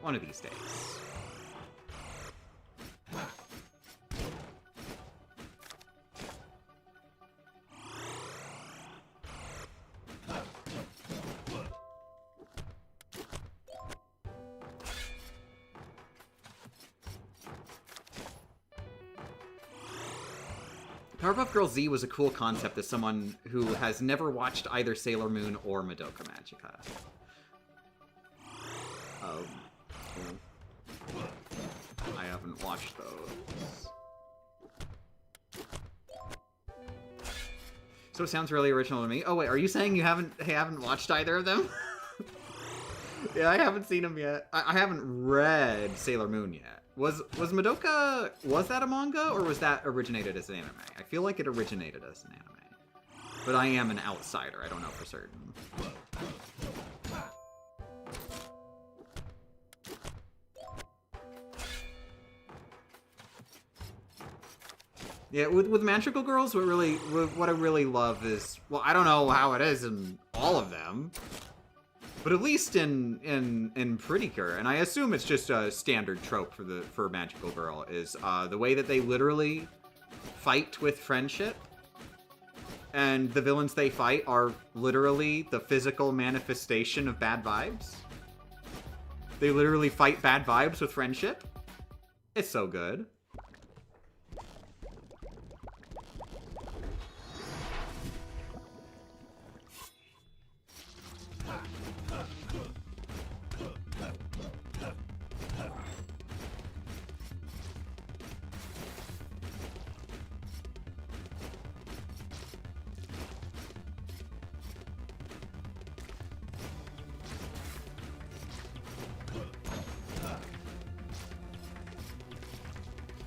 One of these days. Powerpuff Girls Z was a cool concept as someone who has never watched either Sailor Moon or Madoka Magica. I haven't watched those. So it sounds really original to me. Oh wait, are you saying you haven't watched either of them? Yeah, I haven't seen them yet. I haven't read Sailor Moon yet. Was Madoka, was that a manga, or was that originated as an anime? I feel like it originated as an anime. But I am an outsider, I don't know for certain. Yeah, with Magical Girls, what I really love is, well, I don't know how it is in all of them, but at least in Pretty Cure, and I assume it's just a standard trope for Magical Girl, is the way that they literally fight with friendship, and the villains they fight are literally the physical manifestation of bad vibes. They literally fight bad vibes with friendship. It's so good.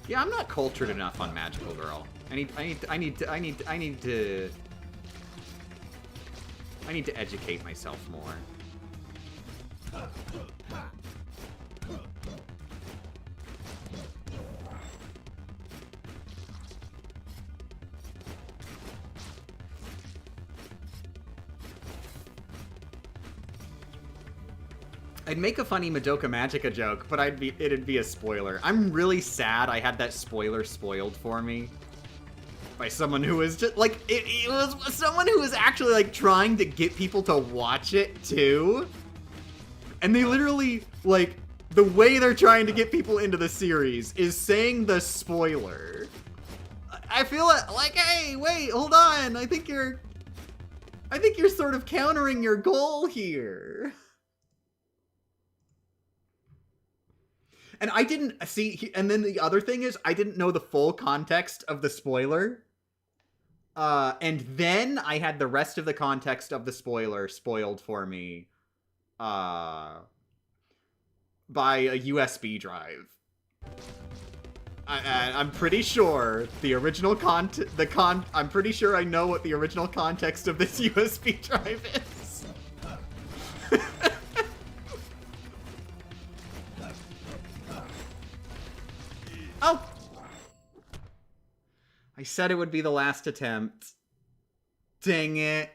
Yeah, I'm not cultured enough on Magical Girl. I need to educate myself more. I'd make a funny Madoka Magica joke, but it'd be a spoiler. I'm really sad I had that spoiler spoiled for me by someone who was just like it was someone who was actually like trying to get people to watch it too. And they literally, like, the way they're trying to get people into the series is saying the spoiler. I feel like, hey, wait, hold on. I think you're sort of countering your goal here. And I didn't see, and then the other thing is, I didn't know the full context of the spoiler. And then I had the rest of the context of the spoiler spoiled for me, by a USB drive. I'm pretty sure the original I'm pretty sure I know what the original context of this USB drive is. Oh! I said it would be the last attempt. Dang it.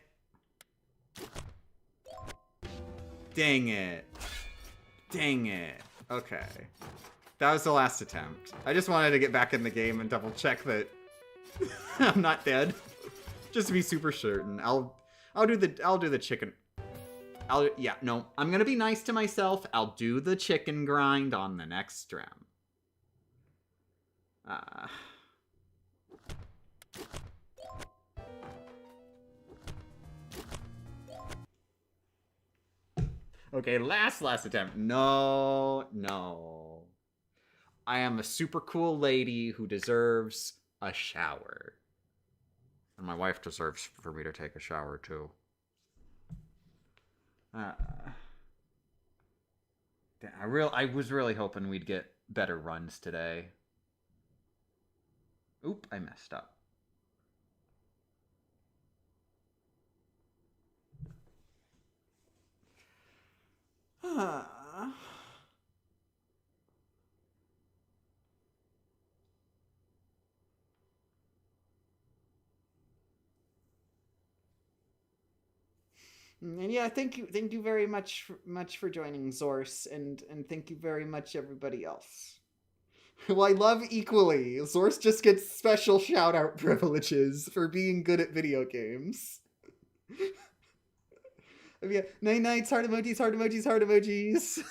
Dang it. Dang it. Okay. That was the last attempt. I just wanted to get back in the game and double check that I'm not dead. Just to be super certain. I'll do the chicken. Yeah, no. I'm gonna be nice to myself. I'll do the chicken grind on the next stream. Okay, last attempt. No. I am a super cool lady who deserves a shower. And my wife deserves for me to take a shower, too. I was really hoping we'd get better runs today. Oop, I messed up. And yeah, thank you very much for joining, Zorse, and thank you very much everybody else. Who I love equally. Zorse just gets special shout-out privileges for being good at video games. Yeah, night nights, heart emojis, heart emojis, heart emojis.